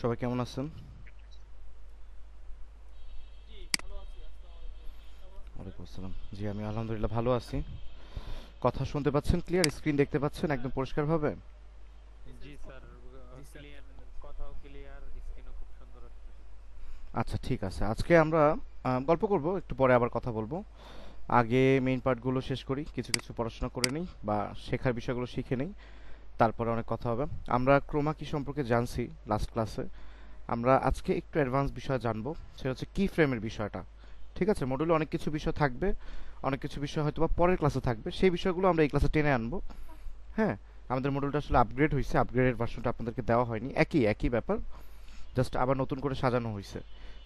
সবাই কেমন আছেন? জি, ভালো আছি। আসসালামু আলাইকুম। কেমন আছেন স্যার? ওয়ালাইকুম আসসালাম। জি, আমি আলহামদুলিল্লাহ ভালো আছি। কথা শুনতে পাচ্ছেন ক্লিয়ার? স্ক্রিন দেখতে পাচ্ছেন একদম পরিষ্কারভাবে? জি স্যার, ক্লিয়ার, কথাও ক্লিয়ার, স্ক্রিনও খুব সুন্দর আসতেছে। আচ্ছা, ঠিক আছে। আজকে আমরা গল্প করব, একটু পরে আবার কথা বলবো। আগে মেইন পার্টগুলো শেষ করি, কিছু কিছু পড়াশোনা করে নিই বা শেখার বিষয়গুলো শিখে নিই, তারপরে অনেক কথা হবে। আমরা ক্রোমা কি সম্পর্কে জানছি লাস্ট ক্লাসে। আমরা আজকে একটু অ্যাডভান্স বিষয় জানবো, সেটা হচ্ছে কি ফ্রেমের বিষয়টা। ঠিক আছে, মডুলে অনেক কিছু বিষয় থাকবে, অনেক কিছু বিষয় হয়তো বা পরের ক্লাসে থাকবে, সেই বিষয়গুলো আমরা এই ক্লাসে টেনে আনবো। হ্যাঁ, আমাদের মডেলটা আসলে আপগ্রেড হয়েছে, আপগ্রেডের ভার্সনটা আপনাদেরকে দেওয়া হয়নি, একই একই ব্যাপার, জাস্ট আবার নতুন করে সাজানো হয়েছে।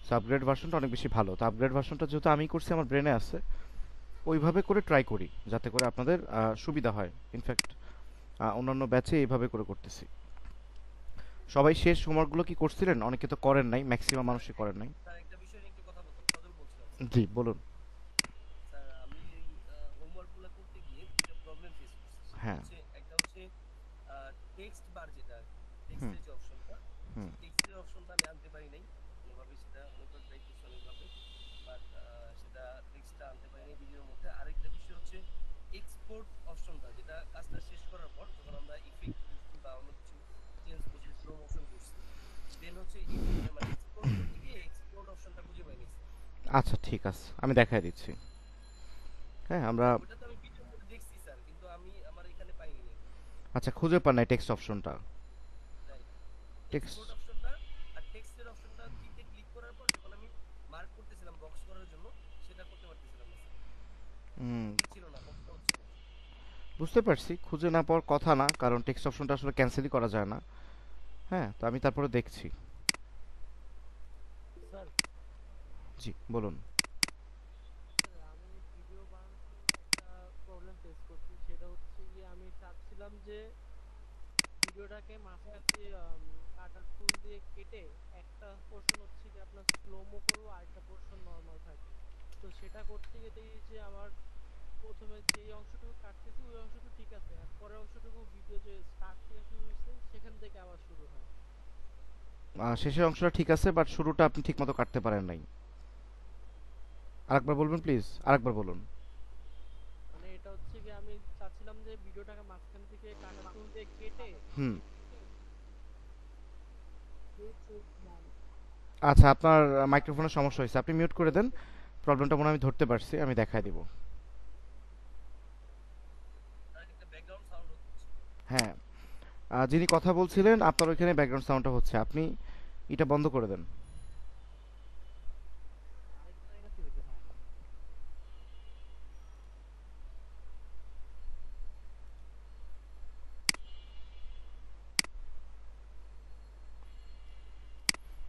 সো আপগ্রেড ভার্সনটা অনেক বেশি ভালো। তো আপগ্রেড ভার্সনটা যেহেতু আমি করছি, আমার ব্রেনে আছে, ওইভাবে করে ট্রাই করি যাতে করে আপনাদের সুবিধা হয়। ইনফ্যাক্ট অন্যান্য ব্যাচে এইভাবে করে করতেছি। সবাই শেষ হোমওয়ার্কগুলো কি করছিলেন? অনেকে তো করেন নাই, ম্যাক্সিমাম মানুষই করেন নাই। স্যার একটা বিষয় নিয়ে একটু কথা বলতাম, সজল বলছিলাম স্যার। জি, বলুন। স্যার আমি এই হোমওয়ার্ক গুলো করতে গিয়ে দুইটা প্রবলেম ফেস করছি। সেটা হ্যাঁ। হচ্ছে একটা হচ্ছে টেক্সট বার, যেটা আর কি হুম। টেক্সটের যে অপশনটা, হুম। সেই টেক্সটের অপশনটা আমি আনতে পারি নাই কোনোভাবে। সেটা অনেকবার ট্রাই করছি অনেকভাবে, বাট সেটা টেক্সটটা আনতে পারি নাই ভিডিওর মধ্যে। আরেকটা বিষয় হচ্ছে এক্সপোর্ট অপশনটা, যেটা কাজটা শেষ করার পর যখন আমরা ইফেক্ট করছি বা অন্য কিছু চেঞ্জ করছি, স্লো মোশন করছি, দেন হচ্ছে মানে এক্সপোর্ট করতে গিয়ে এক্সপোর্ট অপশনটা খুঁজে পাইনি স্যার। আচ্ছা, ঠিক আছে, আমি দেখাই দিচ্ছি। হ্যাঁ, আমরা। স্যার ওটা তো আমি ভিডিওর মধ্যে দেখছি স্যার, কিন্তু আমি আমার এখানে পাইনি আর কি। আচ্ছা, খুঁজে পান নাই টেক্সট অপশনটা? রাইট। টেক্সট। এক্সপোর্ট অপশনটা আর টেক্সটের অপশনটা তিনটে ক্লিক করার পর যখন আমি মার্ক করতেছিলাম বক্স করার জন্য, সেটা করতে পারতেছিলাম না স্যার। হচ্ছিল না, বক্সটা হচ্ছে না। বুঝতে পারছি, খুঁজে না পাওয়ার কথা না, কারণ টেক্সট অপশনটা আসলে ক্যান্সেলই করা যায় না। হ্যাঁ, তো আমি তারপরে দেখছি। স্যার, জি, বলুন। স্যার আমি ভিডিও বানানোর সময় একটা প্রবলেম ফেস করছি। সেটা হচ্ছে গিয়ে আমি চাচ্ছিলাম যে ভিডিওটাকে মাঝখান দিয়ে কাটার টুল দিয়ে কেটে একটা পোর্শন হচ্ছে কি আপনার স্লোমো করবো, আর একটা পোর্শন নর্মাল থাকবে। তো সেটা করতে গিয়ে দেখি যে আমার প্রথমে যে অংশটুকু কাটতেছি ওই অংশটুকু ঠিক আছে, আর পরের অংশটুকু ভিডিও যে স্টার্ট থেকে শুরু হয়েছে সেখান থেকে আবার শুরু হয়। শেষের অংশটা ঠিক আছে, বাট শুরুটা আপনি ঠিক মতো কাটতে পারেন নাই। আরেকবার বলবেন প্লিজ, আরেকবার বলুন। মানে এটা হচ্ছে কি আমি চাচ্ছিলাম যে ভিডিওটাকে মাঝখান থেকে কাটার টুল দিয়ে কেটে হুম। আচ্ছা, আপনার মাইক্রোফোনের সমস্যা হয়েছে, আপনি মিউট করে দেন। প্রবলেমটা মনে হয় আমি ধরতে পারছি, আমি দেখাই দিব। আর একটা ব্যাকগ্রাউন্ড সাউন্ড হচ্ছে। হ্যাঁ, যিনি কথা বলছিলেন আপনার ওইখানে ব্যাকগ্রাউন্ড সাউন্ডটা হচ্ছে, আপনি এটা বন্ধ করে দেন। আরেকজনের কাছে হইতে সমস্যা।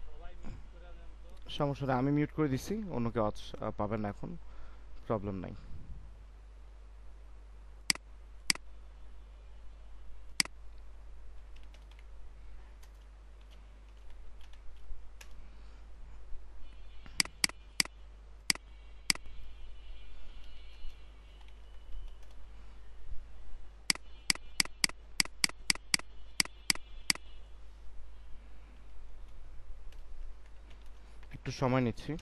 সবাই মিউট করে দেন তো। সমস্যা নেই, আমি মিউট করে দিছি, অন্য কেউ পাবেন না এখন, প্রবলেম নাই। একটু সময় নিচ্ছি।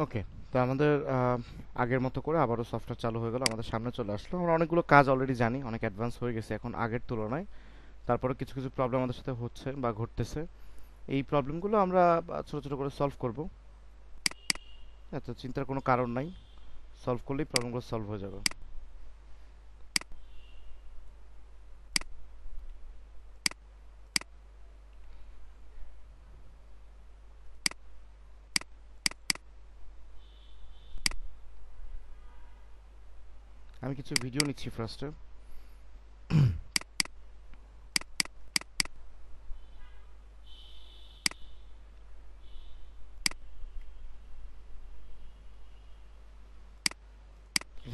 ওকে, তো আমাদের আগের মতো করে আবারও সফটওয়্যার চালু হয়ে গেল, আমাদের সামনে চলে আসলো। আমরা অনেকগুলো কাজ অলরেডি জানি, অনেক অ্যাডভান্স হয়ে গেছে এখন আগের তুলনায়। তারপরে কিছু কিছু প্রবলেম আমাদের সাথে হচ্ছে বা ঘটতেছে। এই প্রবলেমগুলো আমরা ছোট ছোট করে সলভ করব। এত চিন্তার কোনো কারণ নাই, সলভ করলেই প্রবলেমগুলো সলভ হয়ে যাবে। আমি কিছু ভিডিও নিচ্ছি ফার্স্টে।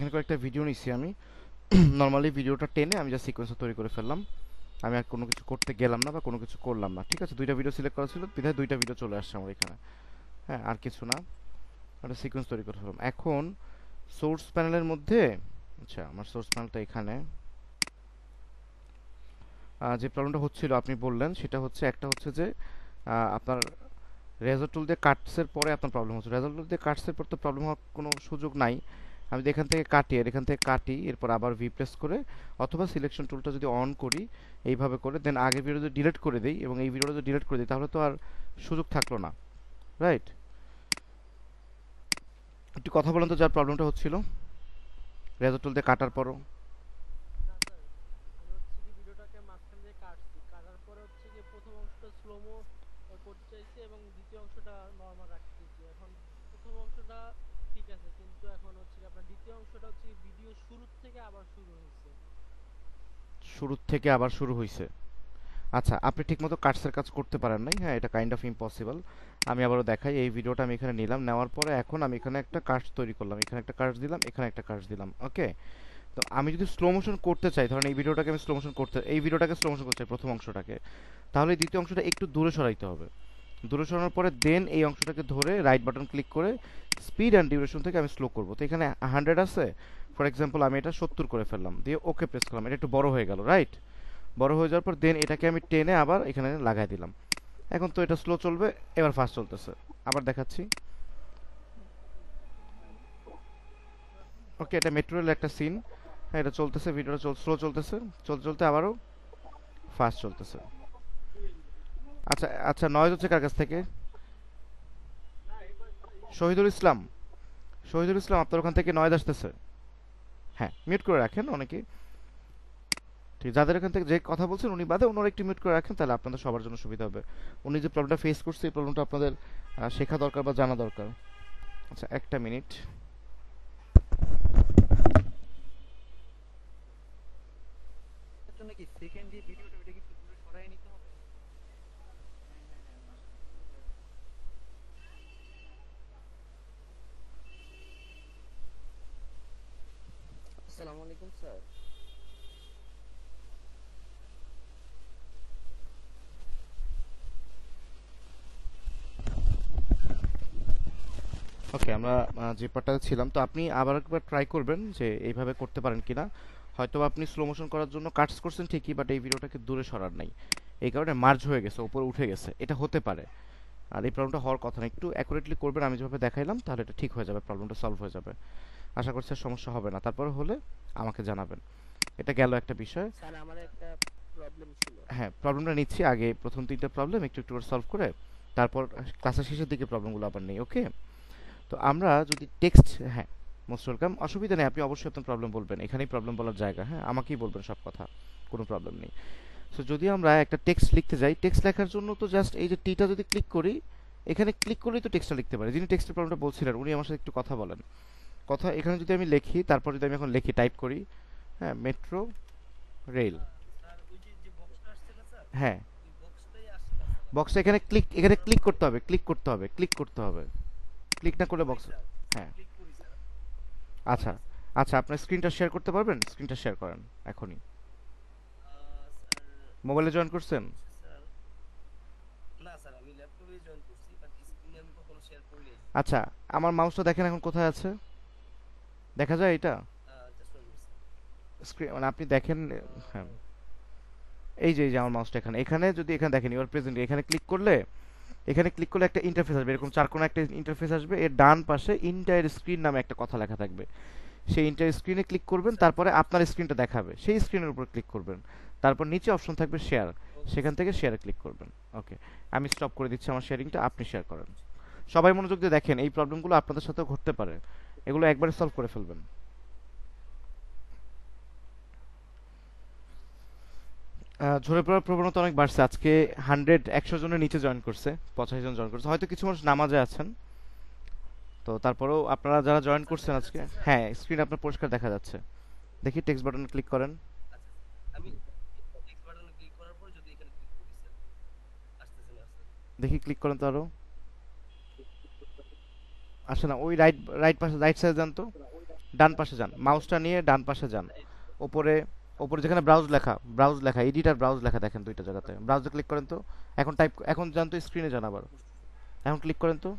এখানে কয়েকটা ভিডিও নিচ্ছি আমি। নর্মালি ভিডিওটা টেনে আমি জাস্ট সিকোয়েন্সটা তৈরি করে ফেললাম। আমি আর কোনো কিছু করতে গেলাম না বা কোনো কিছু করলাম না, ঠিক আছে? দুইটা ভিডিও সিলেক্ট করা ছিল, বিধায় দুইটা ভিডিও চলে আসছে আমার এখানে। হ্যাঁ, আর কিছু না, একটা সিকোয়েন্স তৈরি করে ফেললাম। এখন সোর্স প্যানেলের মধ্যে, আচ্ছা আমার সোর্স প্যানেলটা এখানে, যে প্রবলেমটা হচ্ছিল আপনি বললেন সেটা হচ্ছে, একটা হচ্ছে যে আপনার রেজর টুল দিয়ে কাটসের পরে আপনার প্রবলেম হচ্ছে। রেজর টুল দিয়ে কাটসের পর তো প্রবলেম হওয়ার কোনো সুযোগ নাই। আমি যদি এখান থেকে কাটি আর এখান থেকে কাটি, এরপর আবার ভি প্রেস করে অথবা সিলেকশন টুলটা যদি অন করি এইভাবে করে, দেন আগের ভিডিও যদি ডিলিট করে দিই এবং এই ভিডিওটা যদি ডিলিট করে দিই, তাহলে তো আর সুযোগ থাকলো না, রাইট? একটু কথা বলেন তো যার প্রবলেমটা হচ্ছিল রেজর টুল দিয়ে কাটার পরও। না স্যার, আমি হচ্ছে কি ভিডিওটাকে মাঝখান দিয়ে কাটছি, কাটার পরে হচ্ছে কি প্রথম অংশটা স্লোমো করতে চাইছি এবং দ্বিতীয় অংশটা নর্মাল রাখতে চাইছি। এখন প্রথম অংশটা ঠিক আছে, কিন্তু এখন হচ্ছে কি আপনার দ্বিতীয় অংশটা হচ্ছে কি ভিডিও শুরু থেকে আবার শুরু হয়েছে। শুরু থেকে আবার শুরু হয়েছে? আচ্ছা, আপনি ঠিকমতো কাটসের কাজ করতে পারেন নাই। হ্যাঁ, এটা কাইন্ড অফ ইম্পসিবল। আমি আবারও দেখাই, এই ভিডিওটা আমি এখানে নিলাম, নেওয়ার পরে এখন আমি এখানে একটা কাটস তৈরি করলাম, এখানে একটা কাটস দিলাম, এখানে একটা কাটস দিলাম, ওকে? তো আমি যদি স্লো মোশন করতে চাই, ধরেন এই ভিডিওটাকে আমি স্লো মোশন করতে, এই ভিডিওটাকে স্লো মোশন করতে চাই প্রথম অংশটাকে, তাহলে এই দ্বিতীয় অংশটা একটু দূরে সরাইতে হবে। দূরে সরানোর পরে দেন এই অংশটাকে ধরে রাইট বাটন ক্লিক করে স্পিড অ্যান্ড ডিউরেশন থেকে আমি স্লো করব। তো এখানে 100 আছে, ফর এক্সাম্পল আমি এটা 70 করে ফেললাম, দিয়ে ওকে প্রেস করলাম, এটা একটু বড় হয়ে গেল, রাইট? বড় হয়ে যাওয়ার পর দেন এটাকে আমি টেনে আবার এখানে লাগাই দিলাম। এখন তো এটা স্লো চলবে, এবার ফাস্ট চলতেছে, আবার দেখাচ্ছি। ওকে, এটা মেট্রো রেলের একটা সিন। হ্যাঁ, এটা চলতেছে, ভিডিওটা স্লো চলতেছে, চলতে চলতে আবারও ফাস্ট চলতেছে। আচ্ছা আচ্ছা, নয়েজ হচ্ছে কার কাছ থেকে? শহীদুল ইসলাম, শহীদুল ইসলাম আপনার ওখান থেকে নয়েজ আসতেছে? হ্যাঁ, মিউট করে রাখেন অনেকে, ঠিক, যাদের এখান থেকে যে কথা বলছেন উনি বাদে ওনারা একটু মিউট করে রাখেন, তাহলে আপনাদের সবার জন্য সুবিধা হবে। উনি যে প্রবলেমটা ফেস করছে এই প্রবলেমটা আপনাদের শেখা দরকার বা জানা দরকার। আচ্ছা, একটা মিনিট। এর জন্য কি সেকেন্ড যে ভিডিওটা ওটা কি একটু দূরে সরায় নিতে হবে? আসসালামু আলাইকুম স্যার। ওকে, আমরা যে পার্টটাতে ছিলাম, তো আপনি আবার একবার ট্রাই করবেন যে এইভাবে করতে পারেন কিনা। হয়তো আপনি স্লো মোশন করার জন্য কাটস করছেন ঠিকই, বাট এই ভিডিওটাকে দূরে সরার নাই, এই কারণে মার্জ হয়ে গেছে, উপরে উঠে গেছে, এটা হতে পারে। আর এই প্রবলেমটা হওয়ার কথা না, একটু অ্যাকুরেটলি করবেন আমি যেভাবে দেখাইলাম, তাহলে এটা ঠিক হয়ে যাবে, প্রবলেমটা সলভ হয়ে যাবে। আশা করছি আর সমস্যা হবে না। তারপরে হলে আমাকে জানাবেন। এটা গেল একটা বিষয়। স্যার আমার একটা প্রবলেম ছিল। হ্যাঁ, প্রবলেমটা নিচ্ছি আগে, প্রথম তিনটা প্রবলেম একটু একটু করে সলভ করে তারপর ক্লাসের শেষের দিকে প্রবলেমগুলো আবার নেই, ওকে? তো আমরা যদি টেক্সট, হ্যাঁ, মোস্ট ওয়েলকাম, অসুবিধা নেই, আপনি অবশ্যই আপনার প্রবলেম বলবেন, এখানেই প্রবলেম বলার জায়গা, হ্যাঁ, আমাকেই বলবেন সব কথা, কোনো প্রবলেম নেই। সো যদি আমরা একটা টেক্সট লিখতে যাই, টেক্সট লেখার জন্য তো জাস্ট এই যে টিটা যদি ক্লিক করি, এখানে ক্লিক করলেই তো টেক্সটটা লিখতে পারি। যিনি টেক্সটের প্রবলেমটা বলছিলেন উনি আমার সাথে একটু কথা বলেন। কথা এখানে যদি আমি লিখি, তারপর যদি আমি এখন লিখি, টাইপ করি, হ্যাঁ, মেট্রো রেল, স্যার ওই যে যে বক্সটা আসছে না স্যার, হ্যাঁ, ওই বক্সটাই আসছে না স্যার। বক্সে এখানে ক্লিক, এখানে ক্লিক করতে হবে, ক্লিক করতে হবে, ক্লিক করতে হবে, ক্লিক না করলে করি বক্স, স্যার, হ্যাঁ। ক্লিক করি স্যার। আচ্ছা আচ্ছা, আপনার স্ক্রিনটা শেয়ার করতে পারবেন? স্ক্রিনটা শেয়ার করেন এখনই। স্যার মোবাইলে জয়েন করছেন? স্যার না স্যার, আমি ল্যাপটপে জয়েন করছি, বাট স্ক্রিনে আমি কখনো শেয়ার করি নাই। আচ্ছা, আমার মাউসটা দেখেন এখন কোথায় আছে, দেখা যায় এটা? Just wait sir. স্ক্রিন মানে আপনি দেখেন, হ্যাঁ, এই যে আমার মাউসটা এখানে, এখানে যদি এখানে দেখেন ইউর প্রেজেন্ট, এখানে ক্লিক করলে, এখানে ক্লিক করলে একটা ইন্টারফেস আসবে, এরকম চারকোনা একটা ইন্টারফেস আসবে, এর ডান পাশে ইন্টায়ার স্ক্রিন নামে একটা কথা লেখা থাকবে। সেই ইন্টায়ার স্ক্রিনে ক্লিক করবেন, তারপরে আপনার স্ক্রিনটা দেখাবে, সেই স্ক্রিনের উপর ক্লিক করবেন, তারপর নিচে অপশন থাকবে শেয়ার, সেখান থেকে শেয়ারে ক্লিক করবেন। ওকে, আমি স্টপ করে দিচ্ছি আমার শেয়ারিংটা, আপনি শেয়ার করেন। সবাই মনোযোগ দিয়ে দেখেন, এই প্রবলেমগুলো আপনাদের সাথেও ঘটতে পারে, এগুলো একবারে সলভ করে ফেলবেন। ঝরে পড়ার প্রবণতা অনেক বাড়ছে আজকে, 100 জনের নিচে জয়েন করছে, 85 জন জয়েন করছে, হয়তো কিছু মানুষ নামাজে আছেন। তো তারপরেও আপনারা যারা জয়েন করছেন আজকে, হ্যাঁ, স্ক্রিন আপনার পরিষ্কার দেখা যাচ্ছে। দেখি টেক্সট বাটনে ক্লিক করেন, আচ্ছা, আমি নেক্সট বাটনে ক্লিক করার পর যদি এখানে ক্লিক করি স্যার, আসতেছে না স্যার। দেখি ক্লিক করেন তো, আরো আসে না, ওই রাইট রাইট পাশে রাইট সাইডে যান তো, ডান পাশে যান, মাউসটা নিয়ে ডান পাশে যান, ওপরে ওপরে যেখানে ব্রাউজ লেখা এডিট আর ব্রাউজ লেখা দেখেন দুইটা জায়গাতে, ব্রাউজে ক্লিক করেন তো। এখন যান তো স্ক্রিনে যান আবার, এখন ক্লিক করেন তো,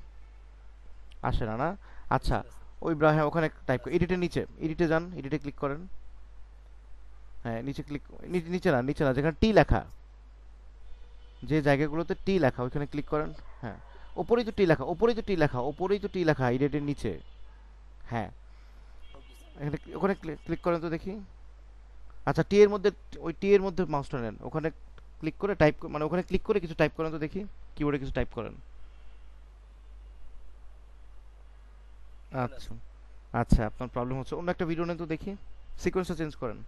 আসে না না? আচ্ছা, হ্যাঁ ওখানে টাইপ এডিটের নিচে, এডিটে যান, এডিটে ক্লিক করেন। হ্যাঁ নিচে ক্লিক, নিচে না যেখানে টি লেখা, যে জায়গাগুলোতে টি লেখা ওইখানে ক্লিক করেন। হ্যাঁ ওপরেই তো টি লেখা, ওপরেই তো টি লেখা এডিটের নিচে। হ্যাঁ ওখানে ক্লিক করেন তো দেখি। আচ্ছা টি এর মধ্যে, ওই টি এর মধ্যে মাউসটা নেন, ওখানে ক্লিক করে টাইপ, মানে ওখানে ক্লিক করে কিছু টাইপ করেন তো দেখি, কিবোর্ডে কিছু টাইপ করেন। আচ্ছা আচ্ছা, আপনার প্রবলেম হচ্ছে, অন্য একটা ভিডিও নেন তো দেখি, সিকোয়েন্সটা চেঞ্জ করেন,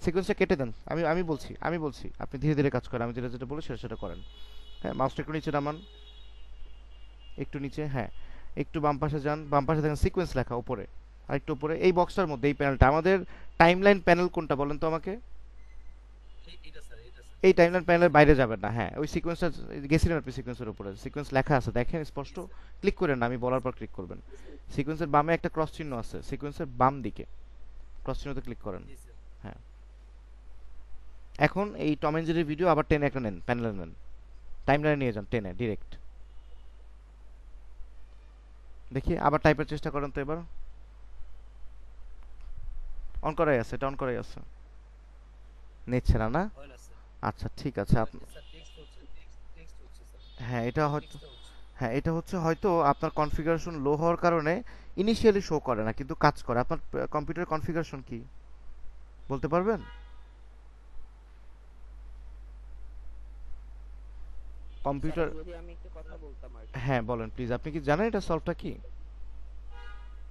সিকোয়েন্সটা কেটে দেন। আমি বলছি আপনি ধীরে ধীরে কাজ করেন, আমি যেটা যেটা বলি সেটা সেটা করেন। হ্যাঁ মাউসটা একটু নিচে নামান, একটু নিচে, হ্যাঁ একটু বাম পাশে যান, বাম পাশে দেখেন সিকোয়েন্স লেখা উপরে, আর একটু উপরে এই বক্সটার মধ্যে এই প্যানেলটা, আমাদের টাইমলাইন প্যানেল কোনটা বলেন তো আমাকে? এটা স্যার, এটা স্যার। এই টাইমলাইন প্যানেলের বাইরে যাবেন না, হ্যাঁ ওই সিকোয়েন্সটা গেছিলেন আপনি, সিকোয়েন্সের উপরে সিকোয়েন্স লেখা আছে দেখেন স্পষ্ট, ক্লিক করেন না, আমি বলার পর ক্লিক করবেন। সিকোয়েন্সের বামে একটা ক্রস চিহ্ন আছে, সিকোয়েন্সের বাম দিকে ক্রস চিহ্নতে ক্লিক করেন। জি স্যার। হ্যাঁ এখন এই টম এন্ড জেরির ভিডিও আবার টেনে একটা নেন, প্যানেলে নেন, টাইমলাইনে নিয়ে যান টেনে ডিরেক্ট, দেখি আবার টাইপের চেষ্টা করেন তো এবার। অন করাই আছে, এটা অন করাই আছে, নিচ্ছে না না? হয় না স্যার। আচ্ছা ঠিক আছে স্যার টেক্সট হচ্ছে, টেক্সট হচ্ছে স্যার। হ্যাঁ এটা হয়তো, টেক্সটটা হচ্ছে। হ্যাঁ এটা হচ্ছে হয়তো আপনার কনফিগারেশন লো হওয়ার কারণে ইনিশিয়ালি শো করে না কিন্তু কাজ করে। আপনার কম্পিউটার কনফিগারেশন কি বলতে পারবেন? স্যার কম্পিউটার, যদি আমি একটু কথা বলতাম আর কি। হ্যাঁ বলেন প্লিজ, আপনি কি জানেন এটা সলভটা কি?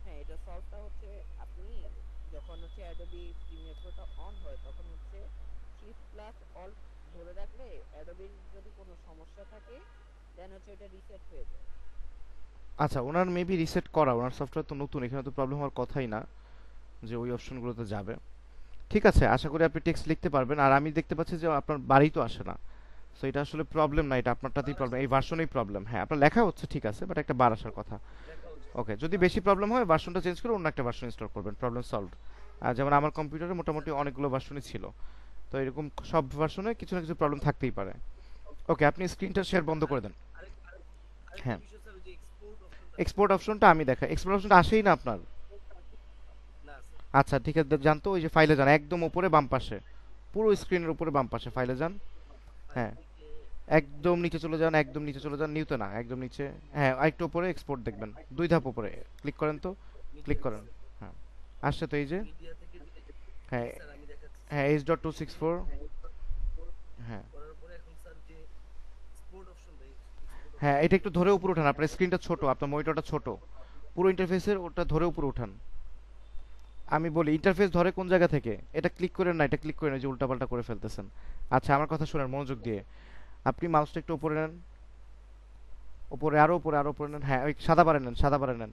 হ্যাঁ এটা সলভটা হচ্ছে, আপনি যখন হচ্ছে অ্যাডোবি প্রিমিয়ার প্রোটা অন হয় তখন হচ্ছে শিফট প্লাস অল্ট ধরে রাখলে অ্যাডোবির যদি কোনো সমস্যা থাকে দেন হচ্ছে এটা রিসেট হয়ে যায়। আচ্ছা ওনার মেবি রিসেট করা, ওনার সফটওয়্যার তো নতুন, এখানে তো প্রবলেম হওয়ার কথাই না যে ওই অপশনগুলোতে যাবে। ঠিক আছে, আশা করি আপনি টেক্সট লিখতে পারবেন। আর আমি দেখতে পাচ্ছি যে আপনার বাড়ি তো আসে না, সো এটা আসলে প্রবলেম না, এটা আপনারটাতেই প্রবলেম, এই ভার্সনেই প্রবলেম। হ্যাঁ আপনার লেখা হচ্ছে ঠিক আছে, বাট একটা বার আসার কথা। দেখা হচ্ছে। ওকে, যদি বেশি প্রবলেম হয় ভার্সনটা চেঞ্জ করে অন্য একটা ভার্সন ইনস্টল করবেন, প্রবলেম সলভড। আর যেমন আমার কম্পিউটারে মোটামুটি অনেকগুলো ভার্সনই ছিল, তো এরকম সব ভার্সনে কিছু না কিছু প্রবলেম থাকতেই পারে। ওকে, আপনি স্ক্রিনটা শেয়ার বন্ধ করে দেন। আরেকটা হ্যাঁ বিষয় স্যার, ওই যে এক্সপোর্ট অপশনটা আছে। এক্সপোর্ট অপশনটা আমি দেখা, এক্সপোর্ট অপশনটা আসেই না আপনার। না স্যার। আচ্ছা ঠিক আছে, জানতো ওই যে ফাইলে যান, একদম উপরে বাম পাশে, পুরো স্ক্রিনের উপরে বাম পাশে ফাইলে যান। ফাইল হ্যাঁ থেকে একদম নিচে চলে যান, একদম নিচে চলে যান, নিউতে না একদম নিচে, হ্যাঁ আরেকটু উপরে এক্সপোর্ট দেখবেন, দুই ধাপ উপরে ক্লিক করেন তো, ক্লিক মিডিয়া করেন। গেছে। হ্যাঁ আসছে তো এই যে, মিডিয়া থেকে জি হ্যাঁ স্যার আমি দেখাচ্ছি হ্যাঁ স্যার। H.264, হ্যাঁ করার পরে এখন স্যার যে এক্সপোর্ট অপশন দেয়, এক্সপোর্ট হ্যাঁ অপশন এটা একটু ধরে উপরে উঠান, আপনার স্ক্রিনটা ছোট, আপনার মনিটরটা ছোট, পুরো ইন্টারফেসের ওটা ধরে উপরে উঠান। আমি বলি ইন্টারফেস ধরে কোন জায়গা থেকে, এটা ক্লিক করেন না, এটা ক্লিক করেন, এই যে উল্টাপাল্টা করে ফেলতেছেন। আচ্ছা আমার কথা শুনেন মনোযোগ দিয়ে, আপনি মাউসটা একটু উপরে নেন, উপরে আরো উপরে, আরো উপরে নেন, হ্যাঁ ওই সাদা বারে নেন, সাদা বারে নেন।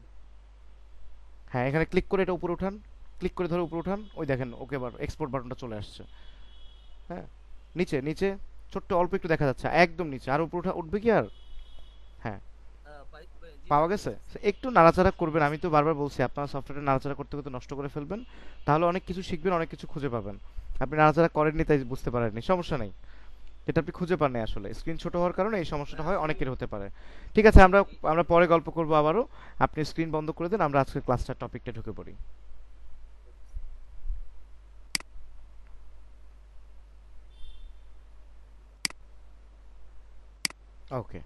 হ্যাঁ এখানে ক্লিক করে এটা উপরে উঠান, ক্লিক করে ধরে উপরে উঠান, ওই দেখেন ওকে বার এক্সপোর্ট বাটনটা চলে আসছে। হ্যাঁ নিচে নিচে ছোট্ট অল্প একটু দেখা যাচ্ছে, একদম নিচে, আর উপরে উঠবে কি আর? হ্যাঁ জি পাওয়া স্যার গেছে। পেয়েছি। So, একটু নাড়াচাড়া করবেন, আমি তো বারবার বলছি আপনার সফটওয়্যারটা নাড়াচাড়া করতে করতে নষ্ট করে ফেলবেন, তাহলে অনেক কিছু শিখবেন, অনেক কিছু খুঁজে পাবেন। আপনি নাড়াচাড়া করেননি তাই বুঝতে পারেননি, সমস্যা নেই, এটা আপনি খুঁজে পাননি আসলে, স্ক্রিন ছোট হওয়ার কারণে এই সমস্যাটা হয়, অনেকের হতে পারে। ঠিক আছে, আমরা আমরা পরে গল্প করবো আবারও, আপনি স্ক্রিন বন্ধ করে দেন, আমরা আজকে ক্লাসটার টপিকটা ঢুকে পড়ি। ওকে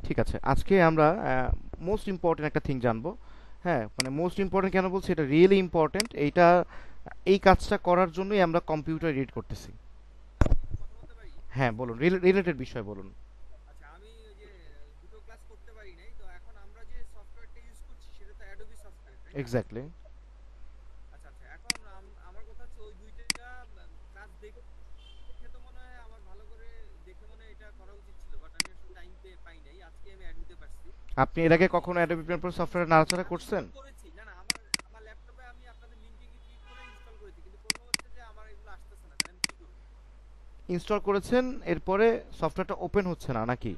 ঠিক আছে, আজকে আমরা মোস্ট ইম্পর্টেন্ট একটা থিং জানবো। হ্যাঁ মানে মোস্ট ইম্পর্টেন্ট কেন বলছি, এটা রিয়েলি ইম্পর্টেন্ট, এইটা এই কাজটা করার জন্যই আমরা কম্পিউটার রিড করতেছি। কথা বলতে পারি? হ্যাঁ বলুন, রিলেটেড বিষয় বলুন। আচ্ছা, আমি ওই যে দুটো ক্লাস করতে পারি নাই, তো এখন আমরা যে সফটওয়্যারটা ইউজ করছি সেটা তো অ্যাডোবি সফটওয়্যার, তাই না? এক্স্যাক্টলি। আচ্ছা আচ্ছা, এখন আমার কথা হচ্ছে ওই দুইটা কাজ দেখে তো মনে হয় আমার ভালো করে দেখে মনে হয় এটা করা উচিত ছিল, বাট আমি আসলে টাইম পাই নাই, আজকে আমি অ্যাড হতে পারছি। আপনি এর আগে কখনো অ্যাডোবি প্রিমিয়ার প্রো সফটওয়্যার নাড়াচাড়া আমি করছেন? ইনস্টল করেছি, না না, আমার আমার ল্যাপটপে আমি আপনাদের লিংকে গিয়ে ক্লিক করে ইনস্টল করেছি, কিন্তু প্রবলেম হচ্ছে যে আমার এগুলো আসতেছে না, তাহলে আমি কি করব? ইনস্টল করেছেন, এরপরে সফটওয়্যারটা ওপেন হচ্ছে না নাকি?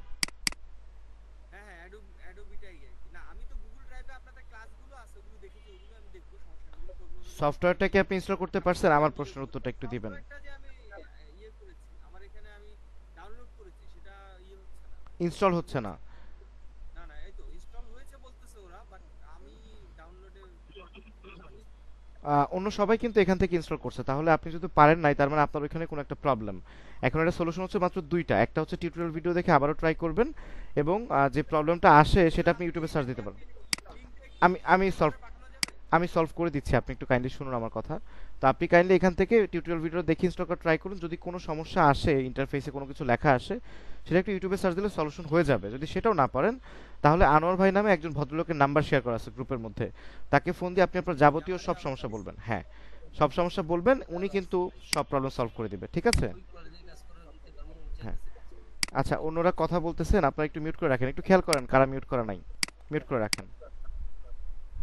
সফটওয়্যারটা কি আপনি ইনস্টল করতে পারছেন? আমার প্রশ্নের উত্তরটা একটু দিবেন। সফটওয়্যারটা যে আমি ইয়ে করেছি, আমার এখানে আমি ডাউনলোড করেছি, সেটা ইয়ে হচ্ছে না, ইনস্টল কি হচ্ছে না। বলছে, না না, এই তো ইনস্টল হয়েছে বলতেছে ওরা, বাট আমি ডাউনলোডে করতে পারছি না। অন্য সবাই কিন্তু এখান থেকে ইনস্টল করছে, তাহলে আপনি যদি পারেন নাই তার মানে আপনার ওইখানে কোনো একটা প্রবলেম। এখন এটা সলিউশন হচ্ছে মাত্র দুইটা, একটা হচ্ছে টিউটোরিয়াল ভিডিও দেখে আবারও ট্রাই করবেন, এবং যে প্রবলেমটা আসে সেটা আপনি ইউটিউবে সার্চ দিতে পারেন। লিংকটা কি আমি আমি সলভ হোয়াটসঅ্যাপে পাঠানো যাবে? আমি সলভ করে দিচ্ছি, আপনি একটু কাইন্ডলি শুনুন আমার কথা। তো আপনি কাইন্ডলি এখান থেকে টিউটোরিয়াল ভিডিও দেখে ইনস্টল করে ট্রাই করুন। যদি কোনো সমস্যা আসে, ইন্টারফেসে কোনো কিছু লেখা আসে, সেটা একটু ইউটিউবে সার্চ দিলে সলিউশন হয়ে যাবে। যদি সেটাও না পারেন, তাহলে আনোয়ার ভাই নামে একজন ভদ্রলোকের নাম্বার শেয়ার করা আছে গ্রুপের মধ্যে, তাকে ফোন দিয়ে আপনি আপনার যাবতীয় সব সমস্যা বলবেন। হ্যাঁ, সব সমস্যা বলবেন, উনি কিন্তু সব প্রবলেম সলভ করে দিবে, ঠিক আছে? ওই কলেজে কাজ করে দিতে পারবো, হ্যাঁ। চাইতেছি কাজ করতে। আচ্ছা, অন্যরা কথা বলতেছেন, আপনারা একটু মিউট করে রাখেন, একটু খেয়াল করেন কারা মিউট করা নাই, মিউট করে রাখেন।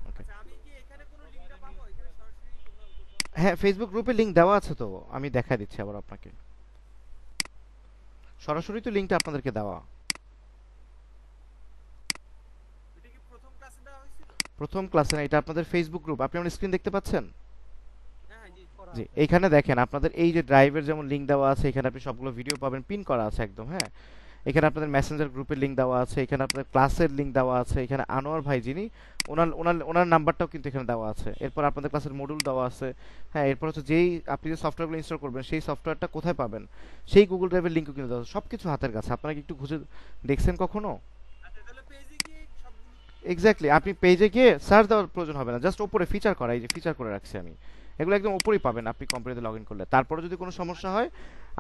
ওকে। আচ্ছা, আমি কি এখানে কোনো লিংকটা পাবো? এখানে সরাসরি কোথাও? হ্যাঁ, ফেসবুক গ্রুপে লিংক দেওয়া আছে তো, আমি দেখা দিচ্ছি আবার আপনাকে। সরাসরি তো লিংকটা আপনাদেরকে দেওয়া। এটা কি প্রথম ক্লাসে দেওয়া হয়েছিল? প্রথম ক্লাসে না, এটা আপনাদের ফেসবুক গ্রুপ, আপনি আমার স্ক্রিন দেখতে পাচ্ছেন? হ্যাঁ হ্যাঁ, জি জি। করা জি, আছে। এইখানে দেখেন আপনাদের এই যে ড্রাইভের যেমন লিংক দেওয়া আছে, এখানে আপনি সবগুলো ভিডিও পাবেন, পিন করা আছে একদম। হ্যাঁ, এখানে আপনাদের মেসেঞ্জার গ্রুপের লিংক দেওয়া আছে, এখানে আপনাদের ক্লাসের লিংক দেওয়া আছে, এখানে আনোয়ার ভাই যিনি, ওনার ওনার ওনার নাম্বারটাও কিন্তু এখানে দেওয়া আছে। এরপর আপনাদের ক্লাসের মডিউল দেওয়া আছে। হ্যাঁ, এরপর হচ্ছে যেই আপনি যে সফটওয়্যারগুলো ইনস্টল করবেন সেই সফটওয়্যারটা কোথায় পাবেন, সেই গুগল ড্রাইভের লিঙ্কও কিন্তু দেওয়া আছে। সব কিছু হাতের কাছে, আপনারা কি একটু খুঁজে দেখছেন কখনো? আচ্ছা, তাহলে পেজে গিয়ে সবগুলো এক্স্যাক্টলি, আপনি পেজে গিয়ে সার্চ দেওয়ার প্রয়োজন হবে না, জাস্ট ওপরে ফিচার করা, এই যে ফিচার করে রাখছি আমি, এগুলো একদম ওপরেই পাবেন আপনি কোম্পানিতে লগ ইন করলে। তারপরে যদি কোনো সমস্যা হয়,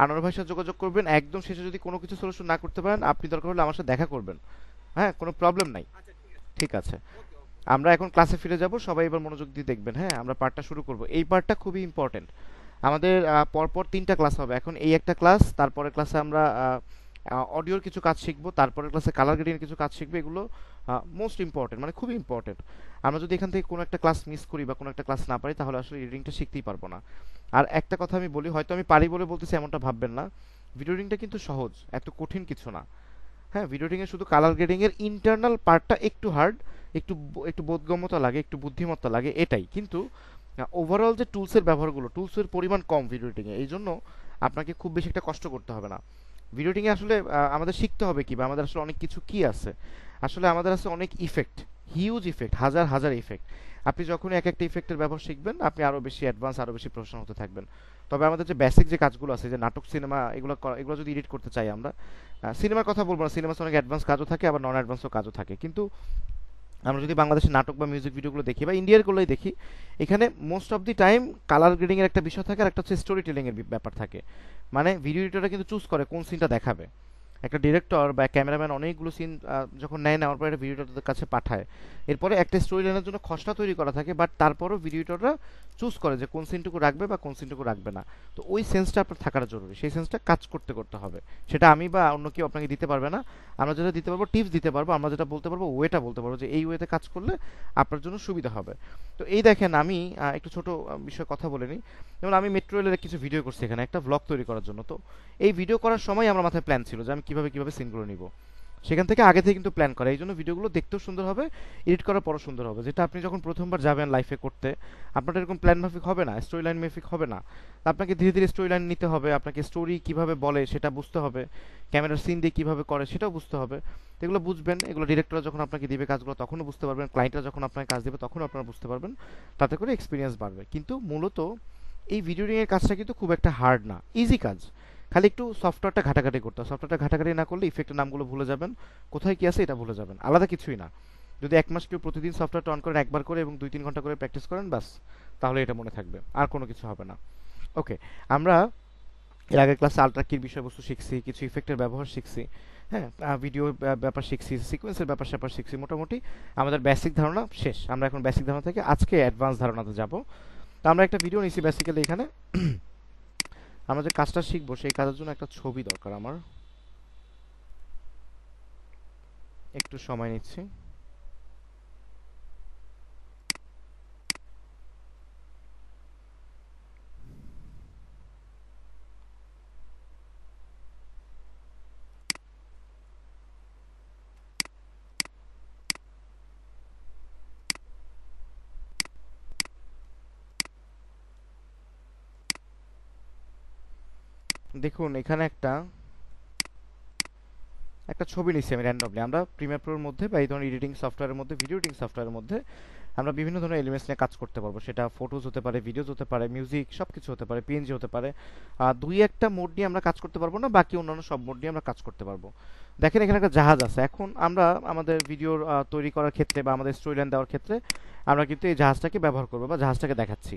আনোয়ার ভাইয়ের সাথে যোগাযোগ করবেন। একদম শেষে যদি কোনো কিছু সলিউশন না করতে পারেন, আপনি দরকার হলে আমার সাথে দেখা করবেন। হ্যাঁ, কোনো প্রবলেম নাই। আচ্ছা ঠিক আছে। ঠিক আছে, ওকে ওকে। আমরা এখন ক্লাসে ফিরে যাব, সবাই এবার মনোযোগ দিয়ে দেখবেন। হ্যাঁ, আমরা পার্টটা শুরু করব, এই পার্টটা খুবই ইম্পর্টেন্ট। আমাদের পরপর তিনটা ক্লাস হবে, এখন এই একটা ক্লাস, তারপরের ক্লাসে আমরা অডিওর কিছু কাজ শিখবো, তারপরের ক্লাসে কালার গ্রেডিং এর কিছু কাজ শিখবো। এগুলো মোস্ট ইম্পর্টেন্ট, মানে খুবই ইম্পর্টেন্ট। আমরা যদি এখান থেকে কোনো একটা ক্লাস মিস করি বা কোনো একটা ক্লাস না পারি, তাহলে আসলে রিডিংটা শিখতেই পারবো না। আর একটা কথা আমি বলি, হয়তো আমি পারি বলে বলতেছি এমনটা ভাববেন না, ভিডিও রিডিংটা কিন্তু সহজ, এত কঠিন কিছু না। হ্যাঁ, ভিডিও এডিটিং এর শুধু কালার গ্রেডিং এর ইন্টারনাল পার্টটা একটু হার্ড, একটু বোধগম্যতা লাগে, একটু বুদ্ধিমত্তা লাগে, এটাই কিন্তু। ওভারঅল যে টুলসের ব্যবহারগুলো, টুলসের পরিমাণ কম ভিডিও এডিটিং এ, এই জন্য আপনাকে খুব বেশি একটা কষ্ট করতে হবে না। ভিডিও এডিটিং এ আসলে আমাদের শিখতে হবে কি, বা আমাদের আসলে অনেক কিছু কি আছে, আসলে আমাদের আছে অনেক ইফেক্ট, হিউজ ইফেক্ট, হাজার হাজার ইফেক্ট। আপনি যখন এক একটা ইফেক্টের ব্যবহার শিখবেন, আপনি আরো বেশি অ্যাডভান্স, আরো বেশি প্রফেশনাল হতে থাকবেন। তবে আমাদের যে বেসিক যে কাজগুলো আছে, যে নাটক, সিনেমা, এগুলো যদি এডিট করতে চাই আমরা, সিনেমার কথা বলবো না, সিনেমাতে অনেক অ্যাডভান্স কাজও থাকে, আবার নন অ্যাডভান্সও কাজও থাকে, কিন্তু আমরা যদি বাংলাদেশের নাটক বা মিউজিক ভিডিওগুলো দেখি বা ইন্ডিয়ারগুলোই দেখি, এখানে most of the time colour grading এর একটা বিষয় থাকে, আর একটা হচ্ছে স্টোরি টেলিং এর ব্যাপার থাকে। মানে ভিডিও এডিটররা কিন্তু চুজ করে কোন সিনটা দেখাবে। একটা ডিরেক্টর বা ক্যামেরাম্যান অনেকগুলো সিন যখন নেওয়ার পরে একটা ভিডিও এডিটরদের কাছে পাঠায়, এরপরে একটা স্টোরি লাইনের জন্য খসড়া তৈরি করা থাকে, বাট তারপরও ভিডিও এডিটররা চুজ করে যে কোন সিনটুকু রাখবে বা কোন সিনটুকু রাখবে না। তো ওই সেন্সটা আপনার থাকাটা জরুরি, সেই সেন্সটা কাজ করতে করতে হবে। সেটা আমি বা অন্য কেউ আপনাকে দিতে পারবে না। আমরা যেটা দিতে পারবো, টিপস দিতে পারবো, আমরা যেটা বলতে পারবো, ওয়েটা বলতে পারবো যে এই ওয়েতে কাজ করলে আপনার জন্য সুবিধা হবে। তো এই দেখেন, আমি একটু ছোট বিষয়ে কথা বলে নিই। যেমন আমি মেট্রো রেলের কিছু ভিডিও করছি এখানে একটা ভ্লগ তৈরি করার জন্য। তো এই ভিডিও করার সময় আমার মাথায় প্ল্যান ছিল যে আমি কিভাবে কিভাবে সিনগুলো নিব, সেখান থেকে আগে থেকে কিন্তু প্ল্যান করা, এই জন্য ভিডিওগুলো দেখতেও সুন্দর হবে, এডিট করার পরও সুন্দর হবে। যেটা আপনি যখন প্রথমবার যাবেন লাইফে করতে, আপনার এরকম প্ল্যান মাফিক হবে না, স্টোরি লাইন মাফিক হবে না। আপনাকে ধীরে ধীরে স্টোরি লাইন নিতে হবে, আপনাকে স্টোরি কিভাবে বলে সেটা বুঝতে হবে, ক্যামেরার সিন দিয়ে কিভাবে করে সেটাও বুঝতে হবে। তো এগুলো বুঝবেন, এগুলো ডিরেক্টররা যখন আপনাকে দিবে কাজগুলো তখনও বুঝতে পারবেন, ক্লায়েন্টরা যখন আপনাকে কাজ দেবে তখনও আপনারা বুঝতে পারবেন, তাতে করে এক্সপিরিয়েন্স বাড়বে। কিন্তু মূলত এই ভিডিও এর কাজটা কিন্তু খুব একটা হার্ড না, ইজি কাজ। খালি একটু সফটওয়্যারটা ঘাটাঘাটি করতে হবে, সফটওয়্যারটা ঘাটাঘাটি না করলে ইফেক্টের নামগুলো ভুলে যাবেন, কোথায় কি আছে এটা ভুলে যাবেন, আলাদা কিছুই না। যদি 1 মাস কেউ প্রতিদিন সফটওয়্যারটা অন করেন একবার করে এবং 2-3 ঘন্টা করে প্র্যাকটিস করেন, বাস, তাহলে এটা মনে থাকবে, আর কোনো কিছু হবে না। ওকে, আমরা এর আগের ক্লাসে আলট্রা কির বিষয়বস্তু শিখছি, কিছু ইফেক্টের ব্যবহার শিখছি। হ্যাঁ, ভিডিও ব্যাপার শিখছি, সিকোয়েন্সের ব্যাপার স্যাপার শিখছি। মোটামুটি আমাদের বেসিক ধারণা শেষ, আমরা এখন বেসিক ধারণা থেকে আজকে অ্যাডভান্স ধারণাতে যাব। তো আমরা একটা ভিডিও নিয়েছি বেসিক্যালি এখানে। আমরা যে কাজটা শিখবো সেই কাজের জন্য একটা ছবি দরকার আমার, একটু সময় নিচ্ছি। দেখুন এখানে একটা একটা ছবি নিচ্ছি আমি র্যান্ডমলি। আমরা প্রিমিয়ার প্রোর মধ্যে বা এই ধরনের এডিটিং সফটওয়্যারের মধ্যে, ভিডিও এডিটিং সফটওয়্যারের মধ্যে আমরা বিভিন্ন ধরনের এলিমেন্টস নিয়ে কাজ করতে পারবো। সেটা ফটোজ হতে পারে, ভিডিওজ হতে পারে, মিউজিক, সব কিছু হতে পারে, পিএনজি হতে পারে। দুই একটা মোড নিয়ে আমরা কাজ করতে পারবো না, বাকি অন্যান্য সব মোড নিয়ে আমরা কাজ করতে পারবো। দেখেন এখানে একটা জাহাজ আছে। এখন আমরা আমাদের ভিডিওর তৈরি করার ক্ষেত্রে বা আমাদের স্টোরি লাইন দেওয়ার ক্ষেত্রে আমরা কিন্তু এই জাহাজটাকে ব্যবহার করবো বা জাহাজটাকে দেখাচ্ছি।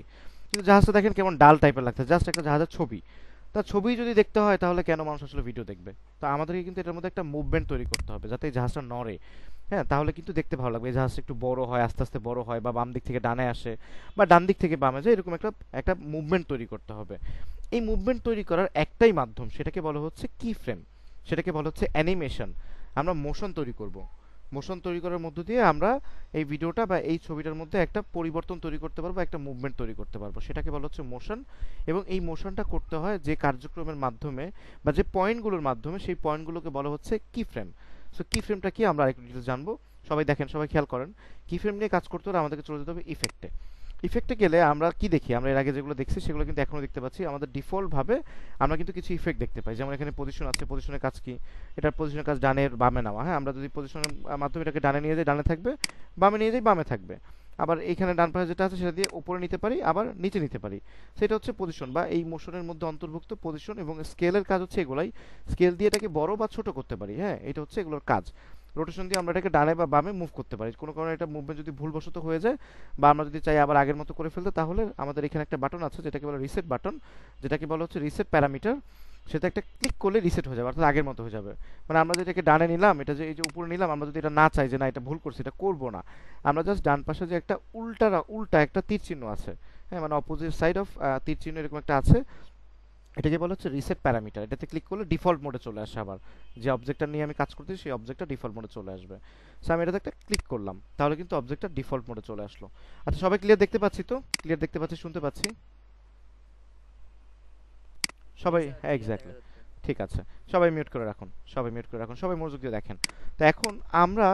কিন্তু জাহাজটা দেখেন কেমন ডাল টাইপের লাগছে, জাস্ট একটা জাহাজের ছবি। তা ছবি যদি দেখতে হয় তাহলে কেন মানুষ আসলে ভিডিও দেখবে? তো আমাদেরকে কিন্তু এটার মধ্যে একটা মুভমেন্ট তৈরি করতে হবে যাতে এই জাহাজটা নড়ে। হ্যাঁ, তাহলে কিন্তু দেখতে ভালো লাগবে। এই জাহাজটা একটু বড় হয়, আস্তে আস্তে বড় হয়, বা বাম দিক থেকে ডানে আসে, বা ডান দিক থেকে বামে যায়, এরকম একটা একটা মুভমেন্ট তৈরি করতে হবে। এই মুভমেন্ট তৈরি করার একটাই মাধ্যম, সেটাকে বলা হচ্ছে কি ফ্রেম, সেটাকে বলা হচ্ছে অ্যানিমেশন। আমরা মোশন তৈরি করব। মোশন তৈরি করার মধ্য দিয়ে আমরা এই ভিডিওটা বা এই ছবিটার মধ্যে একটা পরিবর্তন তৈরি করতে পারবো, একটা মুভমেন্ট তৈরি করতে পারবো, সেটাকে বলা হচ্ছে মোশন। এবং এই মোশনটা করতে হয় যে কার্যক্রমের মাধ্যমে বা যে পয়েন্টগুলোর মাধ্যমে, সেই পয়েন্টগুলোকে বলা হচ্ছে কি ফ্রেম। সো কি ফ্রেমটা কি আমরা আরেকটু ডিটেলস জানবো। সবাই দেখেন, সবাই খেয়াল করেন। কি ফ্রেম নিয়ে কাজ করতে হলে আমাদেরকে চলে যেতে হবে ইফেক্টে। ইফেক্টে গেলে আমরা কি দেখি? আমরা এর আগে যেগুলো দেখছি সেগুলো কিন্তু এখনো দেখতে পাচ্ছি। আমাদের ডিফল্ট ভাবে আমরা কিন্তু কিছু ইফেক্ট দেখতে পাই। যেমন এখানে পজিশন আছে, পজিশনের কাজ কি? এটার পজিশনের কাজ ডানের বামে নেওয়া। হ্যাঁ, আমরা যদি পজিশনের মাধ্যমে এটাকে ডানে নিয়ে যাই ডানে থাকবে, বামে নিয়ে যাই বামে থাকবে। আবার এখানে ডান পাশে যেটা আছে সেটা দিয়ে উপরে নিতে পারি, আবার নিচে নিতে পারি। সেটা হচ্ছে পজিশন, বা এই মোশনের মধ্যে অন্তর্ভুক্ত পজিশন। এবং স্কেলের কাজ হচ্ছে এগুলাই। স্কেল দিয়ে এটাকে বড় বা ছোট করতে পারি। হ্যাঁ, এটা হচ্ছে এগুলোর কাজ। রোটেশন দিয়ে আমরা এটাকে ডানে বা বামে মুভ করতে পারি। কোনো কারণে এটা মুভমেন্ট যদি ভুলবশত হয়ে যায়, বা আমরা যদি চাই আবার আগের মতো করে ফেলতে, তাহলে আমাদের এখানে একটা বাটন আছে যেটাকে বলে রিসেট বাটন, যেটাকে বলা হচ্ছে রিসেট প্যারামিটার। সেটা একটা ক্লিক করলে রিসেট হয়ে যাবে, অর্থাৎ আগের মতো হয়ে যাবে। মানে আমরা যেটাকে ডানে নিলাম, এটা যে এই যে উপরে নিলাম, আমরা যদি এটা না চাই যে না এটা ভুল করছি, এটা করবো না, আমরা জাস্ট ডান পাশে যে একটা উল্টা একটা তীর চিহ্ন আছে, হ্যাঁ, মানে অপোজিট সাইড অফ তীর চিহ্ন এরকম একটা আছে, এটাকে বলা হচ্ছে রিসেট প্যারামিটার। এটাতে ক্লিক করলে ডিফল্ট মোডে চলে আসে। আবার যে অবজেক্টটা নিয়ে আমি কাজ করতেছি সেই অবজেক্টটা ডিফল্ট মোডে চলে আসবে। সো আমি এটাতে একটা ক্লিক করলাম, তাহলে কিন্তু অবজেক্টটা ডিফল্ট মোডে চলে আসলো। আচ্ছা, সবাই ক্লিয়ার দেখতে পাচ্ছি তো? ক্লিয়ার দেখতে পাচ্ছি, শুনতে পাচ্ছি জি সবাই? স্যার, হ্যাঁ, ক্লিয়ার দেখা এক্স্যাক্টলি। যাচ্ছে। ঠিক আছে, সবাই মিউট করে রাখুন, সবাই মিউট করে রাখুন, সবাই মনোযোগ দিয়ে দেখেন। তো এখন আমরা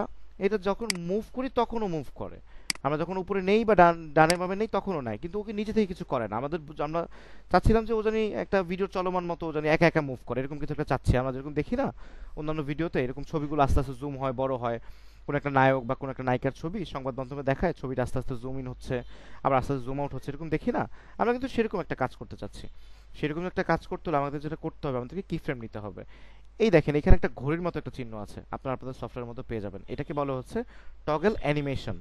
এটা যখন মুভ করি তখনও মুভ করে, আমরা যখন উপরে নেই বা ডানে বামে নেই তখনও নাই, কিন্তু ওকে নিজে থেকে কিছু করে না। আমরা চাচ্ছিলাম যে ও জানি একটা ভিডিও চলমান মতো ও জানি একা একা মুভ করে, এরকম কিছু একটা চাচ্ছি। আমরা যেরকম দেখি না অন্যান্য ভিডিওতে, এরকম ছবিগুলো আস্তে আস্তে জুম হয়, বড় হয়। কোনো একটা নায়ক বা কোনো একটা নায়িকার ছবি সংবাদ মাধ্যমে দেখায়, ছবিটা আস্তে আস্তে জুম ইন হচ্ছে, আবার আস্তে আস্তে জুম আউট হচ্ছে, এরকম দেখি না? আমরা কিন্তু সেরকম একটা কাজ করতে চাচ্ছি। সেরকম একটা কাজ করতে হলে আমাদের যেটা করতে হবে, আমাদেরকে কি ফ্রেম নিতে হবে। এই দেখেন এখানে একটা ঘড়ির মতো একটা চিহ্ন আছে, আপনারা আপনাদের সফটওয়্যারের মধ্যে পেয়ে যাবেন। এটাকে বলা হচ্ছে টগল অ্যানিমেশন।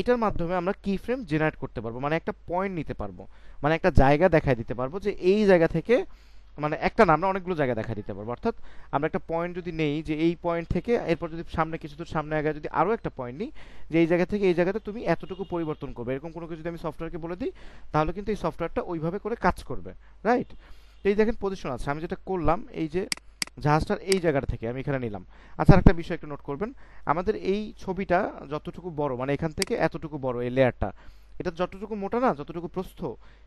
এটার মাধ্যমে আমরা কি ফ্রেম জেনারেট করতে পারবো, মানে একটা পয়েন্ট নিতে পারবো, মানে একটা জায়গা দেখায় দিতে পারবো যে এই জায়গা থেকে, মানে একটা না, আমরা অনেকগুলো জায়গা দেখা দিতে পারবো। অর্থাৎ আমরা একটা পয়েন্ট যদি নেই যে এই পয়েন্ট থেকে এরপর যদি সামনে কিছু দূর সামনে আগে যদি আরও একটা পয়েন্ট নিই যে এই জায়গা থেকে এই জায়গাতে তুমি এতটুকু পরিবর্তন করবে, এরকম কোনো কিছু যদি আমি সফটওয়্যারকে বলে দিই, তাহলে কিন্তু এই সফটওয়্যারটা ওইভাবে করে কাজ করবে। রাইট? এই দেখেন পজিশন আছে, আমি যেটা করলাম এই যে জাহাজটার এই জায়গাটা থেকে আমি এখানে নিলাম। আচ্ছা, আরেকটা বিষয় একটু নোট করবেন, আমাদের এই ছবিটা যতটুকু বড়, মানে এখান থেকে এতটুকু বড় এই লেয়ারটা, এটা যতটুকু মোটা না, যতটুকু প্রস্থ,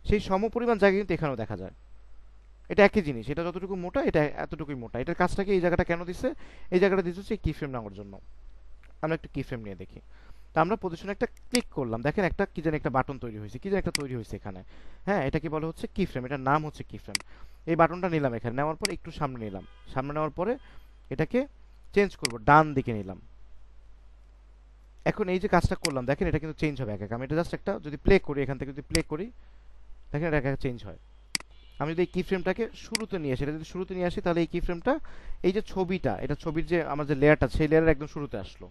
সেই সমপরিমাণ জায়গা কিন্তু এখানেও দেখা যায়। এটা একই জিনিস, এটা যতটুকু মোটা এটা এতটুকুই মোটা। এটার কাজটাকে এই জায়গাটা কেন দিছে? এই জায়গাটা দিচ্ছে হচ্ছে কি ফ্রেম নেওয়ার জন্য। আমরা একটু কি ফ্রেম নিয়ে দেখি। তা আমরা পজিশনে একটা ক্লিক করলাম, দেখেন একটা কি জানি একটা বাটন তৈরি হয়েছে, কি জানি একটা তৈরি হয়েছে এখানে। হ্যাঁ, এটাকে বলা হচ্ছে কি ফ্রেম, এটার নাম হচ্ছে কি ফ্রেম। এই বাটনটা নিলাম, এখানে নেওয়ার পর একটু সামনে নিলাম, সামনে নেওয়ার পরে এটাকে চেঞ্জ করব, ডান দিকে নিলাম। এখন এই যে কাজটা করলাম দেখেন এটা কিন্তু চেঞ্জ হবে এক এক। আমি এটা জাস্ট একটা যদি প্লে করি, এখান থেকে যদি প্লে করি, দেখেন এটা এক এক চেঞ্জ হয়। আমি যদি এই কি ফ্রেমটাকে শুরুতে নিয়ে আসি, এটা যদি শুরুতে নিয়ে আসি, তাহলে এই কি ফ্রেমটা, এই যে ছবিটা, এটা ছবির যে আমার যে লেয়ারটা, সেই লেয়ারের একদম শুরুতে আসলো।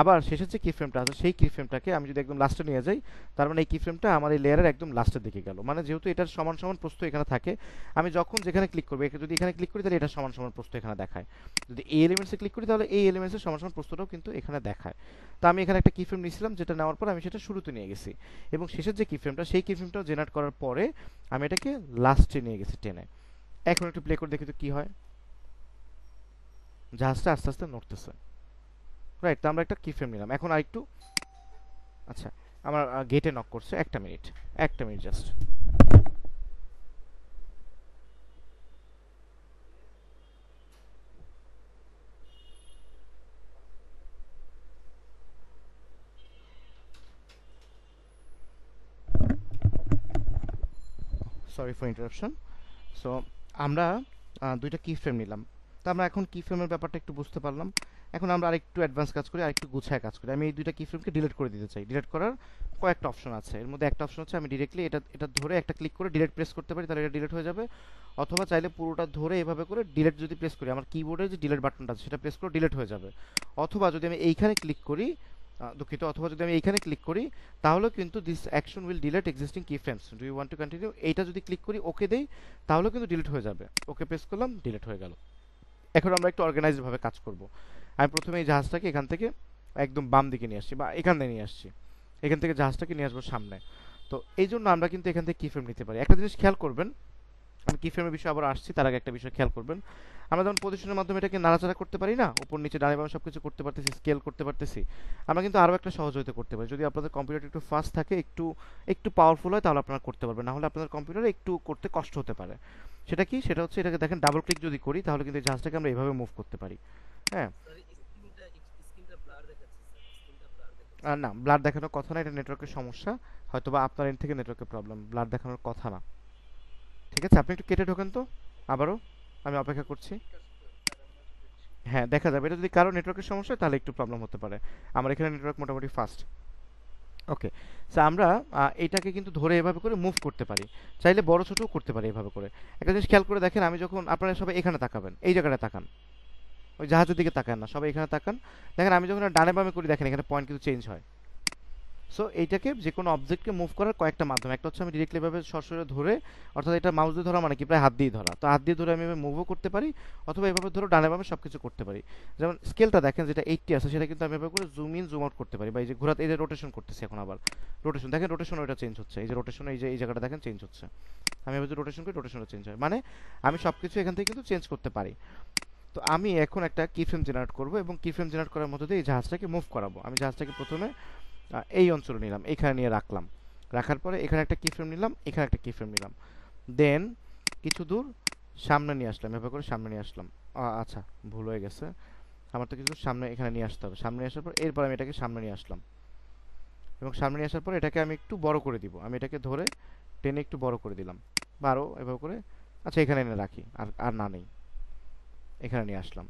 আবার শেষের যে কি ফ্রেমটা আছে সেই কি ফ্রেমটাকে আমি যদি একদম লাস্টে নিয়ে যাই, তার মানে এই কি ফ্রেমটা আমার এই লেয়ারের একদম লাস্টের দিকে গেল। মানে যেহেতু এটার সমান সমান প্রস্থ এখানে থাকে, আমি যখন যেখানে ক্লিক করবো, যদি এখানে ক্লিক করি তাহলে এটা সমান সমান প্রস্থ এখানে দেখায়। যদি এই এলিমেন্টসে ক্লিক করি তাহলে এই এলিমেন্টসের সমান সমান প্রস্থটাও কিন্তু এখানে দেখায়। তো আমি এখানে একটা কি ফ্রেম নিয়েছিলাম, যেটা নেওয়ার পর আমি সেটা শুরুতে নিয়ে গেছি, এবং শেষের যে কি ফ্রেমটা সেই কি ফ্রেমটাও জেনারেট করার পরে আমি এটাকে লাস্টে নিয়ে গেছি টেনে। এখন একটু প্লে করে দেখি তো কি হয়। জাহাজটা আস্তে আস্তে নড়তেছে। রাইট? তো আমরা একটা কি ফ্রেম নিলাম। এখন আরেকটু, আচ্ছা, আমার গেটে নক করছে, একটা মিনিট, একটা minute just. Sorry for interruption. So আমরা দুইটা কি ফ্রেম নিলাম। তো আমরা এখন কি ফ্রেমের ব্যাপারটা একটু বুঝতে পারলাম। এখন আমরা আরেকটু অ্যাডভান্স কাজ করি, আরেকটু গুছায় কাজ করি। আমি এই দুইটা কি ফ্রেমকে ডিলিট করে দিতে চাই। ডিলিট করার কয়েকটা অপশন আছে, এর মধ্যে একটা অপশন হচ্ছে আমি ডিরেক্টলি এটা এটা ধরে একটা ক্লিক করে ডিলিট প্রেস করতে পারি, তাহলে এটা ডিলিট হয়ে যাবে। অথবা চাইলে পুরোটা ধরে এভাবে করে ডিলিট যদি প্রেস করি, আমার কিবোর্ডের যে ডিলিট বাটনটা আছে সেটা প্রেস করে ডিলিট হয়ে যাবে। অথবা যদি আমি এইখানে ক্লিক করি, দুঃখিত, অথবা যদি আমি এইখানে ক্লিক করি তাহলেও কিন্তু this action will delete existing key frames, do you want to continue, এইটা যদি ক্লিক করি ওকে দেই তাহলেও কিন্তু ডিলিট হয়ে যাবে। ওকে প্রেস করলাম, ডিলিট হয়ে গেল। এখন আমরা একটু অর্গানাইজড ভাবে কাজ করব। আমি প্রথমে এই জাহাজটাকে এখান থেকে একদম বাম দিকে নিয়ে আসছি, বা এখান থেকে নিয়ে আসছি, এখান থেকে জাহাজটাকে নিয়ে আসবো সামনে। তো এই জন্য আমরা কিন্তু এখান থেকে কি ফ্রেম নিতে পারি। একটা জিনিস খেয়াল করবেন, আমি কি ফ্রেমের বিষয়ে আবার আসছি, তার আগে একটা বিষয় খেয়াল করবেন। আমরা যেমন পজিশনের মাধ্যমে এটাকে নাড়াচাড়া করতে পারি না, উপর নিচে ডানে বামে সব কিছু করতে পারতেছি, স্কেল করতে পারতেছি, আমরা কিন্তু আরও একটা সহযোগিতা করতে পারি। যদি আপনাদের কম্পিউটার একটু ফাস্ট থাকে, একটু একটু পাওয়ারফুল হয়, তাহলে আপনারা করতে পারবেন, না হলে আপনাদের কম্পিউটারে একটু করতে কষ্ট হতে পারে। সেটা কি, সেটা হচ্ছে এটাকে দেখেন ডাবল ক্লিক যদি করি তাহলে কিন্তু এই জাহাজটাকে আমরা এইভাবে মুভ করতে পারি। হ্যাঁ, স্যার স্ক্রিনটা ব্লার দেখাচ্ছে, স্যার স্ক্রিনটা ব্লার দেখাচ্ছে। না, ব্লার দেখানোর কথা না, এটা নেটওয়ার্কের সমস্যা, হয়তোবা আপনার এন্ড থেকে নেটওয়ার্কের প্রবলেম, ব্লার দেখানোর কথা না। ঠিক আছে, আপনি একটু কেটে ঢোকেন তো আবারও, আমি অপেক্ষা করছি। হ্যাঁ, দেখা যাবে। এটা যদি কারো নেটওয়ার্কের সমস্যা হয় তাহলে একটু প্রবলেম হতে পারে, আমার এখানে নেটওয়ার্ক মোটামুটি ফাস্ট। ওকে, সো আমরা এইটাকে কিন্তু ধরে এভাবে করে মুভ করতে পারি, চাইলে বড় ছোটও করতে পারি এভাবে করে। একটা জিনিস খেয়াল করে দেখেন, আমি যখন, আপনারা সবাই এখানে তাকাবেন, এই জায়গাটা তাকান, ওই জাহাজের দিকে তাকান না, সবাই এখানে তাকান। দেখেন আমি যখন ডানে বামে করি, দেখেন এখানে পয়েন্ট কিন্তু চেঞ্জ হয়। সো এইটাকে যে কোনো অবজেক্টকে মুভ করার কয়েকটা মাধ্যম, একটা হচ্ছে আমি ডিরেক্টলি ভাবে সরাসরি ধরে, অর্থাৎ এটা মাউস দিয়ে ধরা মানে কি প্রায় হাত দিয়ে ধরা, তো হাত দিয়ে ধরে আমি মুভও করতে পারি, অথবা এভাবে ধরে ডানে বামে সব কিছু করতে পারি। যেমন স্কেলটা দেখেন যেটা 80 আছে, সেটা কিন্তু আমি এভাবে করে জুম ইন জুম আউট করতে পারি, বা এই যে ঘোরাতে, এই যে রোটেশন করতেছি এখন, আবার রোটেশন দেখেন, রোটেশন ওইটা চেঞ্জ হচ্ছে, এই যে রোটেশন, এই যে এই জায়গাটা দেখেন চেঞ্জ হচ্ছে, আমি এভাবে রোটেশন করি, রোটেশনটা চেঞ্জ হয়, মানে আমি সব কিছু এখান থেকে কিন্তু চেঞ্জ করতে পারি। তো আমি এখন একটা কি ফ্রেম জেনারেট করব, এবং কি ফ্রেম জেনারেট করার মধ্যে দিয়ে এই জাহাজটাকে মুভ করাবো। আমি জাহাজটাকে প্রথমে এই অঞ্চলে নিলাম, এখানে নিয়ে রাখলাম, রাখার পরে এখানে একটা কি ফ্রেম নিলাম, এখানে একটা কি ফ্রেম নিলাম, দেন কিছু দূর সামনে নিয়ে আসলাম, এভাবে করে সামনে নিয়ে আসলাম। আচ্ছা, ভুল হয়ে গেছে, আমার তো কিছু দূর সামনে এখানে নিয়ে আসতে হবে। সামনে আসার পর এরপর আমি এটাকে সামনে নিয়ে আসলাম, এবং সামনে নিয়ে আসার পর এটাকে আমি একটু বড় করে দিব, আমি এটাকে ধরে টেনে একটু বড় করে দিলাম, বা আরও এভাবে করে, আচ্ছা এখানে এনে রাখি, আর আর না নেই, এখানে নিয়ে আসলাম।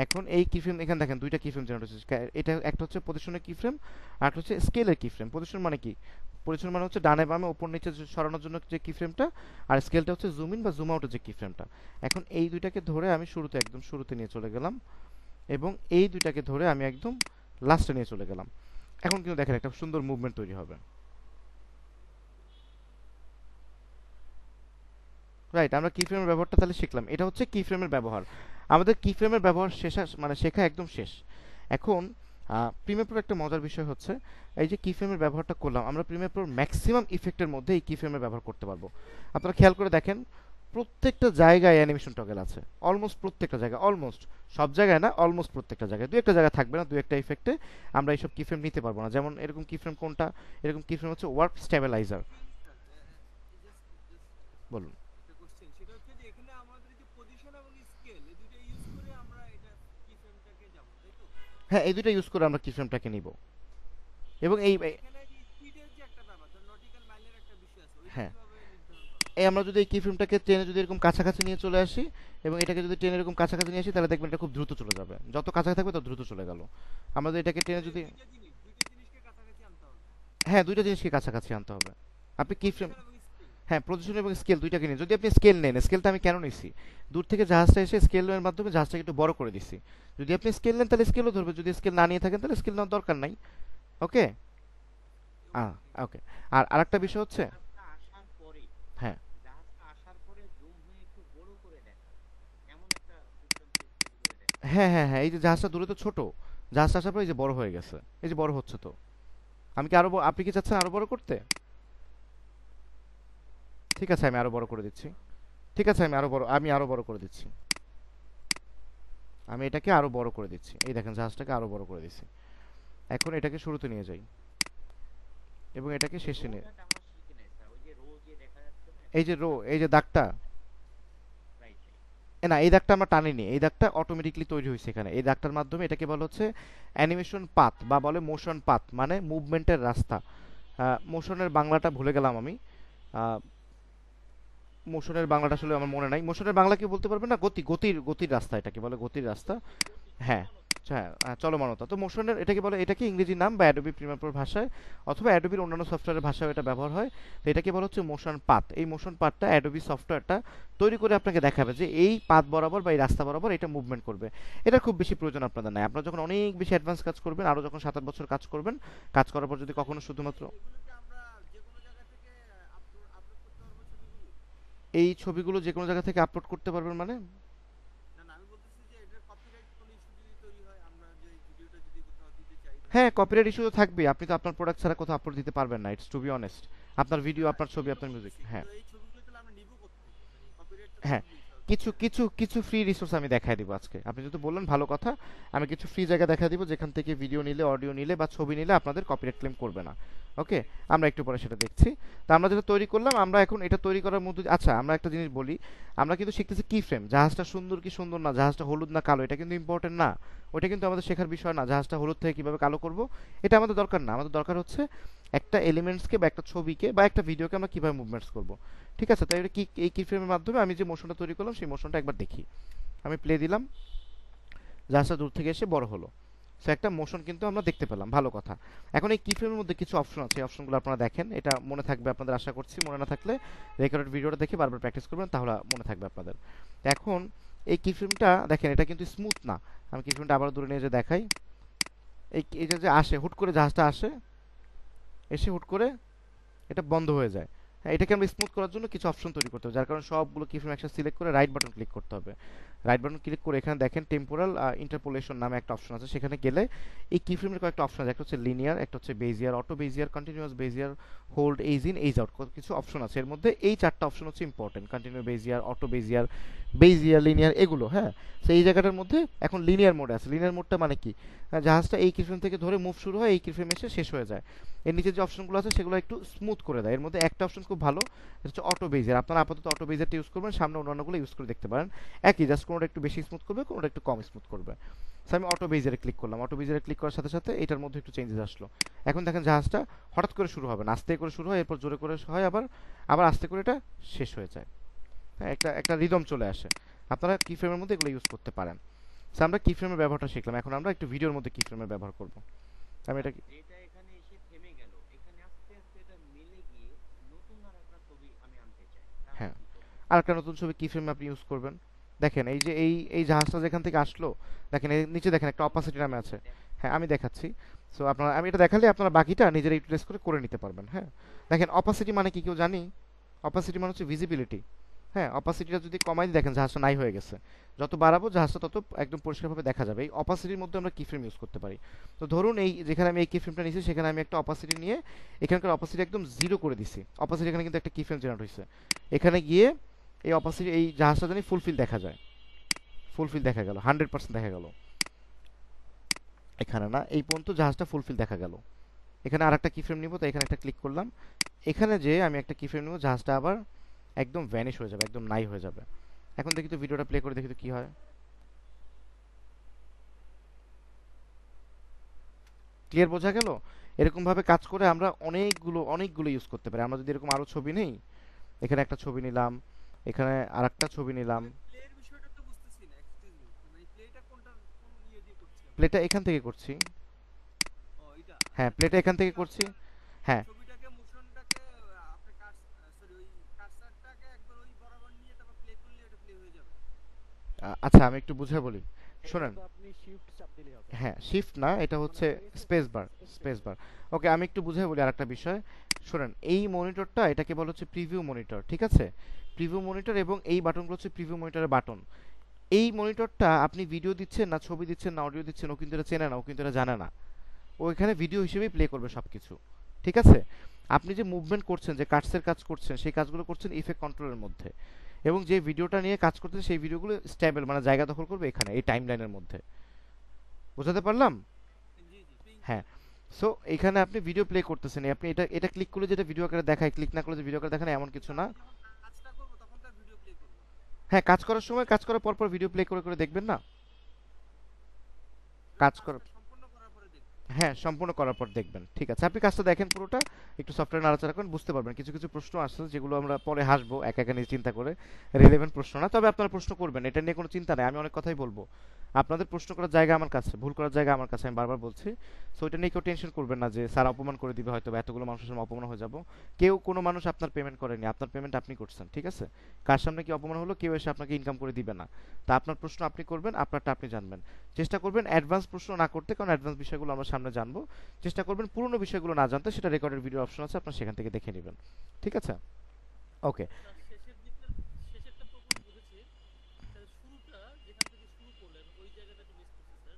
এখন এই কি ফ্রেম, এখানে দেখেন দুইটা কি ফ্রেম জেনারেট হচ্ছে, এটা একটা হচ্ছে পজিশনের কি ফ্রেম, আর একটা হচ্ছে স্কেলের কি ফ্রেম। পজিশন মানে কি, পজিশন মানে হচ্ছে ডানে বামে উপর নিচে সরানোর জন্য যে কি ফ্রেমটা, আর স্কেলটা হচ্ছে জুম ইন বা জুম আউটের যে কি ফ্রেমটা। এখন এই দুইটাকে ধরে আমি শুরুতে, একদম শুরুতে নিয়ে চলে গেলাম, এবং এই দুইটাকে ধরে আমি একদম লাস্টে নিয়ে চলে গেলাম। এখন কিন্তু দেখেন একটা সুন্দর মুভমেন্ট তৈরি হবে, রাইট। আমরা কি ফ্রেমের ব্যবহারটা তাহলে শিখলাম, এটা হচ্ছে কি ফ্রেমের ব্যবহার। আমাদের কি ফ্রেমের ব্যবহার শেষ, মানে শেখা একদম শেষ। এখন প্রিমিয়ার প্রোর একটা মজার বিষয় হচ্ছে, এই যে কি ফ্রেমের ব্যবহারটা করলাম, আমরা প্রিমিয়ার প্রোর ম্যাক্সিমাম ইফেক্টের মধ্যে এই কি ফ্রেমের ব্যবহার করতে পারবো। আপনারা খেয়াল করে দেখেন, প্রত্যেকটা জায়গায় অ্যানিমেশন টগল আছে, অলমোস্ট প্রত্যেকটা জায়গায়, অলমোস্ট সব জায়গায় না, অলমোস্ট প্রত্যেকটা জায়গায়, দু একটা জায়গায় থাকবে না, দু একটা ইফেক্টে আমরা এইসব কি ফ্রেম নিতে পারবো না। যেমন এরকম কি ফ্রেম কোনটা, এরকম কি ফ্রেম হচ্ছে ওয়ার্ক স্টেবিলাইজার। বলুন। একটা কোশ্চেন, সেটা হচ্ছে যে এখানে আমাদের যে পজিশন এবং স্কেল এই দুটো ইউজ করে আমরা এটা কি ফ্রেমটাকে যাব, তাই তো? হ্যাঁ, এই দুটো ইউজ করে আমরা কি ফ্রেমটাকে নিব, এবং এই এখানে যে স্পিডের যে একটা ব্যাপার, ধর নটিক্যাল মাইলের একটা বিষয় আছে, ওইটা হ্যাঁ, কিভাবে নির্ধারণ করা? এই আমরা যদি এই কি ফ্রেমটাকে টেনে যদি এরকম কাছাকাছি নিয়ে চলে আসি, এবং এটাকে যদি টেনে এরকম কাছাকাছি নিয়ে আসি, তাহলে দেখবেন এটা খুব দ্রুত চলে যাবে, যত কাছাকাছি থাকবে তত দ্রুত চলে গেল। আমাদের এটাকে টেনে যদি, দুইটা জিনিসকে কাছাকাছি আনতে হবে, হ্যাঁ, দুইটা জিনিসকে কাছাকাছি আনতে হবে। আপনি কি ফ্রেম, পজিশন এবং স্কেল। হ্যাঁ, পজিশন এবং স্কেল দুইটাকে নিন। যদি আপনি স্কেল নেন, স্কেলটা আমি কেন নিছি, দূর থেকে জাহাজটা এসে স্কেলের মাধ্যমে জাহাজটাকে একটু বড় করে দিছি। যদি আপনি স্কেল নেন তাহলে স্কেলও ধরবে, যদি স্কেল না নিয়ে থাকেন তাহলে স্কেল নেওয়ার দরকার নাই। ওকে, ওকে। আর আরেকটা বিষয় হচ্ছে, জাহাজটা আসার পরে, হ্যাঁ জাহাজটা আসার পরে জুম হয়ে একটু বড় করে দেখা, এমন একটা সিস্টেম তৈরি করে দেখা। হ্যাঁ হ্যাঁ হ্যাঁ, এই যে জাহাজটা দূরে তো ছোট, জাহাজটা আসার পরে এই যে বড় হয়ে গেছে, এই যে বড় হচ্ছে, তো আমি কি আরো আপনি কি চাচ্ছেন আরো বড় করতে? ঠিক আছে, আমি আরো বড় করে দিচ্ছি। ঠিক আছে, আমি আরো বড় করে দিচ্ছি, আমি এটাকে আরো বড় করে দিচ্ছি। এই দেখেন জাহাজটাকে আরো বড় করে দিচ্ছি। এখন এটাকে শুরুতে নিয়ে যাই, এবং এটাকে শেষে নিয়ে, রোটা আমরা শিখি নাই স্যার, ওই যে রো যে দেখা যাচ্ছে না, এই যে রো, এই যে দাগটা, রাইট। না এই দাগটা আমরা টানিনি, এই দাগটা অটোমেটিকলি তৈরি হয়েছে এখানে। এই দাগটার মাধ্যমে এটাকে বলা হচ্ছে অ্যানিমেশন পাথ, বা বলে মোশন পাথ, মানে মুভমেন্টের রাস্তা। মোশনের বাংলাটা ভুলে গেলাম আমি, মোশনের বাংলাটা আসলে আমার মনে নাই। মোশনের বাংলা কি বলতে পারবেন না? গতির রাস্তা, এটাকে বলে গতির রাস্তা। হ্যাঁ, হ্যাঁ, চলমানতা। তো মোশনের এটাকে বলে, এটাকে ইংরেজি নাম বা অ্যাডোবি প্রিমিয়ার প্রো ভাষায় অথবা অ্যাডোবির অন্যান্য সফটওয়্যারের ভাষায় এটা ব্যবহার হয়। তো এটাকে বলা হচ্ছে মোশন পাথ। এই মোশন পাথটা অ্যাডোবি সফটওয়্যারটা তৈরি করে আপনাকে দেখাবে যে এই পাথ বরাবর বা এই রাস্তা বরাবর এটা মুভমেন্ট করবে। এটা খুব বেশি প্রয়োজন আপনাদের নাই। আপনারা যখন অনেক বেশি অ্যাডভান্স কাজ করবেন, আরও যখন 7-8 বছর কাজ করবেন, কাজ করার পর যদি কখনো শুধুমাত্র এগুলোকে আমরা যে কোনো জায়গা থেকে আপলোড আপলোড করতে পারবো ছবিগুলো? এই ছবিগুলো যে কোনো জায়গা থেকে আপলোড করতে পারবেন মানে? না না, আমি বলতেছি যে এটার কপিরাইট কোনো ইস্যু যদি তৈরি হয়, আমরা যে ভিডিওটা যদি কোথাও দিতে চাই হ্যাঁ, কপিরাইট ইস্যু তো থাকবেই। আপনি তো আপনার প্রোডাক্ট ছাড়া কোথাও আপলোড দিতে পারবেন না, ইটস টু বি অনেস্ট। আপনার ভিডিও, আপনার ছবি, আপনার মিউজিক। হ্যাঁ, কিন্তু এই ছবিগুলো তাহলে আমরা নিব কোথায়? মানে কপিরাইট তো হ্যাঁ, থাকবেই কিছু কিছু কিছু ফ্রি রিসোর্স আমি দেখাই দিব আজকে। আপনি যদি বললেন ভালো কথা, আমি কিছু ফ্রি জায়গা দেখা দিব যেখান থেকে ভিডিও নিলে, অডিও নিলে বা ছবি নিলে আপনাদের কপিরাইট ক্লেম করবে না। ওকে, আমরা একটু পরে সেটা দেখছি। তো আমরা যেটা তৈরি করলাম, আমরা এখন এটা তৈরি করার মধ্যে, আচ্ছা আমরা একটা জিনিস বলি, আমরা কিন্তু শিখতেছি কি ফ্রেম, জাহাজটা সুন্দর কি সুন্দর না, জাহাজটা হলুদ না কালো, এটা কিন্তু ইম্পর্টেন্ট না। ওইটা কিন্তু আমাদের শেখার বিষয় না, জাহাজটা হলুদ থেকে কিভাবে কালো করব, এটা আমাদের দরকার না। আমাদের দরকার হচ্ছে একটা এলিমেন্টসকে বা একটা ছবিকে বা একটা ভিডিওকে আমরা কিভাবে মুভমেন্টস করব। ঠিক আছে, তাই এটা কি, এই কি ফ্রেমের মাধ্যমে আমি যে মোশনটা তৈরি করলাম সেই মোশনটা একবার দেখি। আমি প্লে দিলাম, জাহাজটা দূর থেকে এসে বড় হলো। সো একটা মোশন কিন্তু আমরা দেখতে পেলাম, ভালো কথা। এখন এই কি ফ্রেমের মধ্যে কিছু অপশন আছে, এই অপশনগুলো আপনারা দেখেন, এটা মনে থাকবে আপনাদের আশা করছি। মনে না থাকলে রেকর্ডেড ভিডিওটা দেখে বারবার প্র্যাকটিস করবেন, তাহলে মনে থাকবে আপনাদের। তো এখন এই কি ফ্রেমটা দেখেন, এটা কিন্তু স্মুথ না। আমি কি ফ্রেমটা আবার দূরে নিয়ে যে দেখাই, এই যে আসে হুট করে, জাহাজটা আসে, এসে হুট করে এটা বন্ধ হয়ে যায়। হ্যাঁ, এটাকে আমরা স্মুথ করার জন্য কিছু অপশন তৈরি করতে হবে, যার কারণে সবগুলো কিফ্রেম একসাথে সিলেক্ট করে রাইট বাটন ক্লিক করতে হবে। রাইট বাটন ক্লিক করে এখানে দেখেন টেম্পোরাল ইন্টারপোলেশন নামে একটা অপশন আছে, সেখানে গেলে এই কিফ্রেমের কয়েকটা অপশন আছে। একটা হচ্ছে লিনিয়ার, একটা হচ্ছে Bezier, auto Bezier, continuous Bezier, hold, age in, age out, কিছু অপশন আছে। এর মধ্যে এই 4টা অপশন হচ্ছে important, continue Bezier, auto Bezier, Bezier, linear, এগুলো। হ্যাঁ, তো এই জায়গাটার মধ্যে এখন লিনিয়ার মোডে আছে। লিনিয়ার মোডটা মানে কি, জাহাজটা এই কিফ্রেম থেকে ধরে মুভ শুরু হয়, এই কিফ্রেম এসে শেষ হয়ে যায়। এর নিচে যে অপশনগুলো আছে সেগুলো একটু স্মুথ করে দেয়। এর মধ্যে একটা অপশন খুব ভালো, এটা হচ্ছে অটো বেজিয়ার। আপনারা আপাতত অটো বেজিয়ারটা ইউজ করবেন, সামনে অন্যান্যগুলো ইউজ করে দেখতে পারেন। একই, জাস্ট কোনোটা একটু বেশি স্মুথ করবে, কোনোটা একটু কম স্মুথ করবে। সো আমি অটো বেজিয়ারে ক্লিক করলাম। অটো বেজিয়ারে ক্লিক করার সাথে সাথে এটার মধ্যে একটু চেঞ্জেস আসলো। এখন দেখেন জাহাজটা হঠাৎ করে শুরু হবে না, আস্তে করে শুরু হয়, এরপর জোরে করে হয়, আবার আবার আস্তে করে এটা শেষ হয়ে যায়। হ্যাঁ, একটা একটা রিদম চলে আসে। আপনারা কি ফ্রেমের মধ্যে এগুলো ইউজ করতে পারেন। সো আমরা কি ফ্রেমের ব্যবহারটা শিখলাম, এখন আমরা একটু ভিডিওর মধ্যে কি ফ্রেমের ব্যবহার করব। আমি এটা যেটা এখানে এসে থেমে গেল, এখানে আস্তে আস্তে এটা মিলে গিয়ে নতুন আর একটা ছবি আমি আনতে চাই, তাহলে হ্যাঁ, কি করব? আরেকটা নতুন ছবি কি ফ্রেম আপনি ইউজ করবেন। দেখেন এই যে এই জাহাজটা যেখান থেকে আসলো, দেখেন এর নিচে দেখেন একটা অপাসিটি নামে আছে। হ্যাঁ, আমি দেখাচ্ছি। সো আপনারা, আমি এটা দেখালে আপনারা বাকিটা নিজেরা ইউটিলাইজ করে করে নিতে পারবেন। হ্যাঁ, দেখেন অপাসিটি মানে কি কেউ জানি? অপাসিটি মানে হচ্ছে ভিজিবিলিটি। হ্যাঁ, অপাসিটিটা যদি কমাই দিই, দেখেন জাহাজটা নাই হয়ে গেছে। যত বাড়াবো জাহাজটা তত একদম পরিষ্কারভাবে দেখা যাবে। এই অপাসিটির মধ্যে আমরা কি ফ্রেম ইউজ করতে পারি। তো ধরুন এই যেখানে আমি এই কি ফ্রেমটা নিয়েছি, সেখানে আমি একটা অপাসিটি নিয়ে এখানকার অপাসিটি একদম জিরো করে দিছি। অপাসিটি এখানে কিন্তু একটা কি ফ্রেম জেনারেট হয়েছে। এখানে গিয়ে এই অপাসিটি, এই জাহাজটা জানি ফুলফিল দেখা যায়, ফুলফিল দেখা গেল, 100% দেখা গেল। এখানে না, এই পর্যন্ত জাহাজটা ফুলফিল দেখা গেল। এখানে আর একটা কি ফ্রেম নিব, তো এখানে একটা ক্লিক করলাম। এখানে যে আমি একটা কি ফ্রেম নিব, জাহাজটা আবার একদম ভ্যানিশ হয়ে যাবে, একদম নাই হয়ে যাবে। এখন দেখি তো, ভিডিওটা প্লে করে দেখি তো কি হয়। ক্লিয়ার বোঝা গেল? এরকম ভাবে কাজ করে আমরা অনেকগুলো ইউজ করতে পারি। আমরা যদি এরকম আরো ছবি নেই, এখানে একটা ছবি নিলাম, এখানে আরেকটা ছবি নিলাম। প্লের বিষয়টা তো বুঝতেছি না, এক্সকিউজ মি, মানে প্লেটা কোনটা কোন ইয়ে দিয়ে করছি আমরা? প্লেটা এখান থেকে করছি। ও এটা, হ্যাঁ, প্লেটা এখান থেকে করছি। হ্যাঁ, ছবিটাকে মোশনটাকে আপনি সরি ওই কার্সারটাকে একবার ওই বরাবর নিয়ে তারপর প্লে করলে এটা প্লে হয়ে যাবে। আচ্ছা আমি একটু বুঝাই বলি, শোনেন। তো আপনি শিফট চাপ দিলেই হবে। হ্যাঁ, শিফট না, এটা হচ্ছে স্পেস বার, স্পেস বার। ওকে, আমি একটু বুঝাই বলি আরেকটা বিষয়। শোনেন, এই মনিটরটা, এটাকে বলা হচ্ছে প্রিভিউ মনিটর, ঠিক আছে? প্রিভিউ মনিটর, এবং এই বাটনগুলো হচ্ছে প্রিভিউ মনিটরের বাটন। এই মনিটরটা আপনি ভিডিও দিচ্ছেন না, ছবি দিচ্ছেন না, অডিও দিচ্ছেন, ও কিন্তু এটা চেনে না, ও কিন্তু এটা জানে না। ও এখানে ভিডিও হিসেবেই প্লে করবে সবকিছু, ঠিক আছে? আপনি যে মুভমেন্ট করছেন, যে কাটসের কাজ করছেন, সেই কাজগুলো করছেন ইফেক্ট কন্ট্রোলের মধ্যে। এবং যে ভিডিওটা নিয়ে কাজ করতেছে, সেই ভিডিওগুলো স্টেবল, মানে জায়গা দখল করবে এখানে, এই টাইমলাইনের মধ্যে। বুঝাতে পারলাম? জি জি, পিঙ্ক। হ্যাঁ। সো এখানে আপনি ভিডিও প্লে করতেছেন, আপনি এটা এটা ক্লিক করলে যেটা ভিডিও আকারে দেখায়, ক্লিক না করলে যে ভিডিও আকারে দেখায় না, এমন কিছু না। যখন কাজটা করব তখন তার ভিডিও প্লে করব। হ্যাঁ, কাজ করার সময়, কাজ করার পর পর ভিডিও প্লে করে করে দেখবেন না, কাজ করার। কাজটা সম্পূর্ণ করার পরে দেখব। হ্যাঁ, সম্পূর্ণ করার পর দেখবেন। ঠিক আছে, আপনি কাজটা দেখেন পুরোটা, একটু সফটওয়্যার নাড়াচাড়া করেন, বুঝতে পারবেন। কিছু কিছু প্রশ্ন আসছে যেগুলো আমরা পরে হাসবো একা একা নিয়ে চিন্তা করে, রিলেভেন্ট প্রশ্ন না, তবে আপনারা প্রশ্ন করবেন, এটা নিয়ে কোনো চিন্তা নেই। আমি অনেক কথাই বলবো, আপনাদের প্রশ্ন করার জায়গা আমার কাছে, ভুল করার জায়গা আমার কাছে, আমি বারবার বলছি। সো এটা নিয়ে কেউ টেনশন করবেন না যে স্যার অপমান করে দিবে, হয়তো বা এতগুলো মানুষের সামনে অপমান হয়ে যাব। কেউ কোনো মানুষ আপনার পেমেন্ট করেনি, আপনার পেমেন্ট আপনি করছেন, ঠিক আছে? কার সামনে কি অপমান হলো, কেউ এসে আপনাকে ইনকাম করে দিবে না। তা আপনার প্রশ্ন আপনি করবেন, আপনারটা আপনি জানবেন। চেষ্টা করবেন অ্যাডভান্স প্রশ্ন না করতে, কারণ অ্যাডভান্স বিষয়গুলো আমরা সামনে জানবো। চেষ্টা করবেন পুরনো বিষয়গুলো না জানতে, সেটা রেকর্ডের ভিডিও অপশন আছে, আপনার সেখান থেকে দেখে নেবেন। ঠিক আছে, ওকে। স্যার শেষেরটা প্রপোজ বুঝেছি, স্যার শুরুটা যেখান থেকে শুরু করলেন ওই জায়গাটা একটু মিস করছি স্যার,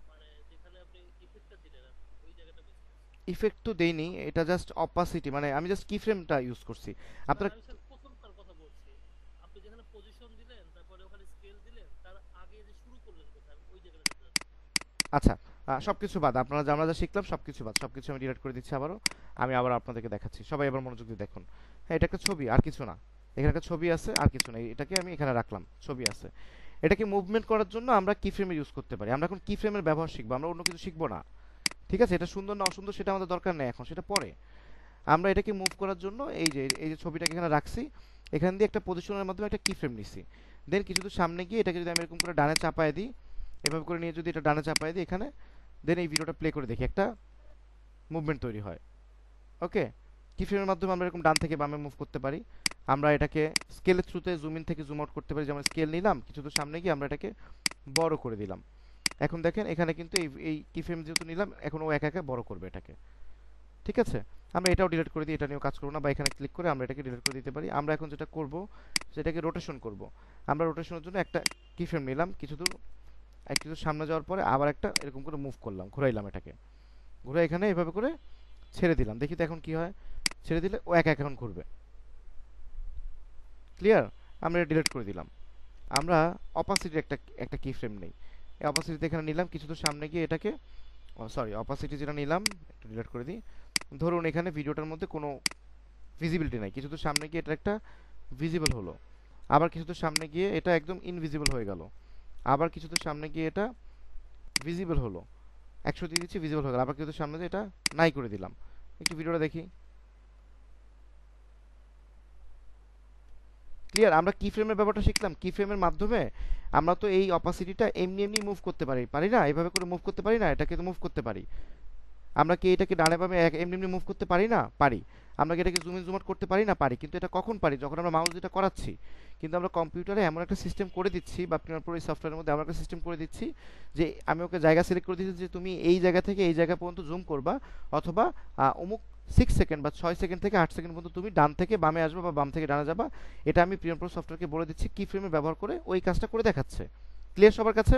মানে যেখানে আপনি ইফেক্টটা দিলেন আর কি, ওই জায়গাটা মিস করছি। ইফেক্ট তো দেইনি, এটা জাস্ট অপাসিটি, মানে আমি জাস্ট কি ফ্রেমটা ইউজ করছি। না আপনার আমি স্যার প্রথমটার কথা বলছি, আপনি যেখানে পজিশন দিলেন তারপরে ওখানে স্কেল দিলেন, তার আগে যে শুরু করলেন কোথায়, আমি ওই জায়গাটা জানতে চাচ্ছি। আচ্ছা, সবকিছু বাদ, আপনারা আমরা যা শিখলাম সবকিছু বাদ, সবকিছু আমি ডিলিট করে দিচ্ছি আবারও। আমি আবার আপনাদেরকে দেখাচ্ছি, সবাই এবার মনোযোগ দিয়ে দেখুন। হ্যাঁ, এটা একটা ছবি, আর কিছু না। এখানে একটা ছবি আছে, আর কিছু না, এটাকে আমি এখানে রাখলাম, ছবি আছে। এটাকে মুভমেন্ট করার জন্য আমরা কি ফ্রেমে ইউজ করতে পারি। আমরা এখন কি ফ্রেমের ব্যবহার শিখবো, আমরা অন্য কিছু শিখবো না। ঠিক আছে, এটা সুন্দর না অসুন্দর সেটা আমাদের দরকার নেই এখন, সেটা পরে। আমরা এটাকে মুভ করার জন্য এই যে ছবিটাকে এখানে রাখছি, এখান দিয়ে একটা পজিশনের মাধ্যমে একটা কি ফ্রেম নিছি। দেন কিছু দূর সামনে গিয়ে এটাকে যদি আমি এরকম করে ডানে চাপায় দিই, এভাবে করে নিয়ে যদি এটা ডানে চাপায় দিই এখানে, দেন এই ভিডিওটা প্লে করে দেখি, একটা মুভমেন্ট তৈরি হয়। ওকে, কি ফ্রেমের মাধ্যমে আমরা এরকম ডান থেকে বামে মুভ করতে পারি। আমরা এটাকে স্কেলের থ্রুতে জুম ইন থেকে জুম আউট করতে পারি, যেমন স্কেল নিলাম, কিছু দূর সামনে গিয়ে আমরা এটাকে বড় করে দিলাম। এখন দেখেন এখানে কিন্তু এই কি ফ্রেম যেহেতু নিলাম, এখন ও একা একা বড় করবে এটাকে। ঠিক আছে, আমরা এটাও ডিলিট করে দিই, এটা নিয়েও কাজ করবো না, বা এখানে ক্লিক করে আমরা এটাকে ডিলিট করে দিতে পারি। আমরা এখন যেটা করব সেটাকে রোটেশন করব। আমরা রোটেশনের জন্য একটা কি ফ্রেম নিলাম, কিছু দূর একটু দূর সামনে যাওয়ার পরে আবার একটা এরকম করে মুভ করলাম, ঘুরাইলাম এটাকে, ঘুরে এখানে এভাবে করে ছেড়ে দিলাম, দেখি তো এখন কি হয়। ছেড়ে দিলে ও একা এখন ঘুরবে। ক্লিয়ার, আমরা এটা ডিলিট করে দিলাম। আমরা অপাসিটির একটা একটা কি ফ্রেম নেই, এই অপাসিটিতে এখানে নিলাম, কিছু দূর সামনে গিয়ে এটাকে, সরি অপাসিটি যেটা নিলাম একটু ডিলিট করে দিই। ধরুন এখানে ভিডিওটার মধ্যে কোনো ভিজিবিলিটি নাই, কিছু দূর সামনে গিয়ে এটা একটা ভিজিবল হলো, আবার কিছু দূর সামনে গিয়ে এটা একদম ইনভিজিবল হয়ে গেল, আবার কিছু দূর সামনে গিয়ে এটা ভিজিবল হলো, 100 দিয়ে দিচ্ছি ভিজিবল হয়ে গেল, আবার কিছু দূর সামনে দিয়ে এটা নাই করে দিলাম। একটু ভিডিওটা দেখি। ক্লিয়ার, আমরা কি ফ্রেমের ব্যাপারটা শিখলাম। কি ফ্রেমের মাধ্যমে আমরা তো এই অপাসিটিটা এমনি এমনি মুভ করতে পারি, পারি না? এইভাবে করে মুভ করতে পারি না? এটাকে তো মুভ করতে পারি। আমরা কি এটাকে ডানে বামে এমনি এমনি মুভ করতে পারি না? পারি। আমরা কি এটাকে জুম ইন জুম আউট করতে পারি না? পারি। কিন্তু এটা কখন পারি? যখন আমরা মাউস যেটা করাচ্ছি। কিন্তু আমরা কম্পিউটারে এমন একটা সিস্টেম করে দিচ্ছি, বা আপনার পুরো এই সফটওয়্যারের মধ্যে এমন একটা সিস্টেম করে দিচ্ছি যে আমি ওকে জায়গা সিলেক্ট করে দিচ্ছি যে তুমি এই জায়গা থেকে এই জায়গা পর্যন্ত জুম করবা, অথবা অমুক 6 সেকেন্ড বা 6 সেকেন্ড থেকে 8 সেকেন্ড পর্যন্ত তুমি ডান থেকে বামে আসবে বা বাম থেকে ডানে যাবা। এটা আমি প্রিমিয়ার প্রো সফটওয়্যারকে বলে দিচ্ছি, কি ফ্রেমে ব্যবহার করে ওই কাজটা করে দেখাচ্ছে। ক্লিয়ার সবার কাছে?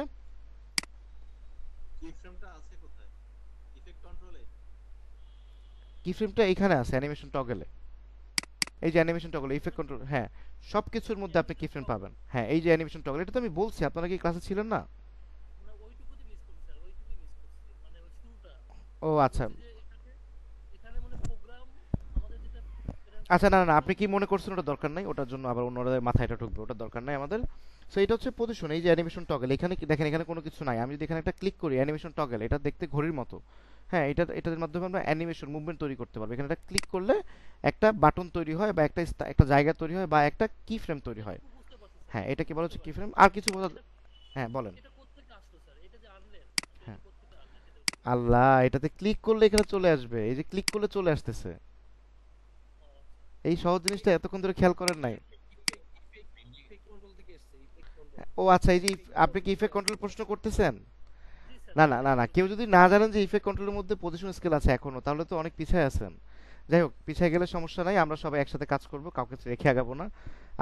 কি ফ্রেমটা আছে কোথায়? ইফেক্ট কন্ট্রোলে? কি ফ্রেমটা এখানে আছে অ্যানিমেশন টগলে, এই যে অ্যানিমেশন টগল, ইফেক্ট কন্ট্রোল, হ্যাঁ সব কিছুর মধ্যে আপনি কি ফ্রেম পাবেন। হ্যাঁ, এই যে অ্যানিমেশন টগল, এটা তো আমি বলছি, আপনারা কি ক্লাসে ছিলেন না? মানে ওইটুকুতে মিস করছি স্যার, ওইটুকুই মিস করছি, মানে ওই শুরুটা ও আচ্ছা, বলছি যে এখানে এখানে মানে প্রোগ্রাম আমাদের যেটা আচ্ছা, না না না, আপনি কি মনে করছেন ওটা দরকার নাই, ওটার জন্য আবার অন্যদের মাথায় এটা ঢুকবে, ওটা দরকার নাই আমাদের। সো এটা হচ্ছে পজিশন, এই যে অ্যানিমেশন টগল, এখানে দেখেন এখানে কোনো কিছু নাই। আমি যদি এখানে একটা ক্লিক করি অ্যানিমেশন টগল, এটা দেখতে ঘড়ির মতো। হ্যাঁ, এটার মাধ্যমে আমরা অ্যানিমেশন মুভমেন্ট তৈরি করতে পারবো। এখানে একটা ক্লিক করলে একটা বাটন তৈরি হয়, বা একটা জায়গা তৈরি হয়, বা একটা কি ফ্রেম তৈরি হয়। বুঝতে পারছি স্যার। হ্যাঁ, এটা কি বলা হচ্ছে কি ফ্রেম, আর কিছু বলা। এটা হ্যাঁ বলেন। এটা কোত্থেকে আসলো স্যার, এটা যে আনলেন আপনি, হ্যাঁ, এটা কোত্থেকে আনলেন সেটা একটু আল্লাহ, এটাতে ক্লিক করলে এখানে চলে আসবে, এই যে ক্লিক করলে চলে আসতেছে। এই সহজ জিনিসটা এতক্ষণ ধরে খেয়াল করেন নাই। ইফেক্ট কন্ট্রোল থেকে এসছে, ইফেক্ট কন্ট্রোল। ও আচ্ছা, এই যে আপনি কি ইফেক্ট কন্ট্রোল প্রশ্ন করতেছেন? জি স্যার, না জি না স্যার। না না, কেউ যদি না জানেন যে ইফেক্ট কন্ট্রোলের মধ্যে পজিশন স্কেল আছে এখনো, তাহলে তো অনেক পিছায় আছেন। যাই হোক, পিছায় গেলে সমস্যা নাই, আমরা সবাই একসাথে কাজ করব, কাউকে রেখে আগাবো না,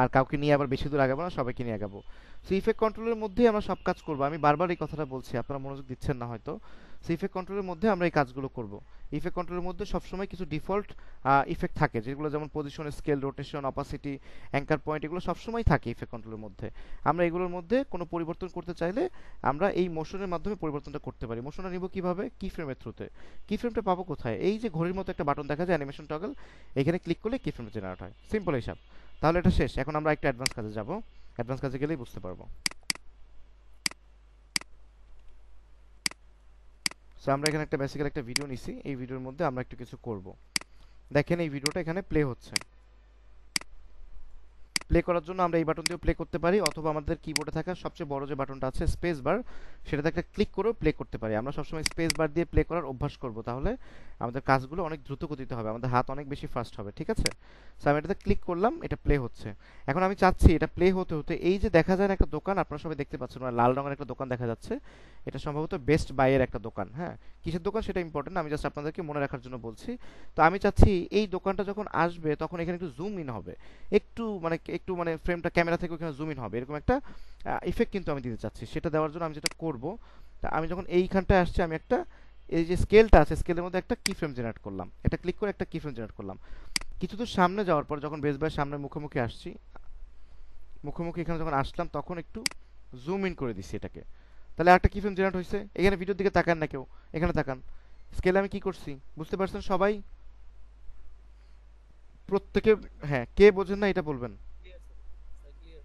আর কাউকে নিয়ে আবার বেশি দূর আগাবো না, সবাইকে নিয়ে আগাবো। সো ইফেক্ট কন্ট্রোলের মধ্যেই আমরা সব কাজ করব। আমি বারবার এই কথাটা বলছি, আপনারা মনোযোগ দিচ্ছেন না হয়তো। সো ইফেক্ট কন্ট্রোলের মধ্যে আমরা এই কাজগুলো করব। ইফেক্ট কন্ট্রোলের মধ্যে সবসময় কিছু ডিফল্ট ইফেক্ট থাকে, যেগুলো যেমন position scale, rotation, opacity, anchor point, এগুলো সবসময় থাকে ইফেক্ট কন্ট্রোলের মধ্যে। আমরা এগুলোর মধ্যে কোনো পরিবর্তন করতে চাইলে আমরা এই মোশনের মাধ্যমে পরিবর্তনটা করতে পারি। মোশনটা নিব কিভাবে? কি ফ্রেমের থ্রুতে। কি ফ্রেমটা পাবো কোথায়? এই যে ঘড়ির মতো একটা বাটন দেখা যায় অ্যানিমেশন টগল, এখানে ক্লিক করলে কি ফ্রেম জেনারেট হয়। সিম্পল হিসাব। তাহলে এটা শেষ, এখন আমরা একটা অ্যাডভান্স কাজে যাব, অ্যাডভান্স কাজে গেলেই বুঝতে পারবো। সো আমরা এখানে একটা বেসিক্যালি একটা ভিডিও নিছি, এই ভিডিওর মধ্যে আমরা একটু কিছু করব। দেখেন এই ভিডিওটা এখানে প্লে হচ্ছে। প্লে করার জন্য আমরা এই বাটন দিয়েও প্লে করতে পারি, অথবা আমাদের কিবোর্ডে থাকা সবচেয়ে বড় যে বাটনটা আছে স্পেস বার, সেটাতে একটা ক্লিক করেও প্লে করতে পারি। আমরা সবসময় স্পেস বার দিয়ে প্লে করার অভ্যাস করব, তাহলে আমাদের কাজগুলো অনেক দ্রুত গতিতে হবে, আমাদের হাত অনেক বেশি ফাস্ট হবে। ঠিক আছে, সো আমি এটাতে ক্লিক করলাম, এটা প্লে হচ্ছে। এখন আমি চাচ্ছি এটা প্লে হতে হতে এই যে দেখা যায় না একটা দোকান, আপনারা সবাই দেখতে পাচ্ছেন লাল রঙের একটা দোকান দেখা যাচ্ছে, এটা সম্ভবত বেস্ট বাইয়ের একটা দোকান। হ্যাঁ, কিসের দোকান সেটা ইম্পর্টেন্ট, আমি জাস্ট আপনাদেরকে মনে রাখার জন্য বলছি। তো আমি চাচ্ছি এই দোকানটা যখন আসবে তখন এখানে একটু জুম ইন হবে, একটু মানে ফ্রেমটা ক্যামেরা থেকে ওখানে জুম ইন হবে, এরকম একটা ইফেক্ট কিন্তু আমি দিতে চাচ্ছি। সেটা দেওয়ার জন্য আমি যেটা করব, তা আমি যখন এইখানটায় আসছি আমি একটা এই যে স্কেলটা আছে স্কেলের মধ্যে একটা কি ফ্রেম জেনারেট করলাম, এটা ক্লিক করে একটা কি ফ্রেম জেনারেট করলাম। কিছু দূর সামনে যাওয়ার পর যখন বেস বাইয়ের সামনে মুখোমুখি আসছি, মুখোমুখি এখানে যখন আসলাম তখন একটু জুম ইন করে দিচ্ছি এটাকে, তাহলে একটা কি ফ্রেম জেনারেট হয়েছে। এখানে ভিডিওর দিকে তাকান না কেউ, এখানে তাকান। স্কেলে আমি কি করছি বুঝতে পারছেন সবাই? প্রত্যেকে, হ্যাঁ, কে বোঝেন না এটা বলবেন। ক্লিয়ার স্যার, ক্লিয়ার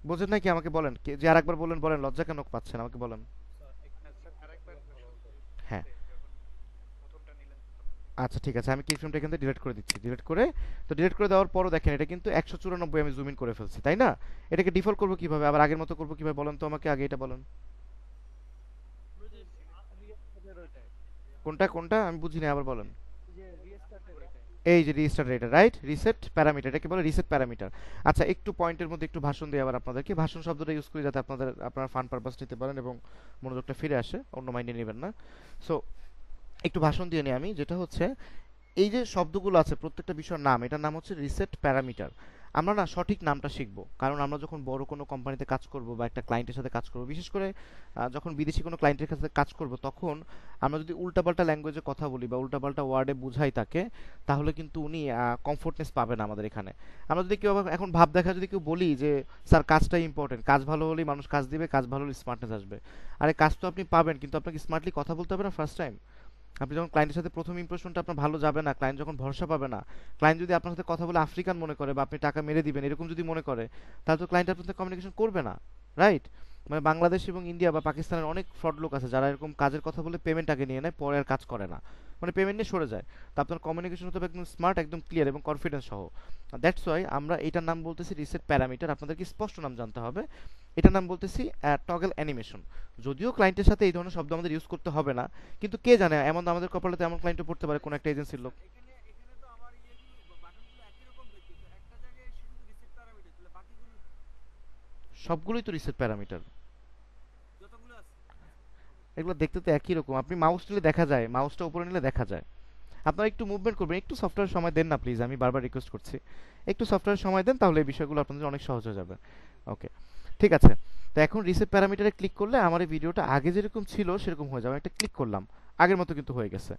বোঝেন না কি আমাকে বলেন, কে যে আরেকবার বলেন, বলেন লজ্জা কেন পাচ্ছেন আমাকে বলেন। হ্যাঁ, আচ্ছা ঠিক আছে, আমি কি ফ্রেমটা এখান থেকে ডিলিট করে দিচ্ছি। ডিলিট করে, তো ডিলিট করে দেওয়ার পরও দেখেন এটা কিন্তু 194 আমি জুম ইন করে ফেলছি, তাই না? এটাকে ডিফল্ট করবো কিভাবে, আবার আগের মতো করবো কিভাবে বলেন তো আমাকে, আগে এটা বলেন। কোনটা কোনটা আমি বুঝিনি, আবার বলেন। এই যে রিস্টার্ট এটা, রাইট, রিসেট প্যারামিটার, এটাকে বলে রিসেট প্যারামিটার। আচ্ছা, একটু পয়েন্টের মধ্যে একটু ভাষণ দিই আবার আপনাদেরকে, ভাষণ শব্দটা ইউজ করি যাতে আপনারা ফান পারপাস নিতে পারেন এবং মনোযোগটা ফিরে আসে, অন্য মাইন্ডে নেবেন না। সো একটু ভাষণ দিয়ে নিই আমি, যেটা হচ্ছে এই যে শব্দগুলো আছে প্রত্যেকটা বিষয়ের নাম, এটার নাম হচ্ছে রিসেট প্যারামিটার। আমরা না সঠিক নামটা শিখবো, কারণ আমরা যখন বড় কোনো কোম্পানিতে কাজ করব বা একটা ক্লায়েন্টের সাথে কাজ করব, বিশেষ করে যখন বিদেশি কোনো ক্লায়েন্টের সাথে কাজ করব, তখন আমরা যদি উল্টাপাল্টা ল্যাঙ্গুয়েজে কথা বলি বা উল্টাপাল্টা ওয়ার্ডে বুঝাই তাকে, তাহলে কিন্তু উনি কমফোর্টনেস পাবে না আমাদের এখানে। আমরা যদি কেউ এখন ভাব দেখা যদি কেউ বলি যে স্যার কাজটাই ইম্পর্টেন্ট, কাজ ভালো হলেই মানুষ কাজ দিবে, কাজ ভালো হলে স্মার্টনেস আসবে। আরে কাজ তো আপনি পাবেন, কিন্তু আপনাকে স্মার্টলি কথা বলতে হবে না ফার্স্ট টাইম। আপনি যখন ক্লায়েন্টের সাথে প্রথম ইমপ্রেশনটা আপনার ভালো যাবে না, ক্লায়েন্ট যখন ভরসা পাবে না, ক্লায়েন্ট যদি আপনার সাথে কথা বলে আফ্রিকান মনে করে বা আপনি টাকা মেরে দিবেন এরকম যদি মনে করে, তাহলে তো ক্লায়েন্ট আপনার সাথে কমিউনিকেশন করবে না, রাইট? মানে বাংলাদেশ এবং ইন্ডিয়া বা পাকিস্তানের অনেক ফ্রড লোক আছে যারা এরকম কাজের কথা বলে পেমেন্ট আগে নিয়ে নেয়, পরে আর কাজ করে না, মানে পেমেন্ট নিয়ে সরে যায়। তো আপনার কমিউনিকেশন হতে হবে একদম স্মার্ট, একদম ক্লিয়ার এবং কনফিডেন্স সহ। দ্যাটস ওয়াই আমরা এটার নাম বলতেছি রিসেট প্যারামিটার। আপনাদেরকে স্পষ্ট নাম জানতে হবে। এটার নাম বলতেছি টগল অ্যানিমেশন। যদিও ক্লায়েন্টের সাথে এই ধরনের শব্দ আমাদের ইউজ করতে হবে না, কিন্তু কে জানে এমন আমাদের কপালে তো এমন ক্লায়েন্টও পড়তে পারে, কোনো একটা এজেন্সির লোক। এখানে এখানে তো আমার ইয়েগুলো বাটনগুলো একই রকম দেখতে, তো একটা জায়গায় শুধু রিসেট প্যারামিটার, তাহলে বাকিগুলো সবগুলোই তো রিসেট প্যারামিটার, যতগুলো আছে এগুলো দেখতে তো একই রকম। আপনি মাউস নিলে দেখা যায়, মাউসটা উপরে নিলে দেখা যায়। আপনারা একটু মুভমেন্ট করবেন, একটু সফটওয়্যার সময় দেন না প্লিজ, আমি বারবার রিকোয়েস্ট করছি, একটু সফটওয়্যার সময় দেন, তাহলে এই বিষয়গুলো আপনাদের অনেক সহজ হয়ে যাবে। ওকে, ঠিক আছে। তো এখন রিসেট প্যারামিটারে ক্লিক করলে আমার এই ভিডিওটা আগে যেরকম ছিল সেরকম হয়ে যাবে। একটা ক্লিক করলাম, আগের মতো কিন্তু হয়ে গেছে।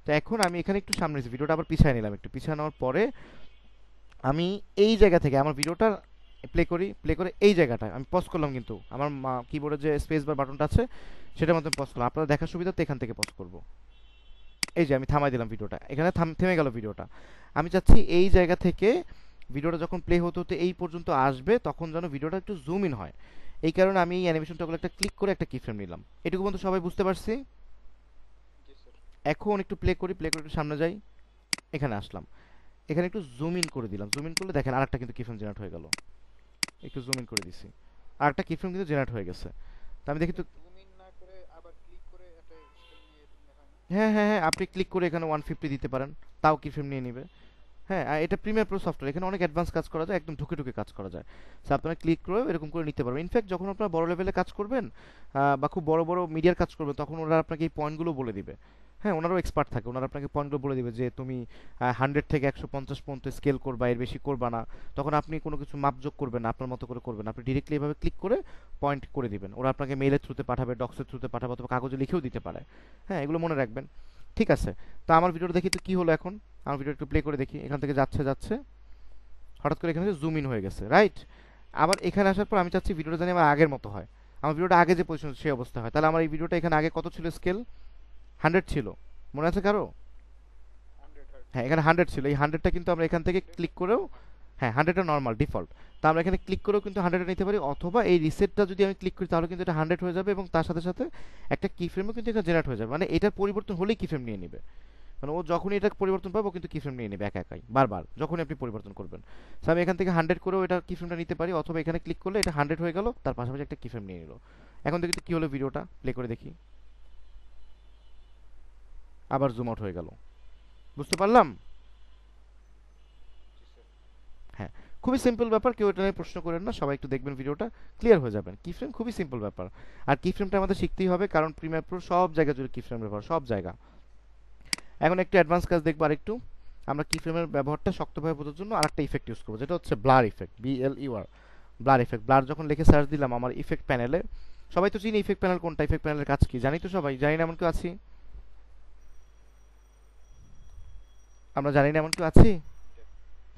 তো এখন আমি এখানে একটু সামনে ভিডিওটা আবার পিছিয়ে নিলাম, একটু পিছিয়ে নেওয়ার পরে আমি এই জায়গা থেকে আমার ভিডিওটা প্লে করি, প্লে করে এই জায়গাটায় আমি পজ করলাম, কিন্তু আমার কিবোর্ডে যে স্পেস বার বাটনটা আছে সেটার মধ্যে পজ করলাম। আপনারা দেখার সুবিধাতে এখান থেকে পজ করব। এই যে আমি থামাই দিলাম ভিডিওটা, এখানে থেমে গেল ভিডিওটা। আমি চাচ্ছি এই জায়গা থেকে ভিডিওটা যখন প্লে হতে হতে এই পর্যন্ত আসবে তখন যেন ভিডিওটা একটু জুম ইন হয়। এই কারণে আমি এই অ্যানিমেশন টগল একটা ক্লিক করে একটা কিফ্রেম নিলাম। এটুকু পর্যন্ত সবাই বুঝতে পারছি? এখন একটু প্লে করি, প্লে করে একটু সামনে যাই, এখানে আসলাম, এখানে একটু জুম ইন করে দিলাম। জুম ইন করলে দেখেন আরেকটা কিন্তু কিফ্রেম জেনারেট হয়ে গেল। একটু জুম ইন করে দিছি, আরেকটা কিফ্রেম কিন্তু জেনারেট হয়ে গেছে। তো আমি দেখি তো, হ্যাঁ হ্যাঁ হ্যাঁ, আপনি ক্লিক করে এখানে 150 দিতে পারেন, তাও কিফ্রেম নিয়ে নিবে। হ্যাঁ, এটা প্রিমিয়ার প্রো সফটওয়্যার, এখানে অনেক অ্যাডভান্স কাজ করা যায়, একদম ঢুকে ঢুকে কাজ করা যায়। সো আপনারা ক্লিক করে এরকম করে নিতে পারবেন। ইনফ্যাক্ট যখন আপনারা বড় লেভেলে কাজ করবেন বা খুব বড় বড় মিডিয়ার কাজ করবেন, তখন ওরা আপনাকে এই পয়েন্টগুলো বলে দিবে। হ্যাঁ, ওনারাও এক্সপার্ট থাকে, ওনারা আপনাকে পয়েন্টগুলো বলে দিবে যে তুমি 100 থেকে 150 পর্যন্ত স্কেল করবা, এর বেশি করবা না। তখন আপনি কোনো কিছু মাপযোগ করবেন না, আপনার মতো করে করবেন, আপনি ডিরেক্টলি এভাবে ক্লিক করে পয়েন্ট করে দিবেন। ওরা আপনাকে মেইলের থ্রুতে পাঠাবে, ডক্সের থ্রুতে পাঠাবে, অথবা কাগজে লিখেও দিতে পারে। হ্যাঁ, এগুলো মনে রাখবেন। ঠিক আছে, তো আমার ভিডিওটা দেখি তো কি হলো। এখন আমার ভিডিও একটু প্লে করে দেখি, এখান থেকে যাচ্ছে যাচ্ছে হঠাৎ করে এখানে জুম ইন হয়ে গেছে, রাইট? আবার এখানে আসার পর আমি চাচ্ছি ভিডিওটা জানি আমার আগের মতো হয়, আমার ভিডিওটা আগে যে পজিশন সেই অবস্থা হয়। তাহলে আমার এই ভিডিওটা এখানে আগে কত ছিল স্কেল? 100 ছিল, মনে আছে কারো? হ্যাঁ, এখানে 100 ছিল, এই 100টা কিন্তু আমরা এখান থেকে ক্লিক করেও, হ্যাঁ 100টা নর্মাল ডিফল্ট। তা আমরা এখানে ক্লিক করেও কিন্তু 100 নিতে পারি, অথবা এই রিসেটটা যদি আমি ক্লিক করি তাহলে কিন্তু এটা 100 হয়ে যাবে এবং তার সাথে সাথে একটা কি ফ্রেমও কিন্তু এখানে জেনারেট হয়ে যাবে, মানে এটার পরিবর্তন হলেই কি ফ্রেম নিয়ে নেবে, মানে ও যখনই এটা পরিবর্তন পাবো কিন্তু কি ফ্রেম নিয়ে নেবে একা একাই বারবার যখনই আপনি পরিবর্তন করবেন। সো আমি এখান থেকে 100 করেও এটা কি ফ্রেমটা নিতে পারি, অথবা এখানে ক্লিক করলে এটা 100 হয়ে গেল, তার পাশাপাশি একটা কি ফ্রেম নিয়ে নিল। এখন দেখি তো কি হলো, ভিডিওটা প্লে করে দেখি, আবার জুম আউট হয়ে গেল, বুঝতে পারলাম? হ্যাঁ, খুবই সিম্পল ব্যাপার, কেউ এটা নিয়ে প্রশ্ন করেন না, সবাই একটু দেখবেন ভিডিওটা, ক্লিয়ার হয়ে যাবেন। কি ফ্রেম খুবই সিম্পল ব্যাপার, আর কি ফ্রেমটা আমাদের শিখতেই হবে, কারণ প্রিমিয়ার প্রো সব জায়গা জুড়ে কি ফ্রেম ব্যবহার, সব জায়গা। এখন একটু অ্যাডভান্স কাজ দেখবো আরেকটু। আমরা কি ফ্রেমের ব্যবহারটা শক্তভাবে বোঝার জন্য আরেকটা ইফেক্ট ইউজ করবো, যেটা হচ্ছে blur effect, BLUR, blur effect. Blur যখন লিখে সার্চ দিলাম আমার ইফেক্ট প্যানেলে, সবাই তো চিনি ইফেক্ট প্যানেল কোনটা, ইফেক্ট প্যানেলের কাজ কি জানি তো সবাই, জানি না এমন কেউ আছি? আমরা জানি না এমন কেউ আছি?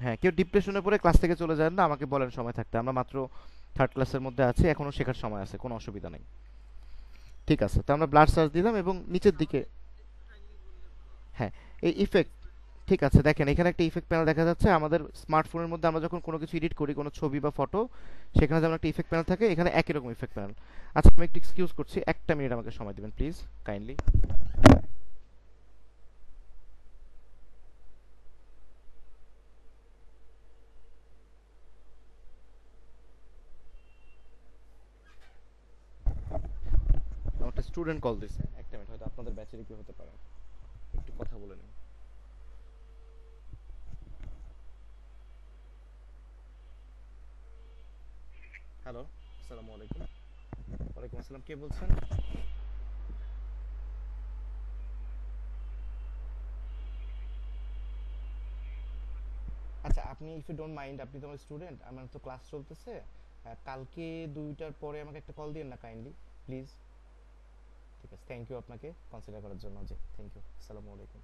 হ্যাঁ, কেউ ডিপ্রেশনে পড়ে ক্লাস থেকে চলে যান না, আমাকে বলেন সময় থাকতে, আমরা মাত্র 3rd ক্লাসের মধ্যে আছি, এখনো শেখার সময় আছে, কোনো অসুবিধা নেই। ঠিক আছে, তো আমরা ব্লার সার্চ দিলাম এবং নিচের দিকে, হ্যাঁ এই ইফেক্ট, ঠিক আছে দেখেন এখানে একটা ইফেক্ট প্যানেল দেখা যাচ্ছে। আমাদের স্মার্টফোনের মধ্যে আমরা যখন কোনো কিছু এডিট করি, কোনো ছবি বা ফটো, সেখানে যেমন একটা ইফেক্ট প্যানেল থাকে, এখানে একই রকম ইফেক্ট প্যানেল। আচ্ছা আমি একটু এক্সকিউজ করছি, একটা মিনিট আমাকে সময় দিবেন প্লিজ, কাইন্ডলি। আমার একটা স্টুডেন্ট কল দিছে, একটা মিনিট, হয়তো আপনাদের ব্যাচেরই কেউ হতে পারে, একটু কথা বলে নিন। হ্যালো, আসসালামু আলাইকুম। ওয়ালাইকুম আসসালাম, কে বলছেন? আচ্ছা আপনি ইফ ইউ ডোন্ট মাইন্ড, আপনি তো আমার স্টুডেন্ট, আমার তো ক্লাস চলতেছে, কালকে 2টার পরে আমাকে একটা কল দিন না কাইন্ডলি, প্লিজ। ঠিক আছে, থ্যাংক ইউ আপনাকে কনসিডার করার জন্য, জি থ্যাংক ইউ, আসসালামু আলাইকুম।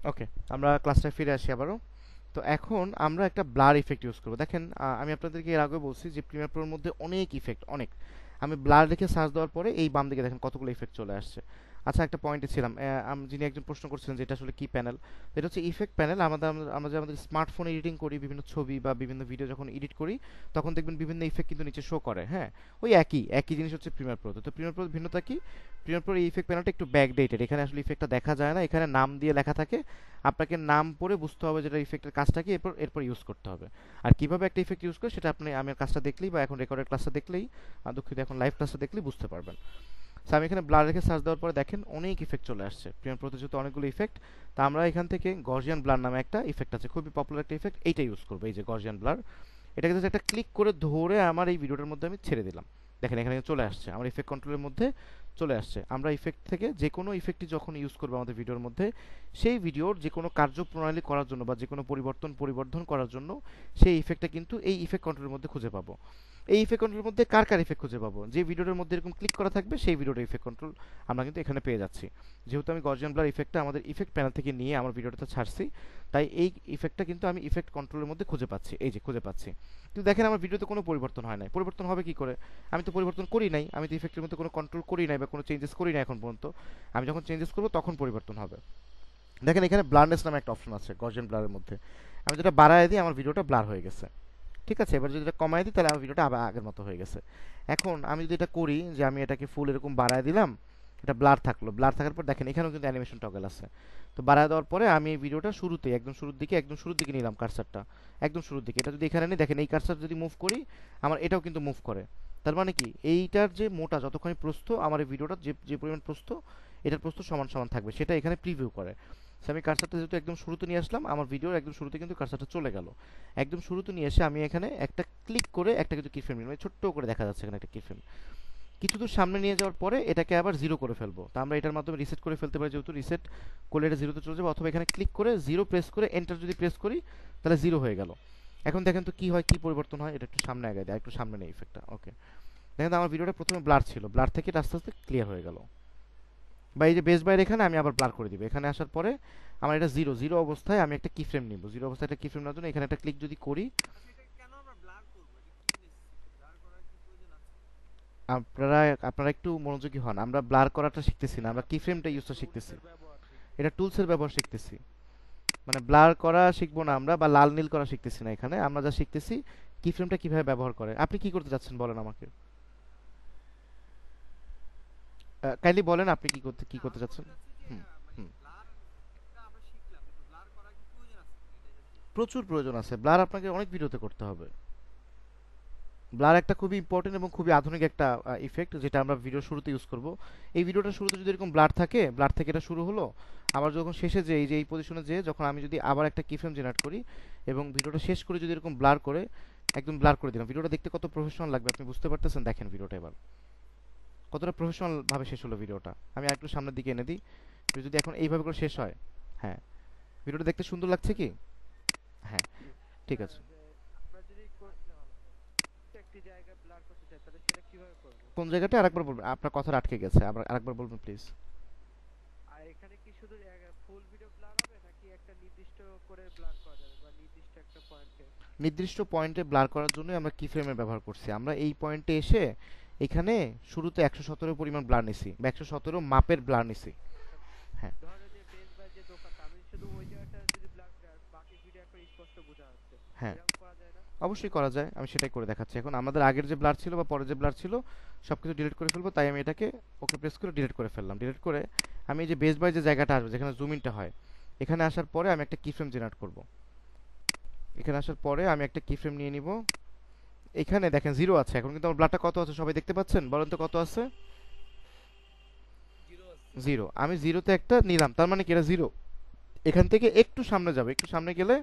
ওকে, আমরা ক্লাসটা ফিরে আসি আবারও। তো এখন আমরা একটা ব্লার ইফেক্ট ইউজ করবো। দেখেন আমি আপনাদেরকে এর আগে বলছি যে প্রিমিয়ার প্রোর মধ্যে অনেক ইফেক্ট, অনেক। আমি ব্লার লিখে সার্চ দেওয়ার পরে এই বাম দিকে দেখেন কতগুলো ইফেক্ট চলে আসছে। আচ্ছা একটা পয়েন্টে ছিলাম, যিনি একজন প্রশ্ন করছিলেন যে এটা আসলে কি প্যানেল, এটা হচ্ছে ইফেক্ট প্যানেল। আমরা যে আমাদের স্মার্টফোন এডিটিং করি, বিভিন্ন ছবি বা বিভিন্ন ভিডিও যখন এডিট করি, তখন দেখবেন বিভিন্ন ইফেক্ট কিন্তু নিচে শো করে। হ্যাঁ, ওই একই একই জিনিস হচ্ছে প্রিমিয়ার প্রো। তো প্রিমিয়ার প্রোর ভিন্নতা কি? প্রিমিয়ার প্রোর এই ইফেক্ট প্যানেলটা একটু ব্যাকডেটেড, এখানে আসলে ইফেক্টটা দেখা যায় না, এখানে নাম দিয়ে লেখা থাকে, আপনাকে নাম পড়ে বুঝতে হবে যেটা ইফেক্টের কাজটা কি, এরপর ইউজ করতে হবে। আর কিভাবে একটা ইফেক্ট ইউজ করে সেটা আপনি আমার কাজটা দেখলেই বা এখন রেকর্ডের ক্লাসটা দেখলেই, দুঃখিত এখন লাইভ ক্লাসটা দেখলেই বুঝতে পারবেন। সো আমি এখানে ব্লার রেখে সার্চ দেওয়ার পরে দেখেন অনেক ইফেক্ট চলে আসছে, প্রিমিয়ার প্রোতে যেহেতু অনেকগুলো ইফেক্ট, তা আমরা এখান থেকে গর্জিয়ান ব্লার নামে একটা ইফেক্ট আছে, খুবই পপুলার একটা ইফেক্ট, এইটা ইউজ করবো, এই যে গর্জিয়ান ব্লার। এটাকে জাস্ট একটা ক্লিক করে ধরে আমার এই ভিডিওটার মধ্যে আমি ছেড়ে দিলাম, দেখেন এখানে চলে আসছে, আমার ইফেক্ট কন্ট্রোলের মধ্যে চলে আসছে। আমরা ইফেক্ট থেকে যে কোনো ইফেক্টই যখন ইউজ করবো আমাদের ভিডিওর মধ্যে, সেই ভিডিওর যে কোনো কার্যপ্রণালী করার জন্য বা যে কোনো পরিবর্ধন করার জন্য সেই ইফেক্টটা কিন্তু এই ইফেক্ট কন্ট্রোলের মধ্যে খুঁজে পাবো। এই ইফেক্ট কন্ট্রোলের মধ্যে কার কার ইফেক্ট খুঁজে পাবো, যে ভিডিওর মধ্যে এরকম ক্লিক করা থাকবে সেই ভিডিওর ইফেক্ট কন্ট্রোল আমরা কিন্তু এখানে পেয়ে যাচ্ছি। যেহেতু আমি গর্জিয়ান ব্লার ইফেক্টটা আমাদের ইফেক্ট প্যানেল থেকে নিয়ে আমার ভিডিওটাতে ছাড়ছি, তাই এই ইফেক্টটা কিন্তু আমি ইফেক্ট কন্ট্রোলের মধ্যে খুঁজে পাচ্ছি, এই যে খুঁজে পাচ্ছি। কিন্তু দেখেন আমার ভিডিওতে কোনো পরিবর্তন হয় নাই, পরিবর্তন হবে কি করে? আমি তো পরিবর্তন করি নাই, আমি তো ইফেক্টের মধ্যে কোনো কন্ট্রোল করি নাই বা কোনো চেঞ্জেস করি নাই এখন পর্যন্ত। আমি যখন চেঞ্জেস করবো তখন পরিবর্তন হবে। দেখেন এখানে ব্লারনেস নামে একটা অপশন আছে গর্জিয়ান ব্লারের মধ্যে, আমি যেটা বাড়ায় দিই আমার ভিডিওটা ব্লার হয়ে গেছে। ঠিক আছে, এবার যদি এটা কমায় দিই তাহলে আমার ভিডিওটা আবার আগের মতো হয়ে গেছে। এখন আমি যদি এটা করি যে আমি এটাকে ফুল এরকম বাড়ায় দিলাম, এটা ব্লার থাকলো, ব্লার থাকার পর দেখেন এখানেও কিন্তু অ্যানিমেশন টগল আছে। তো বাড়ায় দেওয়ার পরে আমি এই ভিডিওটা শুরুতে একদম শুরুর দিকে নিলাম কার্সারটা, একদম শুরুর দিকে। এটা যদি এখানে নিই, দেখেন এই কার্সার যদি মুভ করি আমার এটাও কিন্তু মুভ করে। তার মানে কি, এইটার যে মোটা যতক্ষণ প্রস্থ, আমার এই ভিডিওটা যে যে পরিমাণ প্রস্থ, এটার প্রস্থ সমান সমান থাকবে, সেটা এখানে প্রিভিউ করে। আমি কার্সারটা যেহেতু একদম শুরুতে নিয়ে আসলাম, আমার ভিডিওর একদম শুরুতে কিন্তু কার্সারটা চলে গেল। একদম শুরুতে নিয়ে এসে আমি এখানে একটা ক্লিক করে একটা কিন্তু কি ফ্রেম নিলাম, ছোট্ট করে দেখা যাচ্ছে এখানে একটা কি ফ্রেম। কিছু দূর সামনে নিয়ে যাওয়ার পরে এটাকে আবার জিরো করে ফেলবো। তো আমরা এটার মাধ্যমে রিসেট করে ফেলতে পারি, যেহেতু রিসেট করলে এটা জিরোতে চলে যাবে, অথবা এখানে ক্লিক করে জিরো প্রেস করে এন্টার যদি প্রেস করি তাহলে জিরো হয়ে গেল। এখন দেখেন তো কি হয়, কি পরিবর্তন হয়, এটা একটু সামনে আগে দেয়, একটু সামনে নেই ইফেক্টটা। ওকে, দেখেন আমার ভিডিওটা প্রথমে ব্লার ছিল, ব্লার থেকে এটা আস্তে আস্তে ক্লিয়ার হয়ে গেল। বা এই যে বেস বাইরে এখানে আমি আবার ব্লার করে দিব, এখানে আসার পরে আমার এটা জিরো জিরো অবস্থায় আমি একটা কি ফ্রেম নিব, জিরো অবস্থায় একটা কি ফ্রেম নেওয়ার জন্য এখানে একটা ক্লিক যদি করি, আচ্ছা এটা কেন আমরা ব্লার করব? এটা কি নেসেসারি? ব্লার করার কি প্রয়োজন আছে? আপনারা আপনারা একটু মনোযোগী হন। আমরা ব্লার করাটা শিখতেছি না, আমরা কি ফ্রেমটা ইউজটা শিখতেছি, ব্যবহার ঠিক। এটা টুলসের ব্যবহার শিখতেছি। মানে ব্লার করা শিখবো না আমরা, বা লাল নীল করা শিখতেছি না এখানে, আমরা যা শিখতেছি কি ফ্রেমটা কিভাবে ব্যবহার করে। আপনি কি করতে চাচ্ছেন বলেন আমাকে, কাইন্ডলি বলেন আপনি কি করতে আমি চাচ্ছেন। বলতে চাচ্ছি যে হুম মানে হুম ব্লারটা আমরা শিখলাম, কিন্তু ব্লার করার কি প্রয়োজন আছে কিনা এটা জাস্ট বলুন। প্রচুর প্রয়োজন আছে, ব্লার আপনাকে অনেক ভিডিওতে করতে হবে। ব্লার একটা খুবই ইম্পর্টেন্ট এবং খুবই আধুনিক একটা ইফেক্ট, যেটা আমরা ভিডিও শুরুতে ইউজ করব। এই ভিডিওটা শুরুতে যদি এরকম ব্লার থাকে, ব্লার থেকে এটা শুরু হলো, আবার যখন শেষে যে এই পজিশনে যে যখন আমি যদি আবার একটা কিফ্রেম জেনারেট করি এবং ভিডিওটা শেষ করে যদি এরকম ব্লার করে একদম ব্লার করে দিলাম, ভিডিওটা দেখতে কত প্রফেশনাল লাগবে আপনি বুঝতে পারতেছেন। দেখেন ভিডিওটা এবার কতটা প্রফেশনাল ভাবে শেষ হলো ভিডিওটা। আমি আরেকটু সামনের দিকে এনে দিই, যদি এখন এইভাবে করে শেষ হয়, হ্যাঁ ভিডিওটা দেখতে সুন্দর লাগছে কি? হ্যাঁ ঠিক আছে। আমরা যদি একটি জায়গায় ব্লার করতে চাই তাহলে সেটা কিভাবে করব? কোন জায়গাটা আরেকবার বলবেন, আপনার কথাটা আটকে গেছে, আবার আরেকবার বলবেন প্লিজ। আর এখানে কি শুধু ফুল ভিডিও ব্লার হবে নাকি একটা নির্দিষ্ট করে ব্লার করা যাবে বা নির্দিষ্ট একটা পয়েন্টে? নির্দিষ্ট পয়েন্টে ব্লার করার জন্য আমরা কি ফ্রেমের ব্যবহার করছি। আমরা এই পয়েন্টে এসে এখানে শুরুতে 117 পরিমাণ ব্লার নিছি, বা 117 মাপের ব্লার নিছি। হ্যাঁ ধরো যে বেস বাই যে দোকানটা, আমি শুধু ওই জায়গাটা যদি ব্লার করি আর বাকি ভিডিও একবার স্পষ্ট বোঝা যাচ্ছে, হ্যাঁ এরকম করা যায় না? অবশ্যই করা যায়, আমি সেটাই করে দেখাচ্ছি। এখন আমাদের আগের যে ব্লার ছিল বা পরে যে ব্লার ছিল সবকিছু ডিলিট করে ফেলবো, তাই আমি এটাকে ওকে প্রেস করে ডিলিট করে ফেললাম। ডিলিট করে আমি এই যে বেস বাই যে জায়গাটা আসবে যেখানে জুম ইনটা হয়, এখানে আসার পরে আমি একটা কি ফ্রেম জেনারেট করব। এখানে আসার পরে আমি একটা কি ফ্রেম নিয়ে নিব। এখানে দেখেন 0 আছে, এখন কিন্তু আমার ব্লারটা কত আছে সবাই দেখতে পাচ্ছেন, বলেন তো কত আছে? 0। আমি 0তে একটা নিলাম, তার মানে কি এটা 0। এখান থেকে একটু সামনে যাবে, একটু সামনে গেলে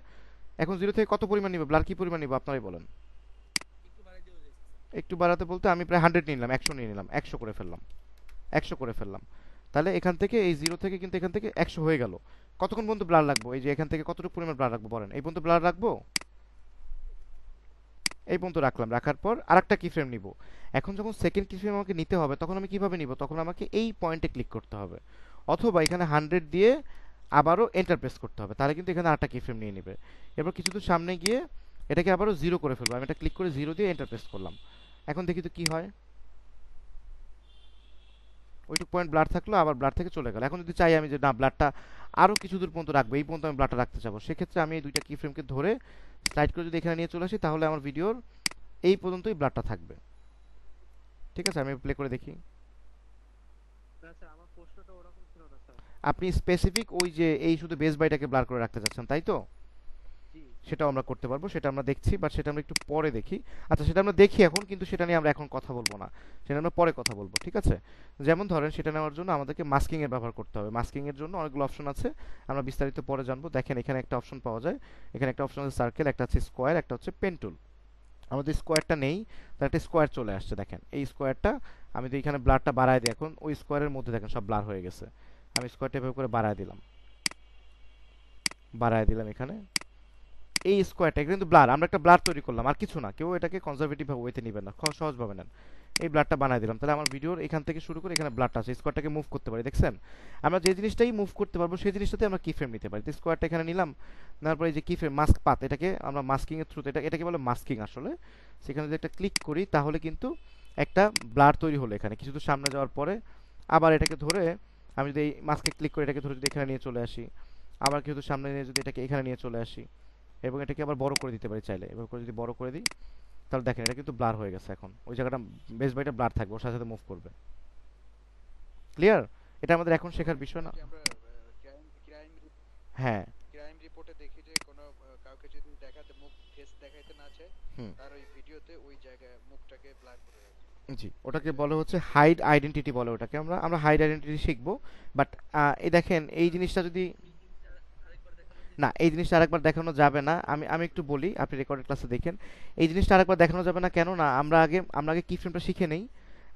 এখন 0 থেকে কত পরিমাণ নিবে, ব্লার কি পরিমাণ নিবে আপনারাই বলেন। একটু বাড়াই দেওয়া যায়। একটু বাড়াতে বলতে আমি প্রায় 100 নিলাম, 100 নিয়ে নিলাম, 100 করে ফেললাম, 100 করে ফেললাম। তাহলে এখান থেকে এই 0 থেকে কিন্তু এখান থেকে 100 হয়ে গেল। কতক্ষণ পর্যন্ত ব্লার রাখবো, এই যে এখান থেকে কতটুকু পরিমাণ ব্লার রাখবো বলেন, এই পর্যন্ত ব্লার রাখবো, এই পর্যন্ত রাখলাম। রাখার পর আরেকটা কি ফ্রেম নিব। এখন যখন সেকেন্ড কি ফ্রেম আমাকে নিতে হবে তখন আমি কিভাবে নিব, তখন আমাকে এই পয়েন্টে ক্লিক করতে হবে, অথবা এখানে 100 দিয়ে আবারও এন্টার প্রেস করতে হবে, তাহলে কিন্তু এখানে আরেকটা কি ফ্রেম নিয়ে নেবে। এবার কিছু দূর সামনে গিয়ে এটাকে আবারও 0 করে ফেলবো, আমি এটা ক্লিক করে 0 দিয়ে এন্টার প্রেস করলাম। এখন দেখি তো কি হয়, ওইটুক পয়েন্ট ব্লার থাকলো, আবার ব্লার থেকে চলে গেল। এখন যদি চাই আমি যে না ব্লারটা আরও কিছু দূর পর্যন্ত রাখবো, এই পর্যন্ত আমি ব্লারটা রাখতে চাবো, সেক্ষেত্রে আমি এই দুইটা কি ফ্রেমকে ধরে স্লাইড করে যদি এখানে নিয়ে চলে আসি, তাহলে আমার ভিডিওর এই পর্যন্তই ব্লারটা থাকবে। ঠিক আছে, আমি প্লে করে দেখি। না স্যার, আমার প্রশ্নটা ওরকম ছিল না স্যার। আপনি স্পেসিফিক ওই যে এই শুধু বেস বাইটাকে ব্লার করে রাখতে চাচ্ছেন তাই তো? জি। সেটাও আমরা করতে পারবো, সেটা আমরা দেখছি, বাট সেটা আমরা একটু পরে দেখি। আচ্ছা সেটা আমরা দেখি এখন, কিন্তু সেটা নিয়ে আমরা এখন কথা বলবো না, সেটা আমরা পরে কথা বলবো, ঠিক আছে? যেমন ধরেন সেটা নেওয়ার জন্য আমাদেরকে মাস্কিং এর ব্যবহার করতে হবে। মাস্কিং এর জন্য অনেকগুলো অপশন আছে, আমরা বিস্তারিত পরে জানবো। দেখেন এখানে একটা অপশন পাওয়া যায়, এখানে একটা অপশন আছে সার্কেল, একটা আছে স্কোয়ার, একটা হচ্ছে পেন টুল। আমাদের স্কোয়ারটা নেই, তার একটা স্কোয়ার চলে আসছে। দেখেন এই স্কোয়ারটা আমি যদি এখানে ব্লারটা বাড়ায় দিই, এখন ওই স্কোয়ারের মধ্যে দেখেন সব ব্লার হয়ে গেছে। আমি স্কোয়ারটা এভাবে করে বাড়ায় দিলাম, এখানে এই স্কোয়ারটা কিন্তু ব্লার, আমরা একটা ব্লার তৈরি করলাম আর কিছু না। কেউ এটাকে কনজারভেটিভ ভাবে ওয়েতে নেবেন না, সহজভাবে নেন। এই ব্লারটা বানায় দিলাম, তাহলে আমার ভিডিওর এখান থেকে শুরু করে এখানে ব্লারটা আছে, স্কোয়ারটাকে মুভ করতে পারি। দেখছেন আমরা যে জিনিসটাই মুভ করতে পারবো সেই জিনিসটাতে আমরা কি ফ্রেম নিতে পারি। তো স্কোয়ারটা এখানে নিলাম, নেওয়ার পরে এই যে কি ফ্রেম মাস্ক পাত, এটাকে আমরা মাস্কিং এর থ্রুতে, এটাকে বলে মাস্কিং আসলে। সেখানে যদি একটা ক্লিক করি তাহলে কিন্তু একটা ব্লার তৈরি হলো। এখানে কিছু দূর সামনে যাওয়ার পরে আবার এটাকে ধরে আমি যদি এই মাস্কে ক্লিক করে এটাকে ধরে যদি এখানে নিয়ে চলে আসি, আবার কিছু দূর সামনে নিয়ে যদি এটাকে এখানে নিয়ে চলে আসি, এবং এটাকে আবার বড় করে দিতে পারি চাইলে। এবার করে যদি বড় করে দিই তাহলে দেখেন এটা কিন্তু ব্লার হয়ে গেছে। এখন ওই জায়গাটা বেস বাইটা ব্লার থাকবে, ওর সাথে সাথে মুভ করবে। ক্লিয়ার? এটা আমাদের এখন শেখার বিষয় না। আমরা ক্রাইম হ্যাঁ ক্রাইম রিপোর্টে দেখি যে কোনো কাউকে যদি দেখাতে মুখ ফেস দেখাইতে না চায়, হুম তার ওই ভিডিওতে ওই জায়গায় মুখটাকে ব্লার করে রাখে। জি, ওটাকে বলে হচ্ছে হাইড আইডেন্টিটি বলে ওটাকে। আমরা হাইড আইডেন্টিটি শিখবো। বাট এই দেখেন এই জিনিসটা যদি না, এই জিনিসটা আরেকবার দেখানো যাবে না। আমি একটু বলি, আপনি রেকর্ডেড ক্লাসে দেখেন। এই জিনিসটা আরেকবার দেখানো যাবে না, কেন না আমরা আগে কি ফ্রেমটা শিখে নেই।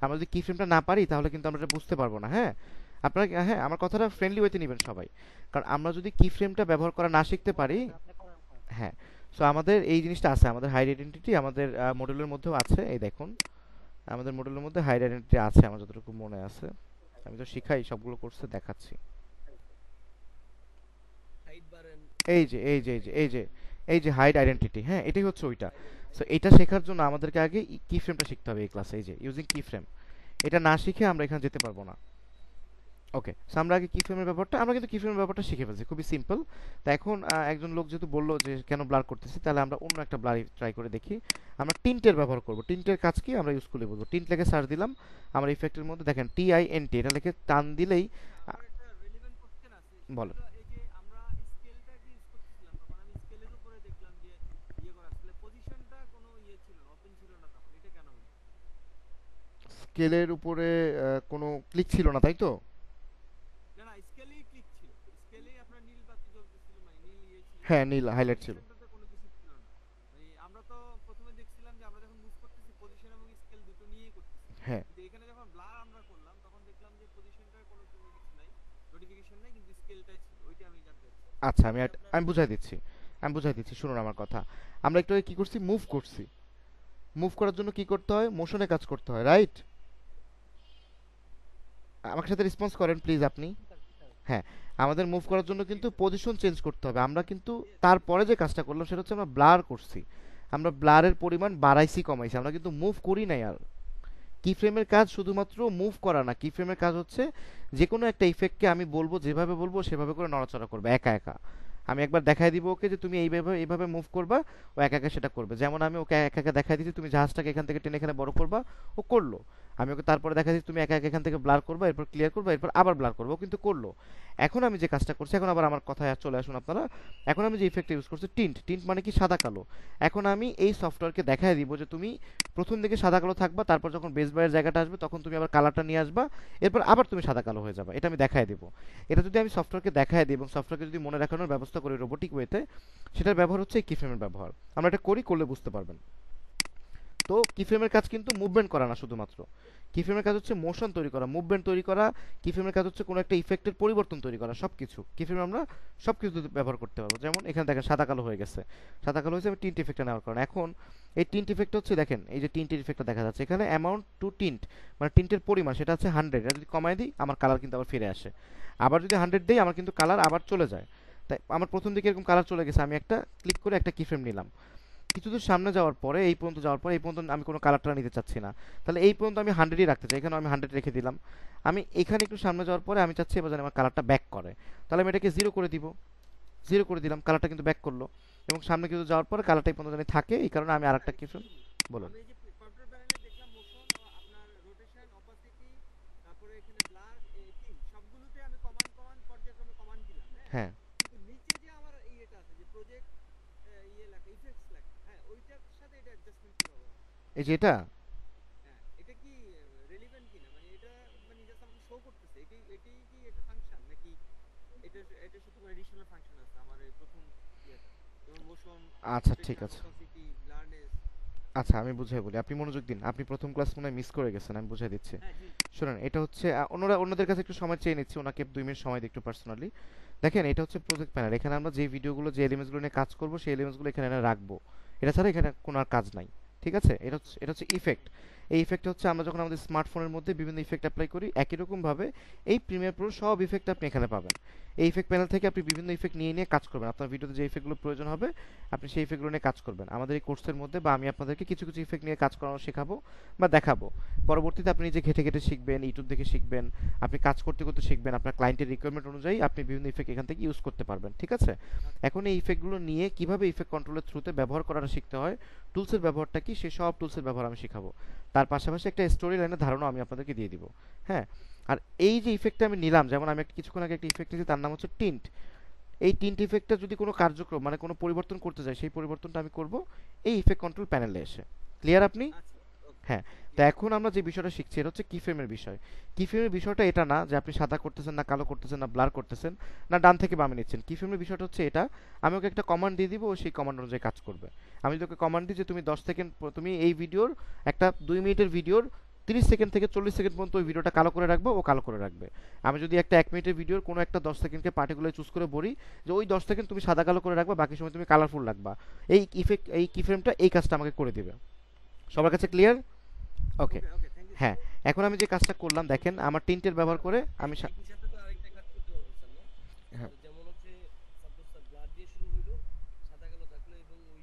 আমরা যদি কি ফ্রেমটা না পারি তাহলে কিন্তু আমরা এটা বুঝতে পারবো না। হ্যাঁ আপনারা, হ্যাঁ আমার কথাটা ফ্রেন্ডলি ওয়েতে নেবেন সবাই, কারণ আমরা যদি কি ফ্রেমটা ব্যবহার করা না শিখতে পারি। হ্যাঁ সো আমাদের এই জিনিসটা আছে, আমাদের হাইড আইডেন্টিটি আমাদের মডেলের মধ্যেও আছে। এই দেখুন আমাদের মডেলের মধ্যে হাইড আইডেন্টিটি আছে, আমার যতটুকু মনে আছে। আমি তো শিখাই সবগুলো কোর্সে দেখাচ্ছি। হাইট বাড়েন। এই যে হাইড আইডেন্টিটি, হ্যাঁ এটাই হচ্ছে ওইটা। সো এটা শেখার জন্য আমাদেরকে আগে কি ফ্রেমটা শিখতে হবে এই ক্লাসে। এই যে ইউজিং কি ফ্রেম, এটা না শিখে আমরা এখানে যেতে পারবো না। ওকে, সো আমরা আগে কি ফ্রেমের ব্যাপারটা, আমরা কিন্তু কি ফ্রেমের ব্যাপারটা শিখে ফেলছি, খুবই সিম্পল। তা এখন একজন লোক যেহেতু বললো যে কেন ব্লার করতেছি, তাহলে আমরা অন্য একটা ব্লার ট্রাই করে দেখি। আমরা টিন্টের ব্যবহার করব। টিন্টের কাজ কি আমরা ইউজ করলে বলবো। টিন্ট লিখে সার্চ দিলাম, আমার ইফেক্টের মধ্যে দেখেন TINT এটা লিখে টান দিলেই আমার একটা রেলেভেন্ট কোশ্চেন আছে, সেটা বলো। হলো এই যে আমরা স্কেলটাকে ইউজ করতেছিলাম, তখন আমি স্কেলের উপরে দেখলাম যে করা আসলে পজিশনটা কোনো ছিল না, ওপেন ছিল না, তখন এটা কেন হলো? স্কেলের উপরে কোনো ক্লিক ছিল না, তাই তো? না না, স্কেলেই ক্লিক ছিল, স্কেলেই আপনার নীল বাতি জ্বলতেছিল, মানে নীল ছিল, হ্যাঁ, নীল হাইলাইট ছিল। পজিশনটাতে কোনো কিছু ছিল না। মানে আমরা তো প্রথমে দেখছিলাম যে আমরা যখন মুভ করতেছি পজিশন এবং স্কেল দুটো নিয়েই করতেছি, হ্যাঁ, কিন্তু এখানে যখন ব্লার আমরা করলাম তখন দেখলাম যে পজিশনটার কোনো কিছু নাই, নোটিফিকেশন নাই, কিন্তু স্কেলটাই ছিল। ওইটা আমি জানতে চাচ্ছি। আচ্ছা, আমি বুঝাই দিচ্ছি, শুনুন আমার কথা। আমরা একটু আগে কি করছি, মুভ করছি। মুভ করার জন্য কি করতে হয়, মোশনে কাজ করতে হয়, রাইট? আমার সাথে রেসপন্স করেন প্লিজ আপনি। হ্যাঁ, আমাদের মুভ করার জন্য কিন্তু পজিশন চেঞ্জ করতে হবে। আমরা কিন্তু তারপরে যে কাজটা করলাম সেটা হচ্ছে আমরা ব্লার করছি। আমরা ব্লারের পরিমাণ বাড়াইছি কমাইছি, আমরা কিন্তু মুভ করি নাই আর। কি ফ্রেমের কাজ শুধুমাত্র মুভ করা না, কি ফ্রেমের কাজ হচ্ছে যে কোনো একটা ইফেক্টকে আমি বলবো, যেভাবে বলবো সেভাবে করে নড়াচড়া করবে একা একা। আমি একবার দেখাই দিব ওকে যে তুমি এইভাবে এইভাবে মুভ করবা, ও একা একা সেটা করবে। যেমন আমি ওকে একা একা দেখাই দিচ্ছি তুমি জাহাজটাকে এখান থেকে টেনে এখানে বড় করবা, ও করলো। আমি ওকে তারপরে দেখাই দিচ্ছি তুমি একা একা এখান থেকে ব্লার করবা, এরপর ক্লিয়ার করবা, এরপর আবার ব্লার করবো, ও কিন্তু করলো। এখন আমি যে কাজটা করছি, এখন আবার আমার কথায় চলে আসুন আপনারা। এখন আমি যে ইফেক্টটা ইউজ করছি টিন্ট, টিন্ট মানে কি সাদা কালো। এখন আমি এই সফটওয়্যারকে দেখাই দিব যে তুমি প্রথম দিকে সাদা কালো থাকবা, তারপর যখন বেস বারের জায়গাটা আসবে তখন তুমি আবার কালারটা নিয়ে আসবা, এরপর আবার তুমি সাদা কালো হয়ে যাবে। এটা আমি দেখাই দেবো। এটা যদি আমি সফটওয়্যারকে দেখাই দিই এবং সফটওয়্যারকে যদি মনে রাখানোর ব্যবস্থা করি রোবোটিক ওয়েতে, সেটার ব্যবহার হচ্ছে এই কিফ্রেমের ব্যবহার। আমরা এটা করলে বুঝতে পারবেন। তো কিফ্রেমের কাজ কিন্তু মুভমেন্ট করা না শুধুমাত্র, কিফ্রেমের কাজ হচ্ছে মোশন তৈরি করা, মুভমেন্ট তৈরি করা। কিফ্রেমের কাজ হচ্ছে কোনো একটা ইফেক্টের পরিবর্তন তৈরি করা, সবকিছু কিফ্রেমে আমরা সবকিছু ব্যবহার করতে পারবো। যেমন এখানে দেখেন সাদা কালো হয়ে গেছে, সাদা কালো হয়েছে আমি টিন্ট ইফেক্টটা নেওয়ার কারণে। এখন এই টিন্ট ইফেক্ট হচ্ছে দেখেন এই যে টিন্টের ইফেক্টটা দেখা যাচ্ছে এখানে, অ্যামাউন্ট টু টিন্ট মানে টিন্টের পরিমাণ সেটা হচ্ছে 100। এটা যদি কমাই দিই আমার কালার কিন্তু আবার ফিরে আসে। আবার যদি 100 দিই আমার কিন্তু কালার আবার চলে যায়। তাই আমার প্রথম দিকে এরকম কালার চলে গেছে, আমি একটা ক্লিক করে একটা কিফ্রেম নিলাম। কিছু দূর সামনে যাওয়ার পরে এই পর্যন্ত যাওয়ার পরে এই পর্যন্ত আমি কোনো কালারটা নিতে চাচ্ছি না, তাহলে এই পর্যন্ত আমি 100ই রাখতে চাই, এখানে আমি 100 রেখে দিলাম। আমি এখানে একটু সামনে যাওয়ার পরে আমি চাচ্ছি এবার যেন আমার কালারটা ব্যাক করে, তাহলে আমি এটাকে 0 করে দিব। 0 করে দিলাম, কালারটা কিন্তু ব্যাক করলো। এবং সামনে কিছু যাওয়ার পরে কালারটা এই পর্যন্ত যেন থাকে, এই কারণে আমি আরেকটা কিছু বলুন। আমি এই যে কন্ট্রোল প্যানেলে দেখলাম মোশন, আপনার রোটেশন, অপাসিটি, তারপরে এখানে ব্লার, টিম, সবগুলোতে আমি কমান্ড পর্যায়ক্রমে কমান্ড দিলাম, হ্যাঁ। হ্যাঁ, কিন্তু নিচে যে আমার ইয়েটা আছে যে প্রজেক্ট লেখা, ইফেক্টস লেখা, হ্যাঁ, ওইটার সাথে এটা অ্যাডজাস্টমেন্ট কিভাবে হবে? এই যে এটা হ্যাঁ, এটা কি রেলেভেন্ট কিনা, মানে এটা মানে জাস্ট আমাকে শো করতেছে, এটাই কি এটা ফাংশন, নাকি এটা শুধু এডিশনাল ফাংশন আছে আমার এই প্রথম ইয়েটা, যেমন মোশন, আচ্ছা ঠিক রোটেশন, আছে, অপাসিটি, ব্লারনেস? আচ্ছা আমি বুঝাই বলি, আপনি মনোযোগ দিন, আপনি প্রথম ক্লাস মনে হয় মিস করে গেছেন, আমি বুঝাই দিচ্ছি। হ্যাঁ জি। শুনুন, এটা হচ্ছে অন্যদের কাছে একটু সময় চেয়ে নিচ্ছি, ওনাকে 2 মিনিট সময় দিই একটু পার্সোনালি। দেখেন এটা হচ্ছে প্রজেক্ট প্যানেল, এখানে আমরা যে ভিডিওগুলো যে এলিমেন্টসগুলো নিয়ে কাজ করব সেই এলিমেন্টসগুলো এখানে এনে রাখবো। এটা ছাড়া এখানে কোনো আর কাজ নাই, ঠিক আছে? এটা হচ্ছে ইফেক্ট। এই ইফেক্ট হচ্ছে আমরা যখন আমাদের স্মার্টফোনের মধ্যে বিভিন্ন ইফেক্ট অ্যাপ্লাই করি, একই রকমভাবে এই প্রিমিয়ার প্রো সব ইফেক্ট আপনি এখানে পাবেন। এই ইফেক্ট প্যানেল থেকে আপনি বিভিন্ন ইফেক্ট নিয়ে কাজ করবেন। আপনার ভিডিওতে যে ইফেক্টগুলো প্রয়োজন হবে আপনি সেই ইফেক্টগুলো নিয়ে কাজ করবেন। আমাদের এই কোর্সের মধ্যে বা আমি আপনাদেরকে কিছু কিছু ইফেক্ট নিয়ে কাজ করানো শেখাবো বা দেখাবো। পরবর্তীতে আপনি নিজে ঘেটে ঘেটে শিখবেন, ইউটিউব দেখে শিখবেন, আপনি কাজ করতে করতে শিখবেন, আপনার ক্লায়েন্টের রিকোয়ারমেন্ট অনুযায়ী আপনি বিভিন্ন ইফেক্ট এখান থেকে ইউজ করতে পারবেন, ঠিক আছে? এখন এই ইফেক্টগুলো নিয়ে কিভাবে ইফেক্ট কন্ট্রোলের থ্রুতে ব্যবহার করাটা শিখতে হয়, টুলসের ব্যবহারটা কি, সেই সব টুলসের ব্যবহার আমি শেখাবো। তার পাশাপাশি একটা স্টোরি লাইনের ধারণা আমি আপনাদেরকে দিয়ে দিব, হ্যাঁ। আর এই যে ইফেক্টটা আমি নিলাম, যেমন আমি কিছুক্ষণ আগে একটা ইফেক্ট নিয়েছি, তার নাম হচ্ছে টিন্ট। এই টিন্ট ইফেক্টটা যদি কোনো কার্যক্রম মানে কোনো পরিবর্তন করতে চাই, সেই পরিবর্তনটা আমি করব এই ইফেক্ট কন্ট্রোল প্যানেলে এসে। ক্লিয়ার আপনি? আচ্ছা, ওকে। হ্যাঁ। তো এখন আমরা যে বিষয়টা শিখছি এটা হচ্ছে কিফ্রেমের বিষয়। কিফ্রেমের বিষয়টা এটা না যে আপনি সাদা করতেছেন না কালো করতেছেন না ব্লার করতেছেন না ডান থেকে বামে নিচ্ছেন। কিফ্রেমের বিষয়টা হচ্ছে এটা, আমি ওকে একটা কমান্ড দিয়ে দিব, ও সেই কমান্ড অনুযায়ী কাজ করবে। আমি যদি ওকে কমান্ড দিই যে তুমি 10 সেকেন্ড, তুমি এই ভিডিওর একটা 2 মিনিটের ভিডিওর 30 সেকেন্ড থেকে 40 সেকেন্ড পর্যন্ত ওই ভিডিওটা কালো করে রাখবো, ও কালো করে রাখবে। আমি যদি একটা 1 মিনিটের ভিডিওর কোনো একটা 10 সেকেন্ডকে পার্টিকুলার চুজ করে বলি যে ওই 10 সেকেন্ড তুমি সাদা কালো করে রাখবা, বাকি সময় তুমি কালারফুল রাখবা, এই কিফ্রেমটা এই কাজটা আমাকে করে দিবে। সবার কাছে clear? Okay. Okay, okay, thank you. হ্যাঁ, এখন আমি যে কাজটা করলাম দেখেন, আমার টিন্টের ব্যবহার করে আমি একই সাথে তো আরেকটা কাজ করতে পারবো স্যার, না? হ্যাঁ। যেমন হচ্ছে সাপোজ স্যার ব্লাড দিয়ে শুরু হইলো, সাদা কালো থাকলো এবং ওই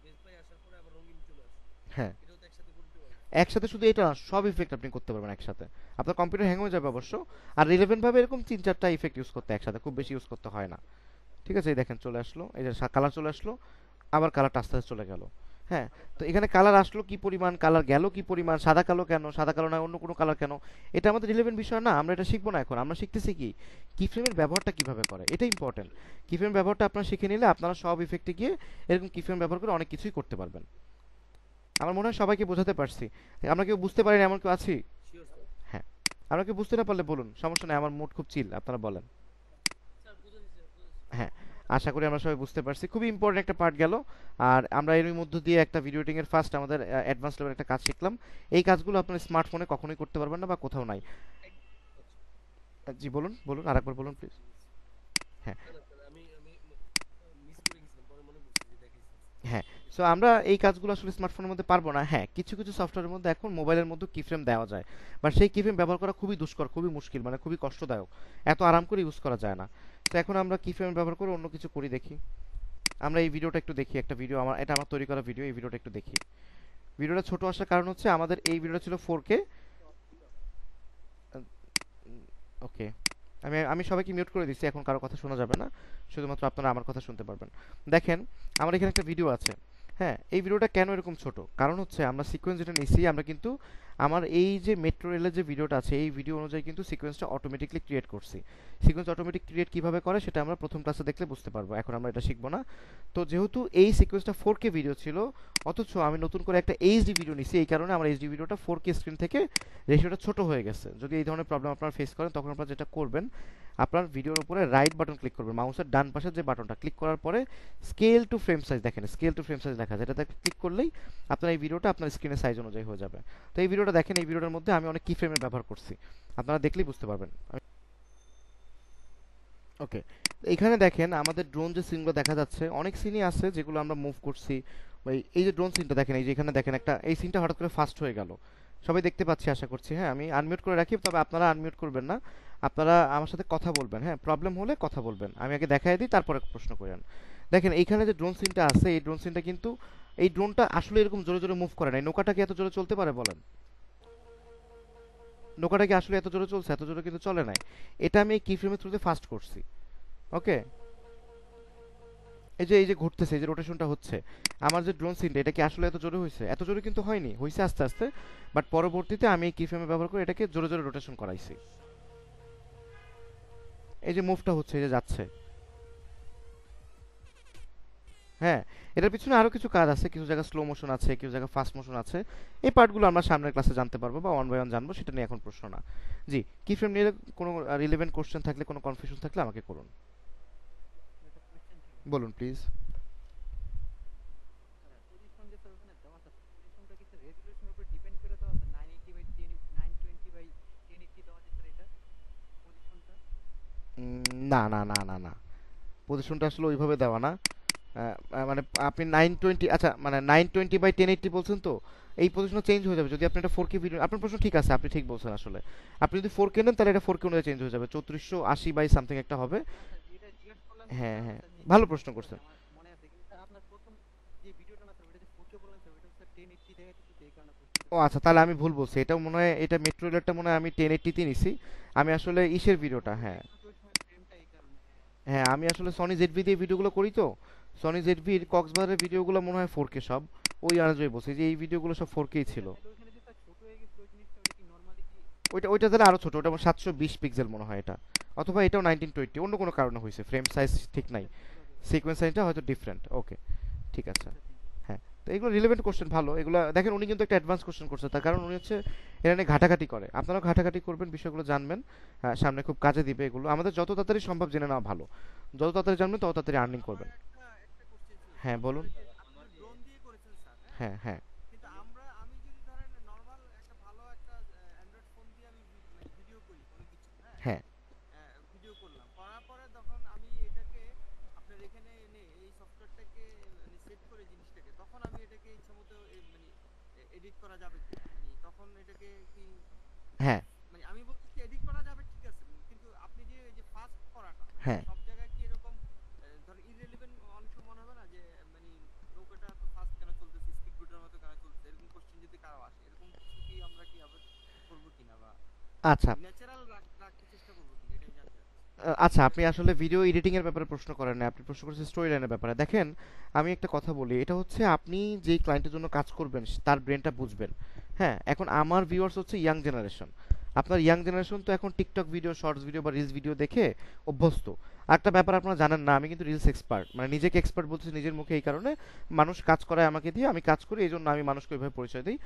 বেস বাই আসার পরে আবার রঙিন চলে আসলো, হ্যাঁ, এটাও তো একসাথে করতে পারবো। একসাথে শুধু এটা না, সব ইফেক্ট আপনি করতে পারবেন একসাথে। আপনার কম্পিউটার হ্যাং হয়ে যাবে অবশ্য। আর রিলেভেন্ট ভাবে এরকম 3-4টা ইফেক্ট ইউজ করতে একসাথে, খুব বেশি ইউজ করতে হয় না। ঠিক আছে, এই দেখেন চলে আসলো, এই যে কালার চলে আসলো, আবার কালারটা আস্তে আস্তে চলে গেল। হ্যাঁ, তো এখানে কালার আসলো কি পরিমাণ, কালার গেল কি পরিমাণ, সাদা কালো কেন, সাদা কালো না অন্য কোনো কালার কেন, এটা আমাদের রিলেভেন্ট বিষয় না, আমরা এটা শিখবো না এখন। আমরা শিখতেছি কি কিফ্রেমের ব্যবহারটা কিভাবে করে, এটা ইম্পর্টেন্ট। কিফ্রেম ব্যবহারটা আপনারা শিখে নিলে আপনারা সব ইফেক্টে গিয়ে এরকম কিফ্রেম ব্যবহার করে অনেক কিছুই করতে পারবেন। আমার মনে হয় সবাইকে বোঝাতে পারছি। আমরা কেউ বুঝতে পারিনি এমন কেউ আছি? Sure sir. হ্যাঁ, আমরা কেউ বুঝতে না পারলে বলুন, সমস্যা নেই, আমার মুড খুব চিল, আপনারা বলেন। স্যার বুঝেছি স্যার, বুঝেছি। হ্যাঁ, আশা করি আমরা সবাই বুঝতে পারছি। খুবই ইম্পর্টেন্ট একটা পার্ট গেল। আর আমরা এর মধ্য দিয়ে একটা ভিডিও এডিটিং এর ফার্স্ট আমাদের অ্যাডভান্স লেভেল একটা কাজ শিখলাম। এই কাজগুলো আপনার স্মার্টফোনে কখনোই করতে পারবেন না বা কোথাও নাই। জি বলুন, বলুন আরেকবার বলুন প্লিজ। হ্যাঁ না, না, স্যার, আমি আমি মিস করে গেছিলাম, পরে মনে পড়ছে যে দেখাইছি। হ্যাঁ, সো আমরা এই কাজগুলো আসলে স্মার্টফোনের মধ্যে পারবো না। হ্যাঁ, কিছু কিছু সফটওয়্যারের মধ্যে এখন মোবাইলের মধ্যে কিফ্রেম দেওয়া যায়, বাট সেই কিফ্রেম ব্যবহার করা খুবই দুষ্কর, খুবই মুশকিল, মানে খুবই কষ্টদায়ক, এত আরাম করে ইউজ করা যায় না। তো এখন আমরা কিফ্রেম ব্যবহার করে অন্য কিছু করি, দেখি। আমরা এই ভিডিওটা একটু দেখি, একটা ভিডিও আমার, এটা আমার তৈরি করা ভিডিও, এই ভিডিওটা একটু দেখি। ভিডিওটা ছোট আসার কারণ হচ্ছে আমাদের এই ভিডিওটা ছিল 4K। ওকে, আমি আমি সবাইকে মিউট করে দিচ্ছি, এখন কারো কথা শোনা যাবে না, শুধুমাত্র আপনারা আমার কথা শুনতে পারবেন। দেখেন, আমার এখানে একটা ভিডিও আছে। হ্যাঁ, এই ভিডিওটা কেন এরকম ছোট, কারণ হচ্ছে আমরা সিকোয়েন্স যেটা নিয়েছি, আমরা কিন্তু আমার এই যে মেট্রো রেলের যে ভিডিওটা আছে এই ভিডিও অনুযায়ী কিন্তু সিকোয়েন্সটা অটোমেটিকলি ক্রিয়েট করছি। সিকোয়েন্স অটোমেটিক ক্রিয়েট কিভাবে করে সেটা আমরা প্রথম ক্লাসে দেখলে বুঝতে পারবো, এখন আমরা এটা শিখবো না। তো যেহেতু এই সিকোয়েন্সটা 4K ভিডিও ছিল, অথচ আমি নতুন করে একটা এইচডি ভিডিও নিছি, এই কারণে আমার এইচডি ভিডিওটা 4K স্ক্রিন থেকে রেশিওটা ছোট হয়ে গেছে। যদি এই ধরনের প্রবলেম আপনারা ফেস করেন, তখন আপনারা যেটা করবেন, আপনার ভিডিওর উপরে রাইট বাটন ক্লিক করবেন, মাউসের ডান পাশের যে বাটনটা ক্লিক করার পরে স্কেল টু ফ্রেম সাইজ, দেখেন স্কেল টু ফ্রেম সাইজ লেখা আছে, এটাতে ক্লিক করলেই আপনার এই ভিডিওটা আপনার স্ক্রিনের সাইজ অনুযায়ী হয়ে যাবে। তো এই ভিডিওটা দেখেন, এই ভিডিওটার মধ্যে আমি অনেক কি ফ্রেমের ব্যবহার করছি, আপনারা দেখলেই বুঝতে পারবেন। ওকে, এখানে দেখেন আমাদের ড্রোন যে সিনগুলো দেখা যাচ্ছে, অনেক সিনই আছে যেগুলো আমরা মুভ করছি। এই যে ড্রোন সিনটা দেখেন, এই যে এখানে দেখেন একটা, এই সিনটা হঠাৎ করে ফাস্ট হয়ে গেল, সবাই দেখতে পাচ্ছি আশা করছি। হ্যাঁ, আমি আনমিউট করে রাখি, তবে আপনারা আনমিউট করবেন না, আপনারা আমার সাথে কথা বলবেন। হ্যাঁ, প্রবলেম হলে কথা বলবেন, আমি আগে দেখাই দিই তারপরে প্রশ্ন করেন। দেখেন এইখানে যে ড্রোন সিনটা আছে, এই ড্রোন সিনটা কিন্তু, এই ড্রোনটা আসলে এরকম জোরে জোরে মুভ করে না। এই নৌকাটা কি এত জোরে চলতে পারে বলেন? নৌকাটা কি আসলে এত জোরে চলছে? এত জোরে কিন্তু চলে নাই। এটা আমি এই কি ফ্রেমের থ্রুতে ফাস্ট করছি। ওকে, এই যে ঘুরতেছে, এই যে রোটেশনটা হচ্ছে, আমার যে ড্রোন সিনটা, এটা কি আসলে এত জোরে হয়েছে? এত জোরে কিন্তু হয়নি, হয়েছে আস্তে আস্তে, বাট পরবর্তীতে আমি এই কি ফ্রেমে ব্যবহার করে এটাকে জোরে জোরে রোটেশন করাইছি। এই যে মুভটা হচ্ছে, এই যে যাচ্ছে। হ্যাঁ, এটার পিছনে আরো কিছু কাজ আছে, কিছু জায়গা স্লো মোশন আছে, কিছু জায়গা ফাস্ট মোশন আছে। এই পার্টগুলো আমরা সামনের ক্লাসে জানতে পারবো বা ওয়ান বাই ওয়ান জানবো, সেটা নিয়ে এখন প্রশ্ন না। জি, কি ফ্রেম নিয়ে কোনো রিলেভেন্ট কোশ্চেন থাকলে, কোনো কনফিউশন থাকলে আমাকে করুন, বলুন প্লিজ। পজিশন যে স্যার ওখানে দেওয়া আছে, পজিশনটা কি স্যার রেজুলেশনের উপর ডিপেন্ড করে দেওয়া আছে? 980 বাই 920 বাই 1080 দেওয়া আছে স্যার, এটা পজিশনটা? না না না না না, পজিশনটা আসলে ওইভাবে দেওয়া না। মানে আপনি 920, আচ্ছা মানে 920/1080 বলছেন তো, এই পজিশনটা চেঞ্জ হয়ে যাবে যদি আপনি এটা 4K ভিডিও, আপনার প্রশ্ন ঠিক আছে, আপনি ঠিক বলছেন আসলে। আপনি যদি 4K নেন তাহলে এটা 4K অনুযায়ী চেঞ্জ হয়ে যাবে, 3480 বাই সামথিং একটা হবে। এটা জিজ্ঞেস করলাম হ্যাঁ হ্যাঁ, স্যার, যে ভালো প্রশ্ন করছেন। আমার মনে আছে, কিন্তু স্যার আপনার প্রথম যে ভিডিওটা না স্যার, ওটা যে 4K বললেন স্যার, ওটা স্যার 1080 দেখাইতেছে, তো এই কারণে প্রশ্ন ও আচ্ছা, তাহলে আমি ভুল বলছি, এটা মনে হয়, এটা মেট্রো রেলেরটা মনে হয় আমি 1080 তে নিছি। আমি আসলে ইসের ভিডিওটা, হ্যাঁ ওই সময় ফ্রেমটা এই কারণে। হ্যাঁ, আমি আসলে সনি জেডভি দিয়ে ভিডিওগুলো করি, তো সনি জেডভির কক্সবাজারের ভিডিওগুলো মনে হয় 4K সব, ওই অনুযায়ী বলছি যে এই ভিডিওগুলো সব 4K ছিল। তাহলে ওইখানে যে স্যার ছোট হয়ে গেছিল ওই জিনিসটা, ওটা কি নরমালি কি? ওইটা তাহলে আরো ছোট, ওটা 720 পিক্সেল মনে হয় এটা, অথবা এটাও 1920, অন্য কোনো কারণে হয়েছে, ফ্রেম সাইজ ঠিক নাই, সিকোয়েন্স সাইজটা হয়তো ডিফারেন্ট। ওকে, ঠিক আছে। হ্যাঁ, তো এগুলো রিলেভেন্ট কোশ্চেন, ভালো এগুলো। দেখেন উনি কিন্তু একটা অ্যাডভান্স কোশ্চেন করছে, তার কারণ উনি হচ্ছে এটা নিয়ে ঘাটাঘাটি করে, আপনারাও ঘাটাঘাটি করবেন, বিষয়গুলো জানবেন। সামনে খুব কাজে দিবে এগুলো, আমাদের যত তাড়াতাড়ি সম্ভব জেনে নেওয়া ভালো, যত তাড়াতাড়ি জানবেন তত তাড়াতাড়ি আর্নিং করবেন। একটা কোশ্চেন ছিল হ্যাঁ বলুন। যে আপনি ড্রোন দিয়ে করেছেন স্যার, হ্যাঁ, হ্যাঁ হ্যাঁ কিন্তু আমি যদি ধরেন নরমাল একটা ভালো একটা অ্যান্ড্রয়েড ফোন দিয়ে আমি ভিডিও করি কোনো কিছু, হ্যাঁ, হ্যাঁ ভিডিও করলাম, করার পরে তখন আমি এটাকে আপনার এখানে এনে এই সফটওয়্যারটাকে মানে সেট করে জিনিসটাকে, তখন আমি এটাকে ইচ্ছামতো মানে এডিট করা যাবে কি, মানে তখন এটাকে কি, হ্যাঁ মানে আমি বলতেছি এডিট করা যাবে ঠিক আছে, কিন্তু আপনি যে এই যে ফাস্ট করাটা, মানে হ্যাঁ সব জায়গায় কি এরকম ধর ইররিলেভেন্ট অনেক সময় মনে হবে না যে মানে নৌকাটা এত ফাস্ট কেন চলতেছে, স্পিড বোটের মতো কেন চলছে, এরকম কোশ্চেন যদি কারো আসে, এরকম কি আচ্ছা ন্যাচারাল রাখতে চেষ্টা করবো কিনা এটাই জানতে চাচ্ছি। আচ্ছা, আপনি আসলে ভিডিও এডিটিং এর ব্যাপারে প্রশ্ন করেন না, আপনি প্রশ্ন করেছেন স্টোরি লাইনের ব্যাপারে। দেখেন, আমি একটা কথা বলি, এটা হচ্ছে আপনি যেই ক্লায়েন্টের জন্য কাজ করবেন তার ব্রেনটা বুঝবেন। হ্যাঁ, এখন আমার ভিউয়ার্স হচ্ছে ইয়াং জেনারেশন। আপনার ইয়াং জেনারেশন তো এখন টিকটক ভিডিও, শর্টস ভিডিও বা রিলস ভিডিও দেখে অভ্যস্ত। আরেকটা ব্যাপার আপনারা জানেন না, আমি কিন্তু রিলস এক্সপার্ট, মানে নিজেকে এক্সপার্ট বলছি নিজের মুখে এই কারণে, মানুষ কাজ করায় আমাকে দিয়ে, আমি কাজ করি, এই জন্য আমি মানুষকে ওইভাবে পরিচয় দিই।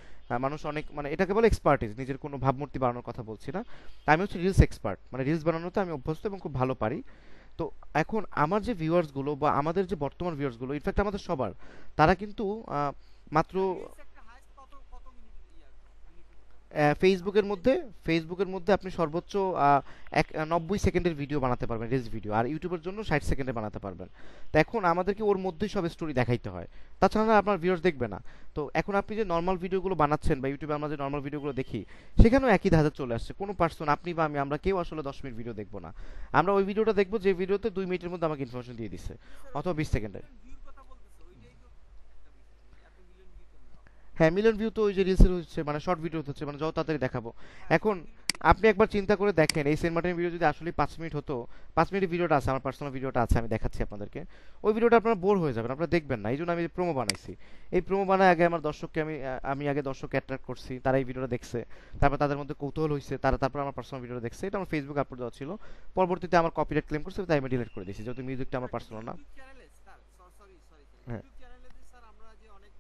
মানুষ অনেক, মানে এটাকে বলে এক্সপার্টিস, নিজের কোনো ভাবমূর্তি বানানোর কথা বলছি না। আমি হচ্ছে রিলস এক্সপার্ট, মানে রিলস বানানোতে আমি অভ্যস্ত এবং খুব ভালো পারি। তো এখন আমার যে ভিউয়ার্সগুলো বা আমাদের যে বর্তমান ভিউয়ার্সগুলো, ইনফ্যাক্ট আমাদের সবার, তারা কিন্তু মাত্র রিলস একটা হাইস্ট কত কত মিনিট মিনিটের হতে হবে? ফেসবুকের মধ্যে, আপনি সর্বোচ্চ 90 সেকেন্ডের ভিডিও বানাতে পারবেন, রিলস ভিডিও, আর ইউটিউবের জন্য 60 সেকেন্ডে বানাতে পারবেন। তো এখন আমাদেরকে ওর মধ্যেই সব স্টোরি দেখাইতে হয়, তাছাড়া আপনার ভিউয়ার্স দেখবে না। তো এখন আপনি যে নর্মাল ভিডিওগুলো বানাচ্ছেন বা ইউটিউবে আমরা যে নর্মাল ভিডিওগুলো দেখি, সেখানেও একই ধাঁধা চলে আসছে। কোনো পার্সন, আপনি বা আমি, আমরা কেউ আসলে 10 মিনিট ভিডিও দেখবো না। আমরা ওই ভিডিওটা দেখবো যে ভিডিওতে 2 মিনিটের মধ্যে আমাকে ইনফরমেশন দিয়ে দিচ্ছে, অথবা 20 সেকেন্ডে। ভিউর কথা বলতেছে ওইটাই তো একটা বিষয়, মানে এত মিলিয়ন ভিউ কেমনে হবে? হ্যাঁ, মিলিয়ন ভিউ তো ওই যে রিলসের হচ্ছে, মানে শর্ট ভিডিও হচ্ছে, মানে যত তাড়াতাড়ি দেখাবো। হ্যাঁ এখন শর্ট ভিডিও আপনি একবার চিন্তা করে দেখেন, এই সেন্ট মার্টিনের ভিডিও যদি আসলে 5 মিনিট হতো, 5 মিনিটের ভিডিওটা আছে, আমার পার্সোনাল ভিডিওটা আছে, আমি দেখাচ্ছি আপনাদেরকে। ওই ভিডিওটা আপনারা বোর হয়ে যাবেন, আপনারা দেখবেন না। এই জন্য আমি প্রোমো বানাইছি। এই প্রোমো বানায় আগে আমার দর্শককে আমি আগে দর্শককে অ্যাট্রাক্ট করছি, তারা এই ভিডিওটা দেখছে, তারপর তাদের মধ্যে কৌতূহল হয়েছে, তারপর আমার পার্সোনাল ভিডিওটা দেখছে। এটা আমার ফেসবুক আপলোড দেওয়া ছিল, পরবর্তীতে আমার কপিরাইট ক্লেম করছে, তাই আমি ডিলিট করে দিয়েছি, যেহেতু মিউজিকটা আমার পার্সোনাল না। ইউটিউব চ্যানেলে স্যার সরি সরি হ্যাঁ ইউটিউব চ্যানেলে যে স্যার আমরা যে অনেক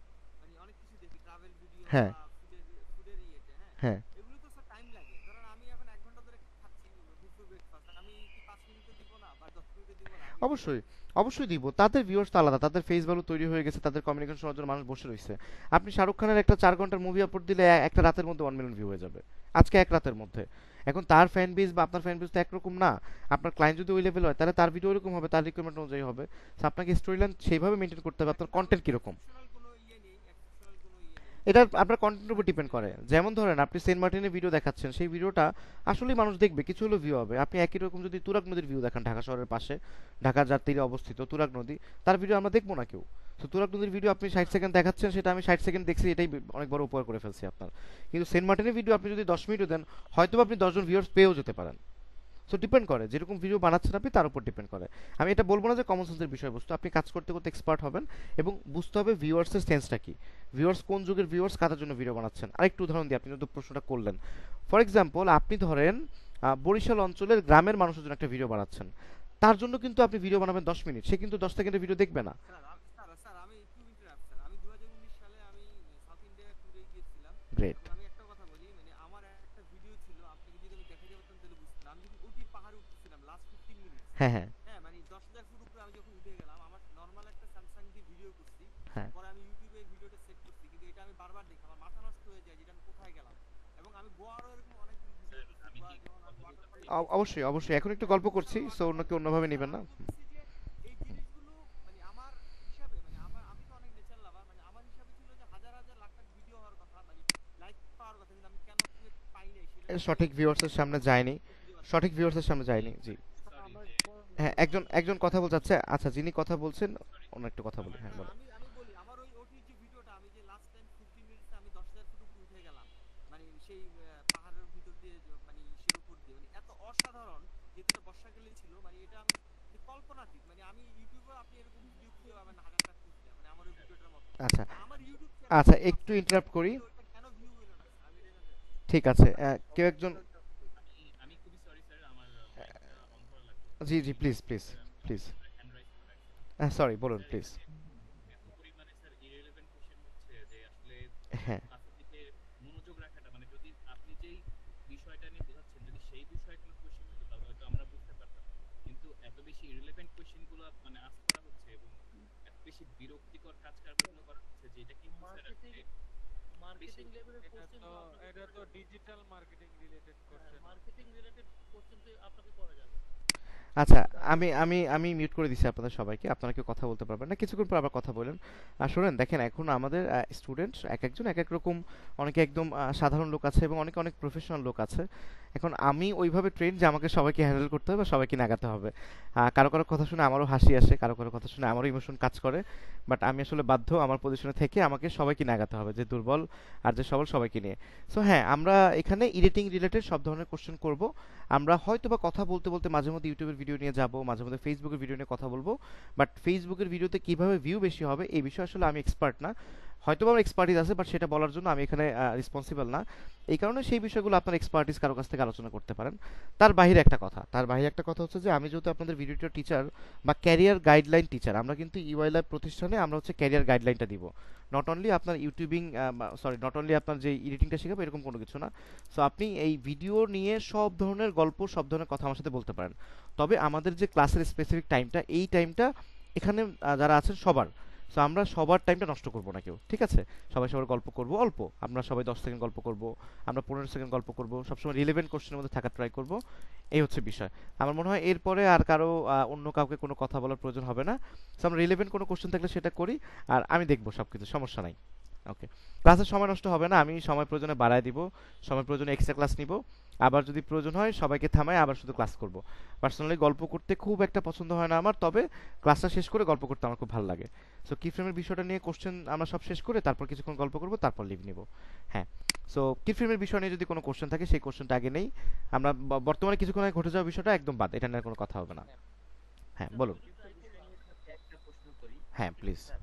মানে অনেক কিছু দেখি ট্রাভেল ভিডিও হ্যাঁ বা ফুডের ইয়েতে, হ্যাঁ হ্যাঁ এগুলো তো স্যার টাইম লাগে। ধরেন আমি এখন 1 ঘন্টা ধরে খাচ্ছি দুপুর ব্রেকফাস্ট, আমি কি 5 মিনিটে দিব না বা 10 মিনিটে দিব না? আমি দিব। অবশ্যই, অবশ্যই দিব। তাদের ভিউয়ার্স তো আলাদা, তাদের ফেস ভ্যালু তৈরি হয়ে গেছে, তাদের কমিউনিকেশন শোনার জন্য মানুষ বসে রয়েছে। আপনি শাহরুখ খানের একটা 4 ঘন্টার মুভি আপলোড দিলে একটা রাতের মধ্যে 1 মিলিয়ন ভিউ হয়ে যাবে, আজকে এক রাতের মধ্যে। এখন তার ফ্যান বেস বা আপনার ফ্যান বেস তো একরকম না। আপনার ক্লায়েন্ট যদি ওই লেভেল হয়, তাহলে তার ভিডিও এরকম হবে, তার রিকোয়ারমেন্ট অনুযায়ী হবে। তো আপনাকে স্টোরি লাইন সেইভাবে মেনটেন করতে হবে, আপনার কন্টেন্ট কীরকম, এক্সেপশনাল কোনো ইয়ে নেই, এক্সেপশনাল কোনো ইয়ে নেই। এটা আপনার কন্টেন্টের উপর ডিপেন্ড করে। যেমন ধরেন, আপনি সেন্ট মার্টিনের ভিডিও দেখাচ্ছেন, সেই ভিডিওটা আসলেই মানুষ দেখবে, কিছু হলেও ভিউ হবে। আপনি একই রকম যদি তুরাগ নদীর ভিউ দেখান, ঢাকা শহরের পাশে, ঢাকার যার তীরে অবস্থিত তুরাগ নদী, তার ভিডিও আমরা দেখবো না কেউ। তো তুরাগ নদীর ভিডিও আপনি 60 সেকেন্ড দেখাচ্ছেন, সেটা আমি 60 সেকেন্ড দেখছি, এটাই অনেক বড় উপকার করে ফেলছি আপনার। কিন্তু সেন্ট মার্টিনের ভিডিও আপনি যদি 10 মিনিটও দেন, হয়তো আপনি 10 জন ভিউয়ার্স পেয়েও যেতে পারেন। সো ডিপেন্ড করে যেরকম ভিডিও বানাচ্ছেন আপনি, তার উপর ডিপেন্ড করে। আমি এটা বলবো না যে কমন সেন্সের বিষয়বস্তু, আপনি কাজ করতে করতে এক্সপার্ট হবেন এবং বুঝতে হবে ভিউয়ার্সের সেন্সটা কি, ভিউয়ার্স কোন যুগের ভিউয়ার্স, কাদের জন্য ভিডিও বানাচ্ছেন। আরেকটু উদাহরণ দিই, আপনি যদি প্রশ্নটা করলেন, ফর এক্সাম্পল আপনি ধরেন বরিশাল অঞ্চলের গ্রামের মানুষের জন্য একটা ভিডিও বানাচ্ছেন, তার জন্য কিন্তু আপনি ভিডিও বানাবেন 10 মিনিট, সে কিন্তু 10 সেকেন্ডের ভিডিও দেখবে না। স্যার আমি একটু ইন্টারাপ্ট স্যার, আমি 2019 সালে আমি সাউথ ইন্ডিয়া ট্যুরে গিয়েছিলাম। গ্রেট। এবং আমি একটা কথা বলি, মানে আমার একটা ভিডিও ছিল, আপনাকে যদি আমি দেখাতে পারতাম তাহলে বুঝতেন। আমি যখন উটির পাহাড়ে উঠতেছিলাম লাস্ট 15 মিনিটস, হ্যাঁ হ্যাঁ হ্যাঁ মানে 10,000 ফুট উপরে আমি যখন উঠে গেলাম, আমার নর্মাল একটা স্যামসাং দিয়ে ভিডিও করছি, হ্যাঁ পরে আমি ইউটিউবে এই ভিডিওটা সেট করছি, কিন্তু এটা আমি বারবার দেখি আমার মাথা নষ্ট হয়ে যায় যেটা আমি কোথায় গেলাম। এবং আমি গোয়ারও এরকম অনেকদিন ভিডিও করছি, গোয়া যেমন আমি ওয়াটারফল অবশ্যই অবশ্যই, এখন একটু গল্প করছি, সো অন্যকে অন্যভাবে নেবেন না। আমি বলতেছি যে এই জিনিসগুলো মানে আমার হিসাবে, মানে আমি তো অনেক নেচার লাভার, মানে আমার হিসাবে ছিল যে হাজার হাজার লাখ লাখ ভিডিও হওয়ার কথা, মানে লাইক পাওয়ার কথা, কিন্তু আমি কেন পাই নাই সেটা এটা নিয়ে আমি সঠিক ভিউয়ার্সের সামনে যায়নি, ভিডিও বানাই। সঠিক ভিউয়ার্সের সামনে যায়নি, জি। আমার হ্যাঁ, একজন একজন কথা বলতে চাচ্ছে, আচ্ছা যিনি কথা বলছেন অন্য একটু কথা বলি, হ্যাঁ স্যার বলো। আমি বলি আমার ওই ওটির যে ভিডিওটা, আমি যে লাস্ট টাইম 15 মিনিটস আমি 10,000 ফুট উপরে উঠে গেলাম, মানে সেই পাহাড়ের ভিতর দিয়ে মানে ইসের উপর দিয়ে, মানে এত অসাধারণ, যেটা বর্ষাকালে ছিল, মানে এটা আমি মানে কল্পনাতীত, মানে আমি ইউটিউবে আপনি এরকম ভিডিও খুঁজে পাবেন না হাজারটা খুঁজলে, মানে আমার ওই ভিডিওটার মতো। আচ্ছা আমার ইউটিউব আচ্ছা, চ্যানেলে একটু ইন্টারাপ্ট করি, ওইটা কেন ভিউ হলো না স্যার, আমি এটা জানতে চাচ্ছি। ঠিক আছে। কেউ একজন, আমি খুবই সরি স্যার, আমার মাইকটা অন করা লাগবে। জি জি, please please please, hand raise করা আছে। সরি বলুন স্যার প্লিজ। এখানে এত পরিমাণে স্যার ইররিলেভেন্ট কোশ্চেন হচ্ছে যে আসলে হ্যাঁ ক্লাসের দিকে মনোযোগ রাখাটা, মানে যদি আপনি যেই বিষয়টা নিয়ে বোঝাচ্ছেন যদি সেই বিষয়টার কোশ্চেন হতো তাহলে হয়তো আমরা বুঝতে পারতাম। কিন্তু এত বেশি ইররিলেভেন্ট কোশ্চেনগুলো মানে আস্ক করা হচ্ছে এবং এত বেশি বিরক্তিকর কাজ কারবারগুলো করা হচ্ছে, যেটা কিন্তু স্যার মার্কেটিং আসলে মার্কেটিং বেশি লেভেলের এটা কোশ্চেন তো তো আপনাকে এটা করা তো যাবে না। ডিজিটাল মার্কেটিং রিলেটেড হ্যাঁ, কোশ্চেন। মার্কেটিং রিলেটেড কোশ্চেন তো আপনাকে করা যাবে না। আচ্ছা, আমি মিউট করে দিচ্ছি আপনাদের সবাইকে, আপনারা কেউ কথা বলতে পারবেন না, কিছুক্ষণ পর আবার কথা বলেন। আর শোনেন, দেখেন এখন আমাদের স্টুডেন্ট এক একজন এক এক রকম, অনেকে একদম সাধারণ লোক আছে এবং অনেকে অনেক প্রফেশনাল লোক আছে। এখন আমি ওইভাবে ট্রেন যে আমাকে সবাইকে হ্যান্ডেল করতে হবে বা সবাইকে নাগাতে হবে। কারো কারো কথা শুনে আমারও হাসি আসে, কারো কারো কথা শুনে আমারও ইমোশন কাজ করে, বাট আমি আসলে বাধ্য আমার পজিশনে থেকে আমাকে সবাইকে নাগাতে হবে, যে দুর্বল আর যে সবল সবাইকে নিয়ে। সো হ্যাঁ, আমরা এখানে এডিটিং রিলেটেড সব ধরনের কোশ্চেন করব। আমরা হয়তো বা কথা বলতে বলতে মাঝে মধ্যে ইউটিউবের ভিডিও নিয়ে যাব, মাঝে মধ্যে ফেসবুকের ভিডিও নিয়ে কথা বলবো, বাট ফেসবুকের ভিডিওতে কিভাবে ভিউ বেশি হবে এই বিষয়ে আসলে আমি এক্সপার্ট না। হয়তো বা আমার এক্সপার্টিস আছে, বাট সেটা বলার জন্য আমি এখানে রেসপন্সিবল না। এই কারণে সেই বিষয়গুলো আপনার এক্সপার্টিস কারো কাছ থেকে আলোচনা করতে পারেন। তার বাইরে একটা কথা হচ্ছে যে আমি যেহেতু আপনাদের ভিডিও টিচার বা ক্যারিয়ার গাইডলাইন টিচার, আমরা কিন্তু ইউআই ল্যাব প্রতিষ্ঠানে আমরা হচ্ছে ক্যারিয়ার গাইডলাইনটা দিব। নট অনলি আপনার ইউটিউবিং, নট অনলি আপনার যে এডিটিংটা শেখাবো এরকম কোনো কিছু না। সো আপনি এই ভিডিও নিয়ে সব ধরনের গল্প, সব ধরনের কথা আমার সাথে বলতে পারেন। তবে আমাদের যে ক্লাসের স্পেসিফিক টাইমটা, এই টাইমটা এখানে যারা আছেন সবার, সো আমরা সবার টাইমটা নষ্ট করব না কেউ, ঠিক আছে? সবাই সবার গল্প করব অল্প, আমরা সবাই 10 সেকেন্ড গল্প করব, আমরা 15 সেকেন্ড গল্প করব, সবসময় রিলেভেন্ট কোশ্চেনের মধ্যে থাকার ট্রাই করব। এই হচ্ছে বিষয়। আমার মনে হয় এরপরে আর কারো অন্য কাউকে কোনো কথা বলার প্রয়োজন হবে না। সো আমরা রিলেভেন্ট কোনো কোশ্চেন থাকলে সেটা করি, আর আমি দেখবো সব কিছু, সমস্যা নাই। ওকে, ক্লাসের সময় নষ্ট হবে না, আমি সময় প্রয়োজনে বাড়ায় দিব, সময় প্রয়োজনে এক্সট্রা ক্লাস নিব, আবার যদি প্রয়োজন হয় সবাইকে থামায় আবার শুধু ক্লাস করব। পার্সোনালি গল্প করতে খুব একটা পছন্দ হয় না আমার, তবে ক্লাসটা শেষ করে গল্প করতে আমার খুব ভালো লাগে। সো কি ফ্রেমের বিষয়টা নিয়ে কোশ্চেন আমরা সব শেষ করে তারপর কিছুক্ষণ গল্প করব, তারপর লিভ নিব। হ্যাঁ, সো কি ফ্রেমের বিষয় নিয়ে যদি কোনো কোশ্চেন থাকে সেই কোশ্চেনটা আগে নেই। আমরা বর্তমানে কিছুক্ষণ আগে ঘটে যাওয়া বিষয়টা একদম বাদ, এটা নিয়ে কোনো কথা হবে না। হ্যাঁ বলুন। একটা প্রশ্ন করি। হ্যাঁ প্লিজ। স্যার,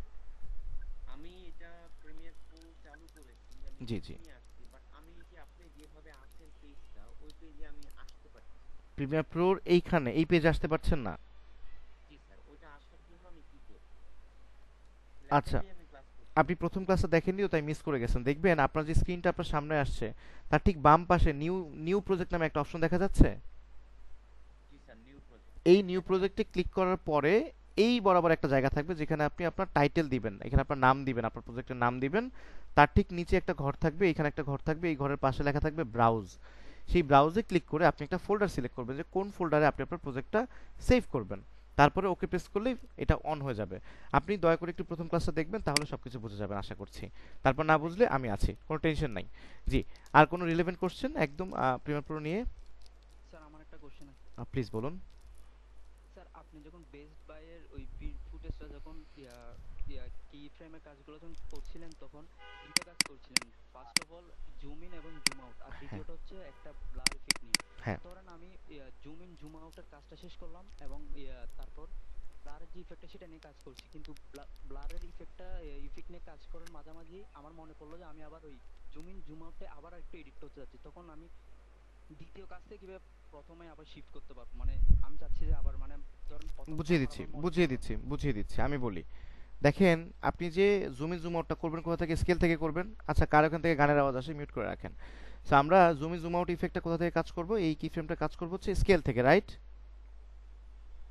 আমি এটা প্রিমিয়ার প্রো চালু করেছি, আমি জি জি। এখনই আসছি, বাট আমি যে আপনি যেভাবে আছেন পেজটা, ওই পেজে আমি আসতে পারছি না। প্রিমিয়ার প্রোর এইখানে এই পেজে আসতে পারছেন না? জি স্যার, ওইটা আসার জন্য আমি কি করব? আচ্ছা, ল্যাপটপে আমি ক্লাস করছি। আপনি প্রথম ক্লাসে দেখেননি তো, তাই মিস করে গেছেন। দেখবেন আপনার যে স্ক্রিনটা আপনার সামনে আসছে তার ঠিক বাম পাশে নিউ নিউ প্রজেক্ট নামে একটা অপশন দেখা যাচ্ছে। জি স্যার, নিউ প্রজেক্ট। এই নিউ প্রজেক্টে ক্লিক করার পরে এই বরাবর একটা জায়গা থাকবে যেখানে আপনি আপনার টাইটেল দিবেন, এখানে আপনার নাম দিবেন, আপনার প্রজেক্টের নাম দিবেন। তার ঠিক নিচে একটা ঘর থাকবে, এখানে একটা ঘর থাকবে, এই ঘরের পাশে লেখা থাকবে ব্রাউজ। সেই ব্রাউজে ক্লিক করে আপনি একটা ফোল্ডার সিলেক্ট করবেন যে কোন ফোল্ডারে আপনি আপনার প্রজেক্টটা সেভ করবেন। তারপরে ওকে প্রেস করলেই এটা অন হয়ে যাবে। আপনি দয়া করে একটু প্রথম ক্লাসটা দেখবেন, তাহলে সবকিছু বুঝে যাবেন আশা করছি। তারপর না বুঝলে আমি আছি, কোনো টেনশন নাই। জি, আর কোনো রিলেভেন্ট কোশ্চেন একদম প্রিমিয়ার প্রো নিয়ে? স্যার আমার একটা কোশ্চেন আছে। প্লিজ বলুন। স্যার আপনি যখন বেস্ট বাইয়ের ওই ফুটেজটা যখন কি ফ্রেমের কাজগুলো যখন করছিলেন তখন দুটো কাজ করছিলেন। First of all zoom in এবং জুম আউট, আর হ্যাঁ দ্বিতীয়টা হচ্ছে একটা ব্লার ইফেক্ট নিয়ে। হ্যাঁ ধরেন আমি জুম ইন জুম আউটের কাজটা শেষ করলাম এবং তারপর ব্লারের যে ইফেক্টটা সেটা নিয়ে কাজ করছি, কিন্তু ব্লারের ইফেক্ট নিয়ে কাজ করার মাঝামাঝি আমার মনে পড়লো যে আমি আবার ওই জুম ইন জুম আউটে আবার একটু এডিট করতে যাচ্ছি। তখন আমি দ্বিতীয় কাজ থেকে কিভাবে প্রথমে আবার শিফট করতে পারবো, মানে আমি চাচ্ছি যে আবার মানে ধরেন প্রথমটা বুঝিয়ে আবার দিচ্ছি আমার মনে বুঝিয়ে পড়লো। দিচ্ছি বুঝিয়ে দিচ্ছি আমি বলি। দেখেন, আপনি যে জুম ইন জুম আউটটা করবেন কোথা থেকে? স্কেল থেকে করবেন। আচ্ছা, কার ওখান থেকে গানের আওয়াজ আসে? মিউট করে রাখেন। সো আমরা জুম ইন জুম আউট ইফেক্টটা কোথা থেকে কাজ করব? এই কি ফ্রেমটা কাজ করব হচ্ছে স্কেল থেকে, রাইট?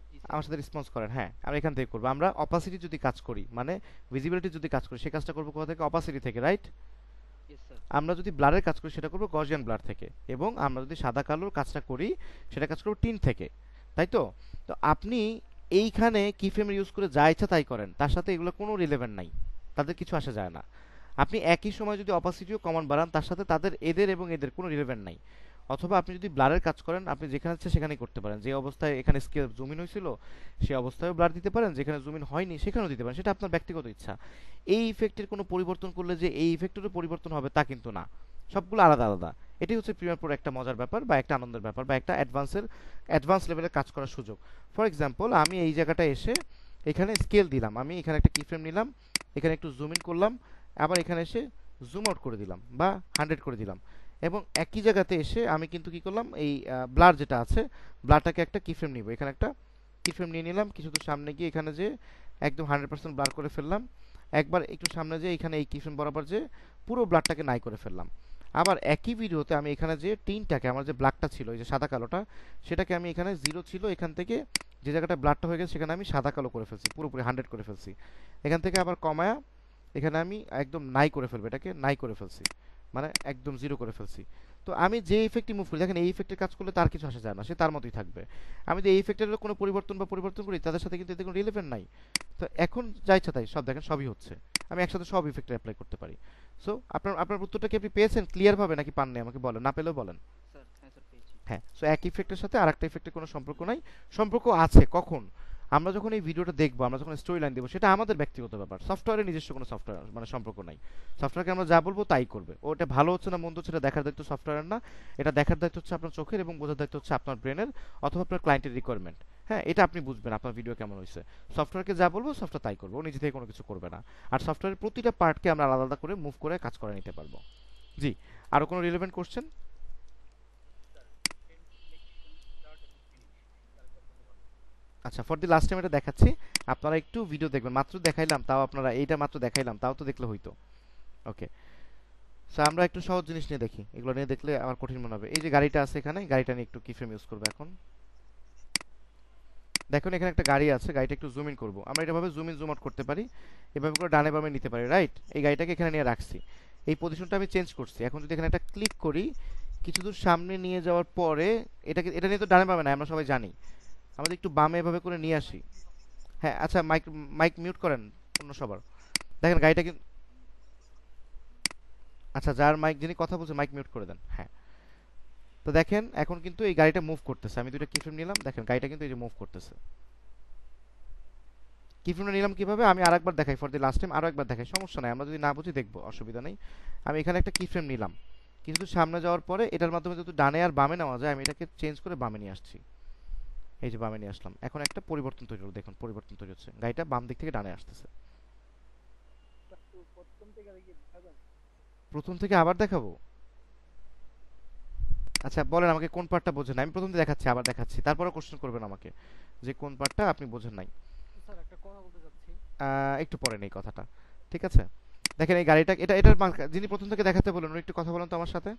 জি স্যার। আমার সাথে রেসপন্স করেন। হ্যাঁ, আমরা এখান থেকে করব। আমরা অপাসিটি যদি কাজ করি, মানে ভিজিবিলিটি যদি কাজ করি, সেই কাজটা করব কোথা থেকে? অপাসিটি থেকে, রাইট? Yes sir. আমরা যদি ব্লারের কাজ করি সেটা করব গজিয়ান ব্লার থেকে, এবং আমরা যদি সাদা কালোর কাজটা করি সেটা কাজ করব টিন থেকে, তাই তো? তো আপনি এইখানে কি ফ্রেম ইউজ করে যা ইচ্ছা তাই করেন, তার সাথে এগুলো কোনো রিলেভেন্ট নাই, তাদের কিছু আসে যায় না। আপনি একই সময় যদি অপাসিটিও কমান বাড়ান, তার সাথে তাদের এদের এবং এদের কোনো রিলেভেন্ট নাই। অথবা আপনি যদি ব্লারের কাজ করেন, আপনি যেখানে ইচ্ছে সেখানেই করতে পারেন। যে অবস্থায় এখানে স্কেল জুম ইন হয়েছিল সেই অবস্থায়ও ব্লার দিতে পারেন, যেখানে জুম ইন হয়নি সেখানেও দিতে পারেন, সেটা আপনার ব্যক্তিগত ইচ্ছা। এই ইফেক্টের কোনো পরিবর্তন করলে যে এই ইফেক্টেরও পরিবর্তন হবে তা কিন্তু না, সবগুলো আলাদা আলাদা। এটাই হচ্ছে প্রিমিয়ার প্রোর একটা মজার ব্যাপার, বা একটা আনন্দের ব্যাপার, বা একটা অ্যাডভান্স লেভেলের কাজ করার সুযোগ। ফর এক্সাম্পল, আমি এই জায়গাটায় এসে এখানে স্কেল দিলাম, আমি এখানে একটা কি ফ্রেম নিলাম, এখানে একটু জুম ইন করলাম, আবার এখানে এসে জুম আউট করে দিলাম বা 100 করে দিলাম, এবং একই জায়গাতে এসে আমি কিন্তু কি করলাম, এই ব্লার যেটা আছে ব্লারটাকে একটা কি ফ্রেম নিব, এখানে একটা কি ফ্রেম নিয়ে নিলাম, কিছু দূর সামনে গিয়ে এখানে যে একদম 100% ব্লার করে ফেললাম, একবার একটু সামনে যে এখানে এই কি ফ্রেম বরাবর যে পুরো ব্লারটাকে নাই করে ফেললাম। আবার একই ভিডিওতে আমি এখানে যে টিনটাকে, আমার যে ব্ল্যাকটা ছিল এই যে সাদা কালোটা, সেটাকে আমি এখানে 0 ছিল, এখান থেকে যে জায়গাটা ব্লারটা হয়ে গেছে সেখানে আমি সাদা কালো করে ফেলছি, পুরোপুরি 100 করে ফেলছি। এখান থেকে আবার কমায়া এখানে আমি একদম নাই করে ফেলবো, এটাকে নাই করে ফেলছি, মানে একদম 0 করে ফেলছি। তো আমি যে ইফেক্টই মুভ করি, দেখেন এই ইফেক্টের কাজ করলে তার কিছু আসে যায় না, সে তার মতোই থাকবে। আমি যদি এই ইফেক্টের কোনো পরিবর্তন করি, তাদের সাথে কিন্তু এতে কোনো রিলেভেন্ট নাই। তো এখন যা ইচ্ছা তাই সব দেখেন, সবই হচ্ছে, আমি একসাথে সব ইফেক্টে অ্যাপ্লাই করতে পারি। সো আপনার উত্তরটা কি আপনি পেয়েছেন ক্লিয়ার ভাবে, নাকি পাননি আমাকে বলেন, না পেলেও বলেন। স্যার হ্যাঁ স্যার পেয়েছি। হ্যাঁ, সো এক ইফেক্টের সাথে আরেকটা ইফেক্টের কোনো সম্পর্ক নাই। সম্পর্ক আছে কখন, আমরা যখন এই ভিডিওটা দেখবো, আমরা যখন স্টোরি লাইন দেবো, সেটা আমাদের ব্যক্তিগত ব্যাপার, সফটওয়্যারের নিজস্ব কোনো সফটওয়্যার মানে সম্পর্ক নাই। সফটওয়্যারকে আমরা যা বলবো তাই করবে, ওটা ভালো হচ্ছে না মন্দ হচ্ছে এটা দেখার দায়িত্ব সফটওয়্যারের না, এটা দেখার দায়িত্ব হচ্ছে আপনার চোখের, এবং বোঝার দায়িত্ব হচ্ছে আপনার ব্রেনের অথবা আপনার ক্লায়েন্টের রিকোয়ারমেন্ট। হ্যাঁ, এটা আপনি বুঝবেন আপনার ভিডিও কেমন হয়েছে। সফটওয়্যারকে যা বলবো সফটওয়্যার তাই করবো, ও নিজে থেকে কোনো কিছু করবে না। আর সফটওয়্যারের প্রতিটা পার্টকে আমরা আলাদা আলাদা করে মুভ করে কাজ করে নিতে পারবো। জি, আরো কোনো রিলেভেন্ট কোশ্চেন? আচ্ছা, ফর দি লাস্ট টাইম এটা দেখাচ্ছি, আপনারা একটু ভিডিও দেখবেন, মাত্র দেখাইলাম তাও, আপনারা এইটা মাত্র দেখাইলাম তাও তো দেখলে হইতো। ওকে, সো আমরা একটু সহজ জিনিস নিয়ে দেখি, এগুলো নিয়ে দেখলে আমার কঠিন মনে হবে। এই যে গাড়িটা আছে এখানে, গাড়িটা নিয়ে একটু কিফ্রেম ইউজ করবো এখন। দেখুন এখানে একটা গাড়ি আছে, গাড়িটা একটু জুম ইন করবো, আমরা এভাবে জুম ইন জুম আউট করতে পারি, এভাবে করে ডানে বামে নিতে পারি, রাইট? এই গাড়িটাকে এখানে নিয়ে রাখছি, এই পজিশনটা আমি চেঞ্জ করছি। এখন যদি এখানে একটা ক্লিক করি, কিছু দূর সামনে নিয়ে যাওয়ার পরে, এটা নিয়ে তো ডানে বামে না, আমরা সবাই জানি, আমাদের একটু বামে এভাবে করে নিয়ে আসি। হ্যাঁ, আচ্ছা, মাইক মাইক মিউট করেন অন্য সবার। দেখেন গাড়িটা কিন্তু, আচ্ছা যার মাইক, যিনি কথা বলছে মাইক মিউট করে দেন। হ্যাঁ, তো দেখেন এখন কিন্তু এই গাড়িটা মুভ করতেছে, আমি দুইটা কিফ্রেম নিলাম, দেখেন গাড়িটা কিন্তু এই যে মুভ করতেছে। কিফ্রেমটা নিলাম কিভাবে আমি আরেকবার দেখাই, ফর দি লাস্ট টাইম আরো একবার দেখাই, সমস্যা নাই, আমরা যদি না বুঝি দেখবো, অসুবিধা নেই। আমি এখানে একটা কিফ্রেম নিলাম, কিছু দূর সামনে যাওয়ার পরে এটার মাধ্যমে যদি ডানে আর বামে নেওয়া যায়, আমি এটাকে চেঞ্জ করে বামে নিয়ে আসছি, এই যে বামে নিয়ে আসলাম। এখন একটা পরিবর্তন তৈরি হলো, দেখুন পরিবর্তন তৈরি হচ্ছে, গাড়িটা বাম দিক থেকে ডানে আসতেছে। প্রথম থেকে আবার দেখাবো? আচ্ছা বলেন আমাকে কোন পার্টটা বোঝেন নাই? আমি প্রথম থেকে দেখাচ্ছি, আবার দেখাচ্ছি, তারপরে কোশ্চেন করবেন আমাকে যে কোন পার্টটা আপনি বোঝেন নাই। স্যার একটা কথা বলতে চাচ্ছি। একটু পরে নেই কথাটা, ঠিক আছে? দেখেন এই গাড়িটা, এটার যিনি প্রথম থেকে দেখাতে বললেন উনি একটু কথা বলেন তো আমার সাথে।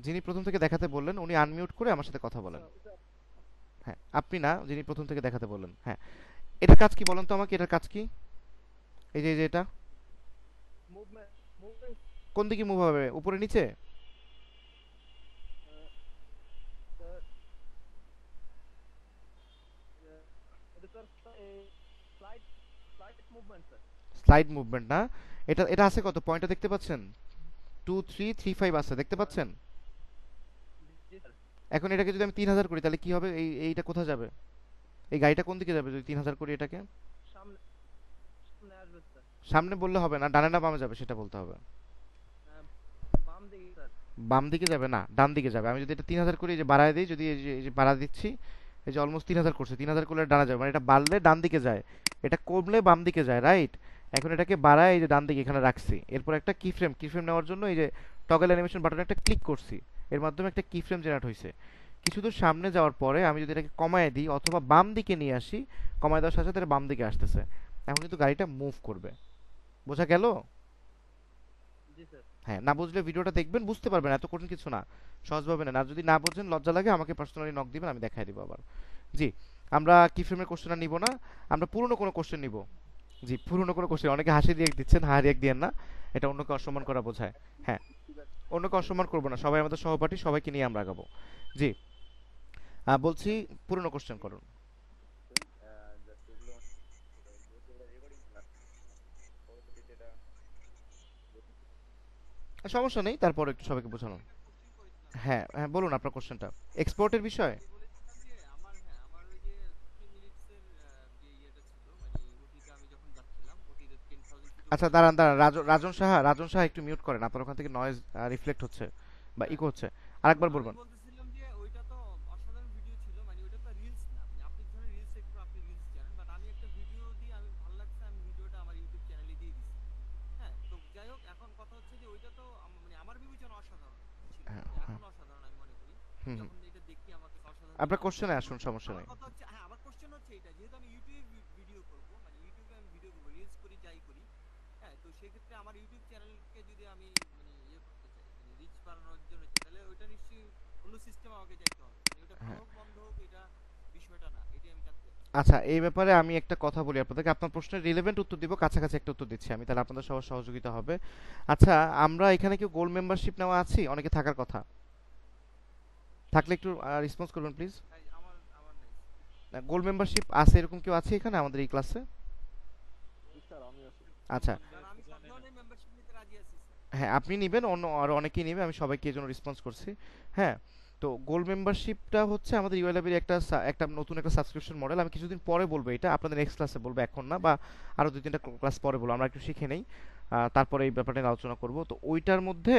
যিনি প্রথম থেকে দেখাতে বললেন উনি আনমিউট করে আমার সাথে কথা বলেন। হ্যাঁ, আপনি না, যিনি প্রথম থেকে দেখাতে বললেন। হ্যাঁ, এটার কাজ কি বলেন তো আমাকে, এটার কাজ কি? এই যে এটা মুভমেন্ট মুভমেন্ট কোন দিকে মুভ হবে, উপরে নিচে? স্যার, এটা sir flight flight movement sir. Slide movement না, এটা এটা আছে কত পয়েন্টটা দেখতে পাচ্ছেন? 2 3 3 5 আছে, দেখতে পাচ্ছেন? জি স্যার। এখন এটাকে যদি আমি 3000 করি তাহলে কি হবে, এইটা কোথায় যাবে, এই গাড়িটা কোন দিকে যাবে যদি 3000 করি এটাকে? সামনে সামনে আসবে স্যার। সামনে বললে হবে না, ডানে না বামে যাবে সেটা বলতে হবে। বাম দিকে স্যার। বাম দিকে যাবে না, ডান দিকে যাবে। আমি যদি এটা 3000 করি, এই যে বাড়ায় দিই, যদি এই যে বাড়া দিচ্ছি, এই যে অলমোস্ট 3000 করছে, 3000 করলে ডানে যাবে, মানে এটা বাড়লে ডান দিকে যায়, এটা কমলে বাম দিকে যায়, রাইট? এখন এটাকে বাড়ায় এই যে ডান দিকে এখানে রাখছি, এরপর একটা কিফ্রেম নেওয়ার জন্য এই যে টগল অ্যানিমেশন বাটনে একটা ক্লিক করছি, এর মাধ্যমে একটা কিফ্রেম জেনারেট হয়েছে। কিছু দূর সামনে যাওয়ার পরে আমি যদি এটাকে কমায় দিই অথবা বাম দিকে নিয়ে আসি, কমায় দেওয়ার সাথে সাথে এটা বাম দিকে আসতেছে, এখন কিন্তু গাড়িটা মুভ করবে। বোঝা গেল? জি স্যার। হ্যাঁ, না বুঝলে ভিডিওটা দেখবেন, বুঝতে পারবেন, এত কঠিন কিছু না, সহজভাবে নেন। আর যদি না বোঝেন লজ্জা লাগে আমাকে পার্সোনালি নক দিবেন, আমি দেখাই দিব আবার। জি, আমরা কিফ্রেমের কোশ্চেন আর নিব না, আমরা পুরনো কোনো কোশ্চেন নিব। জি, পুরনো কোনো কোশ্চেন, অনেকে হাসি রিয়েক্ট দিচ্ছেন, রিয়েক্ট দিয়েন না, এটা অন্যকে অসম্মান করা বোঝায়। হ্যাঁ, অন্যকে অসম্মান করবো না, সবাই আমাদের সহপাঠী, সবাইকে নিয়ে আমরা আগাবো। জি, বলছি পুরনো কোশ্চেন করুন। সমস্যা নেই, তারপর একটু সবাইকে বোঝানো। হ্যাঁ হ্যাঁ, বলুন আপনার কোশ্চেনটা এক্সপোর্টের বিষয়ে। বলেছিলাম যে আমার ওই যে 50 মিনিটসের যে ইয়েটা ছিল, মানে ওটিতে আমি যখন যাচ্ছিলাম, ওটিতে 10,000 ফিট আচ্ছা উপরে দাঁড়ান রাজন সাহা একটু মিউট করেন, আপনার ওখান থেকে নয়েজ রিফ্লেক্ট হচ্ছে বা ইকো হচ্ছে, আরেকবার আমি বলবেন। বলতেছিলাম যে ওইটা তো অসাধারণ ভিডিও ছিল, মানে ওইটা তো রিলস না, মানে আপনি ধরেন রিলস একটু আপনি রিলস জানেন, বাট আমি একটা ভিডিও দিয়ে আমি ভালো লাগছে, আমি ভিডিওটা আমার ইউটিউব চ্যানেলে দিয়ে দিছি। হ্যাঁ, তো যাই হোক, এখন কথা হচ্ছে যে ওইটা তো মানে আমার বিবেচনা অসাধারণ ছিল, হ্যাঁ হ্যাঁ, এখন অসাধারণ আমি মনে করি, হুম হুম। যখন এটা দেখি আমার কাছে অসাধারণ আপনার মনে হয়। কোশ্চেনে আসুন, এখন সমস্যা আমার নেই। কথা হচ্ছে, হ্যাঁ আমার কোশ্চেন হচ্ছে এটা, যেহেতু আমি ইউটিউবে ভিডিও করব, মানে ইউটিউবে আমি ভিডিও করব, রিলস করি যাই করি, হ্যাঁ, তো সেক্ষেত্রে আমার ইউটিউব চ্যানেলকে যদি আমি মানে ইয়ে করতে চাই, মানে রিচ বাড়ানোর জন্য চাই, তাহলে ওইটা নিশ্চয়ই অন্য সিস্টেম আমাকে যাইতে হবে, মানে ওটা ভালো হ্যাঁ হোক মন্দ হোক, এটা বিষয়টা না, এটাই আমি জানতে চাচ্ছি। আচ্ছা, এই ব্যাপারে আমি একটা কথা বলি আপনাদেরকে, আপনার প্রশ্নের রিলেভেন্ট উত্তর দিব, কাছাকাছি একটা উত্তর দিচ্ছি আমি, তাহলে আপনাদের সবার সহযোগিতা হবে। আচ্ছা, আমরা এখানে কেউ গোল্ড মেম্বারশিপ নেওয়া আছি? অনেকে থাকার কথা, থাকলে একটু রেসপন্স করবেন প্লিজ। ভাই আমার আমার নাই। গোল্ড মেম্বারশিপ আছে এরকম কেউ আছে এখানে আমাদের এই ক্লাসে? আচ্ছা, স্যার আমি সব ধরনের মেম্বারশিপ নিতে রাজি আছি স্যার। হ্যাঁ আপনি নেবেন, অন্য আরো অনেকেই নেবে, আমি সবাইকে এই জন্য রেসপন্স করছি। হ্যাঁ, তো গোল্ড মেম্বারশিপটা হচ্ছে আমাদের ইউএলএবির একটা নতুন একটা সাবস্ক্রিপশন মডেল। আমি কিছুদিন পরে বলবো, এটা আপনাদের নেক্সট ক্লাসে বলবো, এখন না, বা আরো 2-3টা ক্লাস পরে বলবো, আমরা একটু শিখে নেই, তারপরে এই ব্যাপারটা নিয়ে আলোচনা করব। তো ওইটার মধ্যে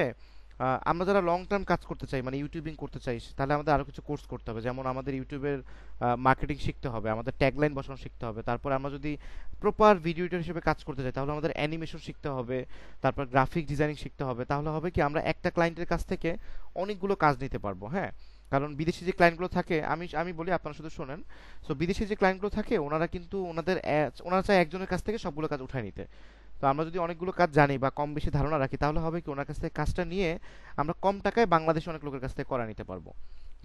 আমরা যারা লং টার্ম কাজ করতে চাই, মানে ইউটিউবিং করতে চাই, তাহলে আমাদের আরো কিছু কোর্স করতে হবে। যেমন আমাদের ইউটিউবের মার্কেটিং শিখতে হবে, আমাদের ট্যাগলাইন বসানো শিখতে হবে, তারপর আমরা যদি প্রপার ভিডিও এডিটর হিসেবে কাজ করতে চাই তাহলে আমাদের অ্যানিমেশন শিখতে হবে, তারপর গ্রাফিক ডিজাইনিং শিখতে হবে। তাহলে হবে কি, আমরা একটা ক্লায়েন্টের কাছ থেকে অনেকগুলো কাজ নিতে পারবো। হ্যাঁ, কারণ বিদেশি যে ক্লায়েন্টগুলো থাকে, আমি আমি বলি আপনারা শুধু শোনেন। সো বিদেশি যে ক্লায়েন্টগুলো থাকে ওনারা কিন্তু ওনারা চায় একজনের কাছ থেকে সবগুলো কাজ উঠায় নিতে। তো আমরা যদি অনেকগুলো কাজ জানি বা কম বেশি ধারণা রাখি তাহলে হবে কি, ওনার কাছ থেকে কাজটা নিয়ে আমরা কম টাকায় বাংলাদেশে অনেক লোকের কাছ থেকে করা নিতে পারবো।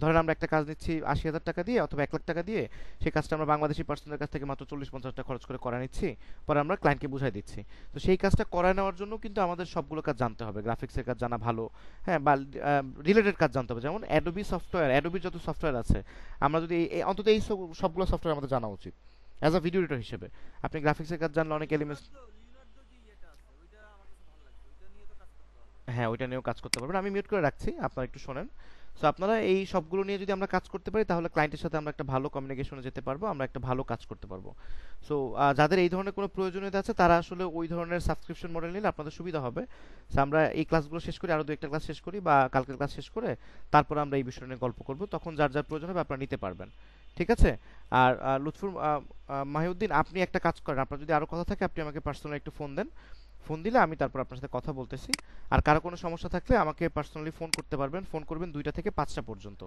ধরেন আমরা একটা কাজ নিচ্ছি 80,000 টাকা দিয়ে অথবা 1 লাখ টাকা দিয়ে, সেই কাজটা আমরা বাংলাদেশি পার্সনের কাছ থেকে মাত্র 40-50 টাকা খরচ করে করা নিচ্ছি, পরে আমরা ক্লায়েন্টকে বুঝাই দিচ্ছি। তো সেই কাজটা করায় নেওয়ার জন্য কিন্তু আমাদের সবগুলো কাজ জানতে হবে, গ্রাফিক্সের কাজ জানা ভালো। হ্যাঁ, বা রিলেটেড কাজ জানতে হবে, যেমন অ্যাডোবি সফটওয়্যার, অ্যাডোবির যত সফটওয়্যার আছে, আমরা যদি অন্তত এই সবগুলো সফটওয়্যার আমাদের জানা উচিত অ্যাজ আ ভিডিও এডিটর হিসেবে। আপনি গ্রাফিক্সের কাজ জানলে অনেক এলিমেন্টস, লিওনার্দো যে ইয়েটা আছে ওইটা আমার কাছে ভালো লাগছে, ওইটা নিয়ে তো কাজ করতে হবে। হ্যাঁ ওইটা নিয়েও কাজ করতে পারবেন। আমি মিউট করে রাখছি, আপনারা একটু শোনেন। সো আপনারা এই সবগুলো নিয়ে যদি আমরা কাজ করতে পারি তাহলে ক্লায়েন্টের সাথে আমরা একটা ভালো কমিউনিকেশনে যেতে পারবো, আমরা একটা ভালো কাজ করতে পারবো। সো যাদের এই ধরনের কোনো প্রয়োজনীয়তা আছে তারা আসলে ওই ধরনের সাবস্ক্রিপশন মডেল নিলে আপনাদের সুবিধা হবে। সো আমরা এই ক্লাসগুলো শেষ করি, আরও 2-1টা ক্লাস শেষ করি, বা কালকের ক্লাস শেষ করে তারপর আমরা এই বিষয় নিয়ে গল্প করব, তখন যার যার প্রয়োজন হবে আপনারা নিতে পারবেন। ঠিক আছে? আর লুৎফুর মাহিউদ্দিন, আপনি একটা কাজ করেন, আপনার যদি আরও কথা থাকে আপনি আমাকে পার্সোনালি একটু ফোন দেন, ফোন দিলে আমি তারপর আপনার সাথে কথা বলতেছি। আর কারো কোনো সমস্যা থাকলে আমাকে পার্সোনালি ফোন করতে পারবেন, ফোন করবেন 2টা থেকে 5টা পর্যন্ত,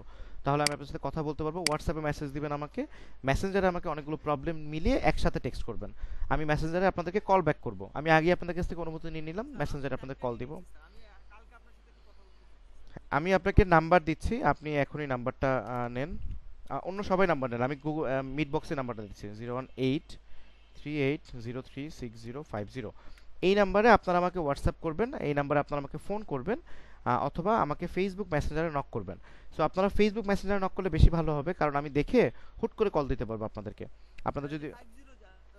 তাহলে আমি আপনার সাথে কথা বলতে পারবো। হোয়াটসঅ্যাপে মেসেজ দিবেন আমাকে, মেসেঞ্জারে আমাকে অনেকগুলো প্রবলেম মিলিয়ে একসাথে টেক্সট করবেন, আমি মেসেঞ্জারে আপনাদেরকে কল ব্যাক করব। আমি আগে আপনাদের কাছ থেকে অনুমতি নিয়ে নিলাম, মেসেঞ্জারে আপনাদের কল দিব। স্যার আমি কালকে আপনার সাথে একটু কথা বলতে চাচ্ছি। আমি আপনাকে নাম্বার দিচ্ছি, আপনি এখনই নাম্বারটা নেন। অন্য সবাই নাম্বার নেন, আমি গুগল মিট বক্সে নাম্বারটা দিচ্ছি, 01838036050। এই নাম্বারে আপনারা আমাকে হোয়াটসঅ্যাপ করবেন, এই নাম্বারে আপনারা আমাকে ফোন করবেন, অথবা আমাকে ফেসবুক মেসেঞ্জারে নক করবেন। সো আপনারা ফেসবুক মেসেঞ্জারে নক করলে বেশি ভালো হবে, কারণ আমি দেখে হুট করে কল দিতে পারবো আপনাদেরকে। আপনাদের যদি 50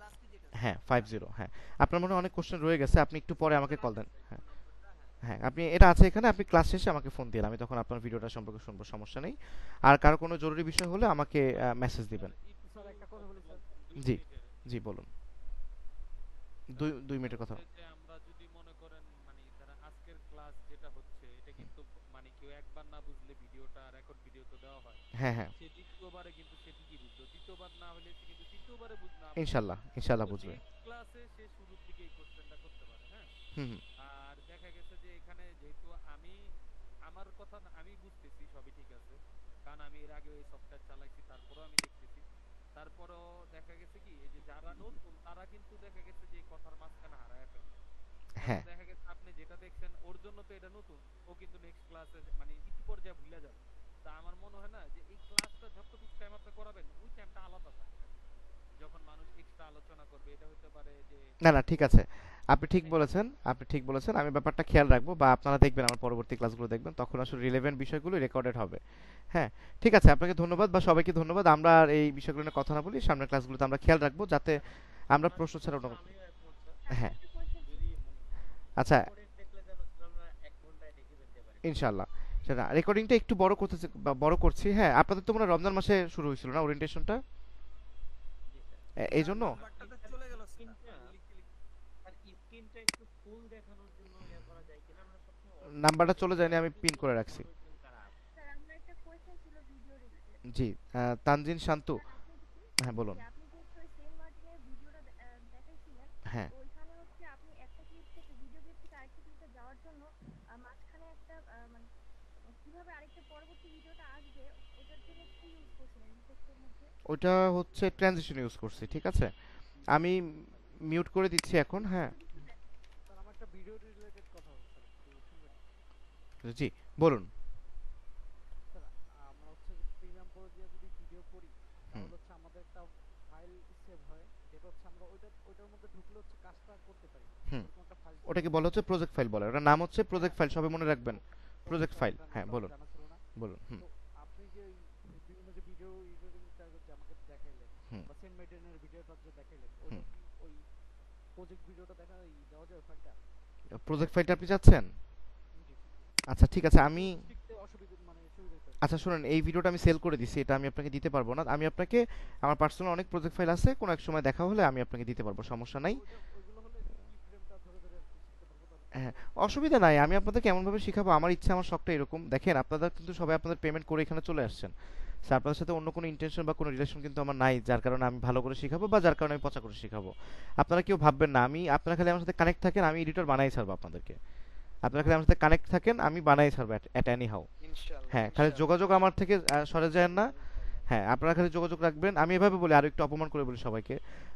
লাস্টে যেটা হ্যাঁ 50, হ্যাঁ আপনার মনে হয় অনেক কোশ্চেন রয়ে গেছে, আপনি একটু পরে আমাকে কল দেন। হ্যাঁ নম্বরটা, হ্যাঁ হ্যাঁ, আপনি এটা আছে এখানে, আপনি ক্লাস শেষে আমাকে ফোন দিন, আমি তখন আপনার ভিডিওটা সম্পর্কে শুনবো, সমস্যা নেই। আর কারো কোনো জরুরি বিষয় হলে আমাকে মেসেজ দিবেন। স্যার একটা কথা বলি স্যার। জি জি বলুন। 2 মিনিটের কথা। হচ্ছে যে আমরা যদি মনে করেন মানে যারা আজকের ক্লাস যেটা হচ্ছে এটা কিন্তু মানে কেউ একবার না বুঝলে ভিডিওটা রেকর্ড ভিডিও তো দেওয়া হয়, হ্যাঁ হ্যাঁ, সে দ্বিতীয়বারে কিন্তু সে ঠিকই বুঝলো, দ্বিতীয়বার না হলে সে কিন্তু তৃতীয়বারে না ইনশাল্লাহ বুঝলো। ইনশাল্লাহ তো বুঝবে। নেক্সট ক্লাসে সে শুরুর দিকে এই কোশ্চেনটা করতে পারে। হ্যাঁ, হুম হুম, আর দেখা গেছে যে এখানে যেহেতু আমি আমার কথা আমি বুঝতেছি সবই ঠিক আছে, কারণ আমি এর আগে এই সফটওয়্যার চালাইছি, তারপরেও আমি দেখতেছি, তারপরও দেখা গেছে কি এই যে যারা নতুন তারা কিন্তু দেখা গেছে যে এই কথার মাঝখানে হারায় ফেলে। যেমন হ্যাঁ দেখা গেছে আপনি যেটা দেখছেন ওর জন্য তো এটা নতুন, ও কিন্তু নেক্সট ক্লাসে মানে ইতি পর্যায়ে ভুলে যাবে। তা আমার মনে হয় না যে এই ক্লাসটা যতটুকু টাইম আপনি করাবেন ওই টাইমটা আলাদা থাকবে, যখন মানুষ এক্সট্রা আলোচনা করবে এটা হতে পারে যে না না ঠিক আছে, আপনি ঠিক বলেছেন, আপনি ঠিক বলেছেন, আমি ব্যাপারটা খেয়াল রাখবো, বা আপনারা দেখবেন আমার পরবর্তী ক্লাসগুলো দেখবেন, তখন আসলে রিলেভেন্ট বিষয়গুলো রেকর্ডেড হবে। হ্যাঁ ঠিক আছে, আপনাকে ধন্যবাদ, বা সবাইকে ধন্যবাদ। আমরা আর এই বিষয়গুলো নিয়ে কথা না বলি, সামনের ক্লাসগুলোতে আমরা খেয়াল রাখবো যাতে আমরা প্রশ্ন ছাড়া অন্য আমিও একমত স্যার। হ্যাঁ যদি আচ্ছা রেকর্ডেড দেখলে যেন স্যার আমরা 1 ঘন্টায় দেখে ফেলতে পারি। ইনশাল্লাহ। সেটা রেকর্ডিংটা একটু বড় করছি। হ্যাঁ, আপনাদের তো মনে হয় রমজান মাসে শুরু হয়েছিল না ওরিয়েন্টেশনটা, জি স্যার। এই জন্য নাম্বারটা তো চলে গেল স্যার, স্ক্রিনটা লিখতে লিখতে। আর স্ক্রিনটা একটু ফুল দেখানোর জন্য ইয়ে করা যায় কিনা, আমরা সবসময় নাম্বারটা চলে যায়নি, আমি পিন করে রাখছি। খারাপ। স্যার আমার একটা কোয়েশ্চেন ছিল ভিডিও রিলেটেড। জি তানজিন শান্তু, আপনি হ্যাঁ বলুন। যে আপনি যে সেম মার্টিনের ভিডিওটা দেখাইছিলেন, হ্যাঁ ওইখানে হচ্ছে আপনি একটা ক্লিপ থেকে ভিডিও ক্লিপ থেকে আরেকটা ক্লিপে যাওয়ার জন্য মাঝখানে একটা মানে কিভাবে আরেকটা পরবর্তী ভিডিওটা আসবে ওটার জন্য কি ইউজ করছিলেন ইফেক্টের মধ্যে? ওইটা হচ্ছে ট্রানজিশন ইউজ করছি, ঠিক আছে, আমি মিউট করে দিচ্ছি এখন। হ্যাঁ স্যার আমার একটা ভিডিও রিলেটেড কথা হবে স্যার, একটু শুনবেন? জি বলুন। স্যার আমরা হচ্ছে প্রিমিয়াম প্রো দিয়ে যদি ভিডিও করি তাহলে হচ্ছে আমাদের একটা ফাইল সেভ হয়, যেটা হচ্ছে আমরা ওইটার মধ্যে ঢুকলে হচ্ছে কাজটা করতে পারি। হুম, এরকম একটা ফাইল ওটাকে বলা হচ্ছে প্রজেক্ট ফাইল বলে, ওটার নাম হচ্ছে প্রজেক্ট ফাইল, সবাই মনে রাখবেন প্রজেক্ট ফাইল। হ্যাঁ বলুন জানা ছিল না। বলুন। হুম তো আপনি যে বিভিন্ন যে ভিডিও এডিটিংটা যে আমাকে দেখাইলেন হুম বা সেন্ট মেডেনের ভিডিওটা যে দেখাইলেন, হুম। ওটা কি ওই প্রজেক্ট ভিডিওটা দেওয়া যায় ফাইলটা? প্রজেক্ট ফাইলটা আপনি চাচ্ছেন? জি। আচ্ছা ঠিক আছে, আমি শিখতে অসুবিধা মানে সুবিধা হতো। আচ্ছা শুনেন, এই ভিডিওটা আমি সেল করে দিছি, এটা আমি আপনাকে দিতে পারবো না। আমি আপনাকে, আমার পার্সোনাল অনেক প্রজেক্ট ফাইল আছে, কোনো এক সময় দেখা হলে আমি আপনাকে দিতে পারবো, সমস্যা নাই। ওইগুলো হলে কি ফ্রেমটা ধরে ধরে আর কি শিখতে পারবো তাহলে? হ্যাঁ, অসুবিধা নাই, আমি আপনাদেরকে এমনভাবে শিখাবো, আমার ইচ্ছা, আমার শখটা এরকম। দেখেন আপনারা কিন্তু সবাই আপনাদের পেমেন্ট করে এখানে চলে আসছেন, স্যার আপনাদের সাথে অন্য কোনো ইন্টেনশন বা কোনো রিলেশন কিন্তু আমার নাই, যার কারণে আমি ভালো করে শিখাবো বা যার কারণে আমি পচা করে শিখাবো। আপনারা কেউ ভাববেন না, আমি, আপনারা খালি আমার সাথে কানেক্ট থাকেন, আমি এডিটর বানাই ছাড়বো আপনাদেরকে। আপনারা খালি আমার সাথে কানেক্ট থাকেন, আমি বানাই ছাড়বো অ্যাট এনি হাউ। ইনশাআল্লাহ হ্যাঁ, খালি ইনশাআল্লাহ যোগাযোগ আমার থেকে সরে যায় না। হ্যাঁ, আপনারা খালি যোগাযোগ রাখবেন। আমি এভাবে বলি, আরো একটু অপমান করে বলি সবাইকে,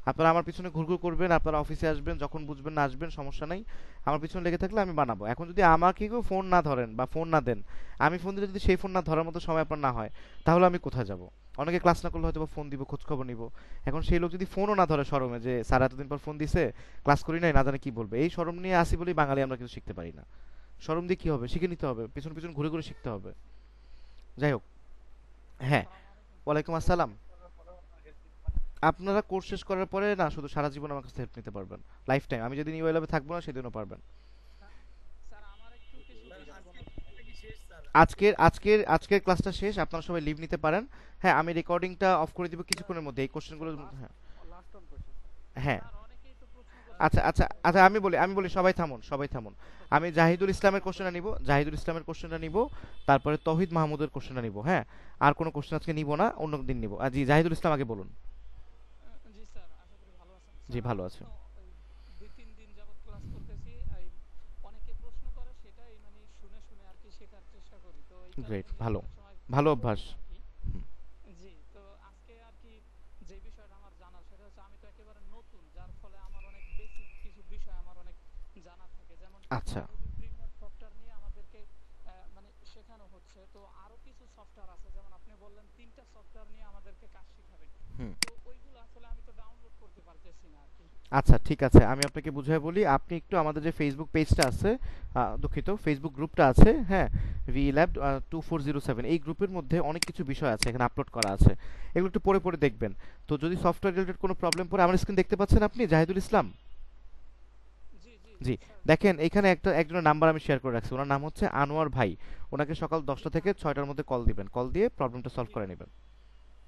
আপনারা আমার পিছনে ঘুরঘুর করবেন, আপনারা অফিসে আসবেন, যখন বুঝবেন না আসবেন, সমস্যা নাই। আমার পিছনে লেগে থাকলে আমি বানাবো। এখন যদি আমাকে কেউ ফোন না ধরেন বা ফোন না দেন, আমি ফোন দিলে যদি সেই ফোন না ধরার মতো সময় আপনার না হয়, তাহলে আমি কোথায় যাব? অনেকে ক্লাস না করলে হয়তো ফোন দিব, খোঁজ খবর নিব। এখন সেই লোক যদি ফোনও না ধরে শরমে, যে স্যার এতদিন পর ফোন দিছে, ক্লাস করি নাই, না জানে কি বলবে, এই শরম নিয়ে আসি বলেই বাঙালি আমরা কিছু শিখতে পারি না। শরম দিয়ে কি হবে? শিখে নিতে হবে, পিছন পিছন ঘুরে ঘুরে শিখতে হবে। যাই হোক, হ্যাঁ, ওয়ালাইকুম আসসালাম। আপনারা কোর্স শেষ করার পরে না শুধু সারা জীবন আমার কাছে হেল্প নিতে পারবেন, লাইফ টাইম। আমি যেদিন ইউএলএবে থাকবো না সেদিনও পারবেন। স্যার আমার একটু কিছু জিজ্ঞাসা করতে। কি শেষ স্যার? আজকের ক্লাসটা শেষ, আপনারা সবাই লিভ নিতে পারেন। হ্যাঁ, আমি রেকর্ডিংটা অফ করে দিব কিছুক্ষণের মধ্যে, এই কোশ্চেনগুলো। হ্যাঁ লাস্ট ওয়ান কোশ্চেন। হ্যাঁ, স্যার অনেকেই তো প্রশ্ন করে আচ্ছা আচ্ছা আচ্ছা, আমি বলি সবাই থামুন, সবাই থামুন। আমি জাহিদুল ইসলামের কোশ্চেনটা নিব, জাহিদুল ইসলামের কোশ্চেনটা নিব, তারপরে তৌহিদ মাহমুদের কোশ্চেনটা নিব। হ্যাঁ, আর কোনো কোশ্চেন আজকে নিব না, অন্য দিন নিব। জি, জাহিদুল ইসলাম আগে বলুন। জি স্যার, আশা করি ভালো আছেন। জি, স্যার ভালো আমি আছে। তো ওই 2-3 দিন যাবত ক্লাস করতেছি। অনেকে প্রশ্ন করে সেটাই মানে শুনে শুনে আর কি শেখার চেষ্টা করি। তো এই গ্রেট, কারণে ভালো, অনেক সময় ভালো করি অভ্যাস। না আর কি। হুম, জি, তো আজকে আর কি যে বিষয়টা আমার জানার সেটা হচ্ছে আমি তো একেবারে নতুন, যার ফলে আমার অনেক বেসিক কিছু বিষয় আমার অনেক জানা থাকে। যেমন আচ্ছা। Adobe Premiere সফটওয়্যার নিয়ে আমাদেরকে মানে শেখানো হচ্ছে। তো আরো কিছু সফটওয়্যার আছে, যেমন আপনি বললেন 3টা সফটওয়্যার নিয়ে আমাদেরকে কাজ শিখাবেন। হুম, তো ওইগুলো আসলে আমি তো ডাউনলোড করতে পারতেছি না আর কি। আচ্ছা ঠিক আছে, আমি আপনাকে বুঝিয়ে বলি। আপনি একটু আমাদের যে ফেসবুক পেজটা আছে, দুঃখিত, ফেসবুক গ্রুপটা আছে, হ্যাঁ, ভি ল্যাব 2407, এই গ্রুপের মধ্যে অনেক কিছু বিষয় আছে এখানে আপলোড করা আছে, এগুলো একটু পড়ে পড়ে দেখবেন। তো যদি সফটওয়্যার রিলেটেড কোনো প্রবলেম পড়ে, আমার স্ক্রিন দেখতে পাচ্ছেন আপনি, জাহিদুল ইসলাম? জি জি জি, স্যার। দেখেন এখানে একজনের নাম্বার আমি শেয়ার করে রাখছি, ওনার নাম হচ্ছে আনোয়ার ভাই। ওনাকে সকাল 10টা থেকে 6টার মধ্যে কল দিবেন, কল দিয়ে প্রবলেমটা সলভ করে নেবেন।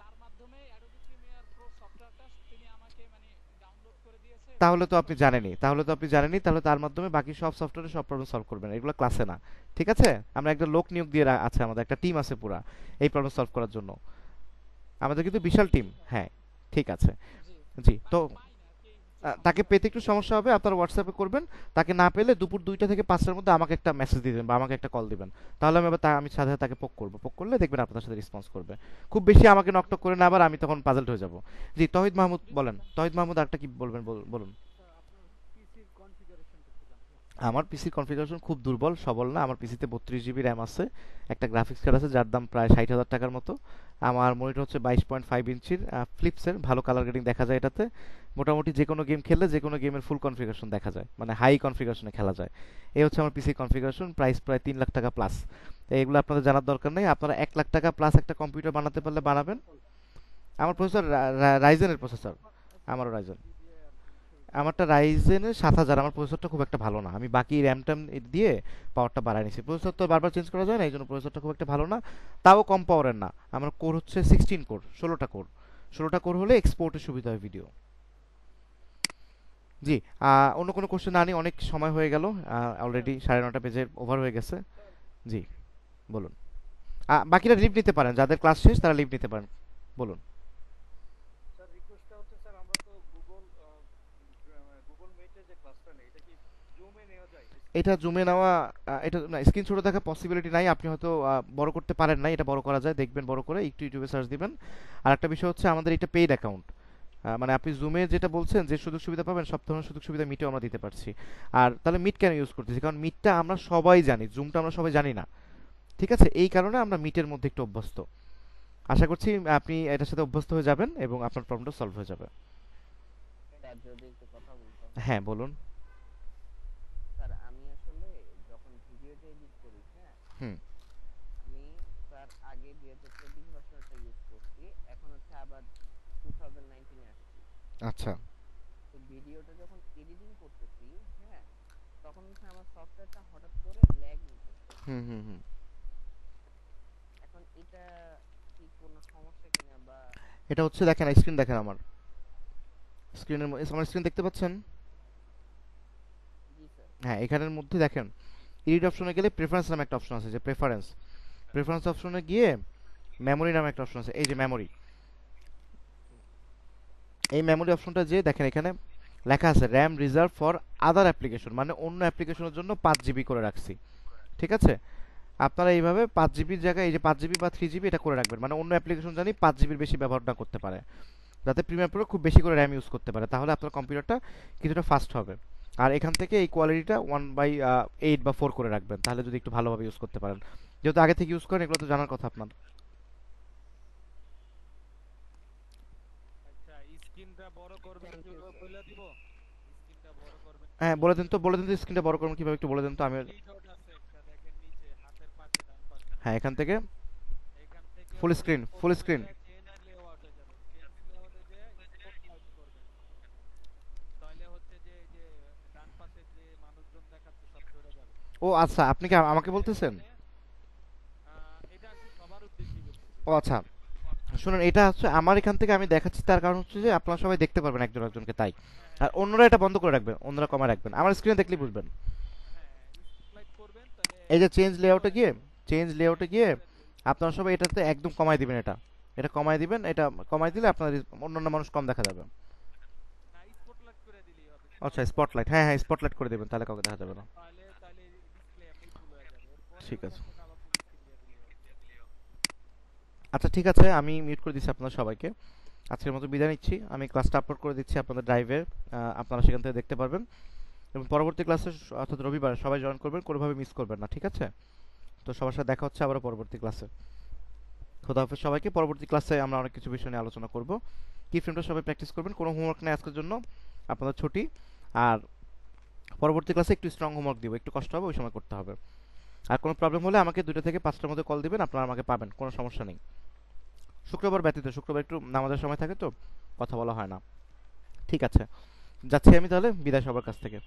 তার মাধ্যমে Adobe Premiere Pro সফটওয়্যারটা তিনি আমাকে মানে ডাউনলোড করে দিয়েছে এবং তাহলে তো আপনি ইনস্টল জানেনই, তাহলে তার মাধ্যমে বাকি সব সফটওয়্যারে সব প্রবলেম সলভ করবেন, এগুলো ক্লাসে না। ঠিক আছে, আমরা একটা লোক নিয়োগ দিয়ে আছে, আমাদের একটা টিম আছে পুরা এই প্রবলেম সলভ করার জন্য, আমাদের কিন্তু বিশাল টিম। হ্যাঁ, ঠিক আছে। জি জি, তো মানে পাই না আর কি, এই তাকে সমস্যা পেতে একটু সমস্যা হবে, আপনারা হোয়াটসঅ্যাপে করবেন। তাকে না পেলে দুপুর 2টা থেকে 5টার মধ্যে আমাকে একটা মেসেজ দিয়ে দেবেন বা আমাকে একটা কল দিবেন, তাহলে আমি সাথে সাথে তাকে পোক করবো, পোক করলে দেখবেন আপনার সাথে রেসপন্স করবে। খুব বেশি আমাকে নকটক করে না, আবার আমি তখন পাজলড হয়ে যাব। জি, তহিদ মাহমুদ বলেন, তহিদ মাহমুদ আরেকটা কি বলবেন বলুন। স্যার আপনার পিসির কনফিগারেশনটা একটু জানতে চাই। আমার পিসির কনফিগারেশন খুব দুর্বল, সবল না। আমার পিসিতে 32 জিবি র্যাম আছে, একটা গ্রাফিক্স কার্ড আছে যার দাম প্রায় 60,000 টাকার মতো। আমার মনিটর হচ্ছে 22.5 ইঞ্চির ফ্লিপসের, ভালো কালার গ্রেডিং দেখা যায় এটাতে। মোটামুটি যে কোনো গেম খেললে যে কোনো গেমের ফুল কনফিগারেশন দেখা যায়, মানে হাই কনফিগারেশনে খেলা যায়। এই হচ্ছে আমার পিসি কনফিগারেশন, প্রাইস প্রায় 3 লাখ টাকা প্লাস। এইগুলো আপনাদের জানার দরকার নেই, আপনারা 1 লাখ টাকা প্লাস একটা কম্পিউটার বানাতে পারলে বানাবেন। আমার প্রসেসর রাইজেনের প্রসেসর, আমারও রাইজেন। আমারটা রাইজেনের 7000, আমার প্রসেসরটা খুব একটা ভালো না, আমি বাকি র্যাম ট্যাম দিয়ে পাওয়ারটা বাড়ায় নিছি। প্রসেসর তো বারবার চেঞ্জ করা যায় না, এই জন্য প্রসেসরটা খুব একটা ভালো না, তাও কম পাওয়ারের না। আমার কোর হচ্ছে 16 কোর, 16টা কোর হলে এক্সপোর্টের সুবিধা হয় ভিডিও। জি, অন্য কোনো কোশ্চেন না নিয়ে, অনেক সময় হয়ে গেল, অলরেডি 9:30 বেজে ওভার হয়ে গেছে। জি বলুন। বাকিরা লিভ নিতে পারেন, যাদের ক্লাস শেষ তারা লিভ নিতে পারেন, বলুন। স্যার রিকোয়েস্টটা হচ্ছে, স্যার আমরা তো গুগল মিটে যে ক্লাসটা নেই, এটা কি জুমে নেওয়া যায়? এটা জুমে নেওয়া, এটা না, স্ক্রিনশটে দেখা পসিবিলিটি নাই, আপনি হয়তো বড় করতে পারেন না, এটা বড় করা যায়, দেখবেন বড় করে একটু ইউটিউবে সার্চ দিবেন। আর একটা বিষয় হচ্ছে, আমাদের এটা পেইড অ্যাকাউন্ট, মানে আপনি জুমে যেটা বলছেন যে সুযোগ সুবিধা পাবেন, সব ধরনের সুযোগ সুবিধা মিটেও আমরা দিতে পারছি। আর তাহলে মিট কেন ইউজ করতেছি, কারণ মিটটা আমরা সবাই জানি, জুমটা আমরা সবাই জানি না। ঠিক আছে, এই কারণে আমরা মিটের মধ্যে একটু অভ্যস্ত। আশা করছি আপনি এটার সাথে অভ্যস্ত হয়ে যাবেন এবং আপনার প্রবলেমটা সলভ হয়ে যাবে। স্যার যদি একটু কথা বলতাম। হ্যাঁ বলুন। স্যার আমি আসলে যখন ভিডিওটা এডিট করি, হ্যাঁ, হুম। আমি স্যার আগে 2024 ভার্সনটা ইউজ করছি, এখন হচ্ছে আবার 2019 এ আসছি। আচ্ছা। তো ভিডিওটা যখন এডিটিং করতেছি, হ্যাঁ, তখন হচ্ছে আমার সফটওয়্যারটা হঠাৎ করে ল্যাগ নিতেছে। হুম হুম হুম। এখন এটা কি কোনো সমস্যা কিনা, বা এটা হচ্ছে দেখেন স্ক্রিন দেখেন আমার আমার স্ক্রিন দেখতে পাচ্ছেন? জি স্যার। হ্যাঁ এখানের মধ্যে দেখেন এডিট অপশনে গেলে প্রেফারেন্স নামে একটা অপশন আছে, যে প্রেফারেন্স অপশনে গিয়ে মেমোরি নামে একটা অপশন আছে, এই যে মেমোরি, এই মেমোরি অপশনটা যে দেখেন এখানে লেখা আছে RAM reserve for other application, মানে অন্য অ্যাপ্লিকেশনের জন্য 5 জিবি করে রাখছি। ঠিক আছে, আপনারা এইভাবে 5 জিবির জায়গায় এই যে 5 জিবি বা 3 জিবি এটা করে রাখবেন, মানে অন্য অ্যাপ্লিকেশন জানি 5 জিবির বেশি ব্যবহার না করতে পারে, যাতে প্রিমিয়ার প্রো খুব বেশি করে র্যাম ইউজ করতে পারে, তাহলে আপনার কম্পিউটারটা কিছুটা ফাস্ট হবে। আর এখান থেকে এই কোয়ালিটিটা 1/8 বা 4 করে রাখবেন, তাহলে যদি একটু ভালোভাবে ইউজ করতে পারেন, যেহেতু আগে থেকে ইউজ করেন এগুলো তো জানার কথা আপনার। আচ্ছা স্ক্রিনটা বড় করবেন Thank কি you, sir. বলে দিব? স্ক্রিনটা বড় করবেন হ্যাঁ বলে দিন তো, স্ক্রিনটা বড় করুন কিভাবে একটু বলে দিন তো। আমি থ্রি ডট আছে একটা, দেখেন নিচে হাতের পাশে ডান পাশে, হ্যাঁ এখান থেকে এখান থেকে ফুল হচ্ছে স্ক্রিন, ফুল প্রথমে স্ক্রিন। চেঞ্জ লেআউটে যাবেন, চেঞ্জ লেআউটে যে স্পটলাইট করবেন, তাহলে হচ্ছে যে এই যে ডান পাশে যে মানুষজন দেখাচ্ছে সব সরে যাবে। ও আচ্ছা, আপনি কি আমাকে বলতেছেন? এটা আর কি সবার উদ্দেশ্যে বলতেছি। ও আচ্ছা, শুনুন, এটা হচ্ছে আমার এখান থেকে আমি দেখাচ্ছি, তার কারণ হচ্ছে যে আপনারা সবাই দেখতে পারবেন একজন একজনকে, তাই। আর অন্যরা এটা বন্ধ করে রাখবেন, অন্যরা কমায় রাখবেন, আমার স্ক্রিনে দেখলেই বুঝবেন। হ্যাঁ স্পটলাইট করবেন তাহলে এই যে চেঞ্জ লেআউটে গিয়ে আপনারা সবাই এটাতে একদম কমায় দিবেন, এটা কমায় দিবেন, এটা কমায় দিলে আপনার অন্যান্য মানুষ কম দেখা যাবে। না স্পটলাইট করে দিলেই হবে। আচ্ছা স্পটলাইট, হ্যাঁ হ্যাঁ স্পটলাইট করে দেবেন, তাহলে কাউকে দেখা যাবে না। তাহলে ডিসপ্লে এমনি ফুল হয়ে যাবে, এরপর ঠিক আছে। আবার ফুল স্ক্রিন দিয়ে দিলেই হবে। আচ্ছা ঠিক আছে, আমি মিউট করে দিচ্ছি আপনাদের সবাইকে। আজকের মতো বিদায় নিচ্ছি, আমি ক্লাসটা আপলোড করে দিচ্ছি আপনাদের ড্রাইভে, আপনারা সেখান থেকে দেখতে পারবেন, এবং পরবর্তী ক্লাসে অর্থাৎ রবিবার সবাই জয়েন করবেন, কোনোভাবে মিস করবেন না, ঠিক আছে? তো সবার সাথে দেখা হচ্ছে আবার পরবর্তী ক্লাসে। খোদা হাফেজ সবাইকে। পরবর্তী ক্লাসে আমরা অনেক কিছু বিষয় নিয়ে আলোচনা করব। কি ফ্রেমটা সবাই প্র্যাকটিস করবেন, কোনো হোমওয়ার্ক নেই আজকের জন্য, আপনাদের ছুটি। আর পরবর্তী ক্লাসে একটু স্ট্রং হোমওয়ার্ক দিব, একটু কষ্ট হবে, ওই সময় করতে হবে। আর কোনো প্রবলেম হলে আমাকে 2টা থেকে 5টার মধ্যে কল দিবেন, আপনারা আমাকে পাবেন, কোনো সমস্যা নেই। শুক্রবার ব্যতীত, শুক্রবার একটু নামাজের সময় থাকে তো কথা বলা হয় না। ঠিক আছে, যাচ্ছি আমি তাহলে, বিদায় সবার কাছ থেকে।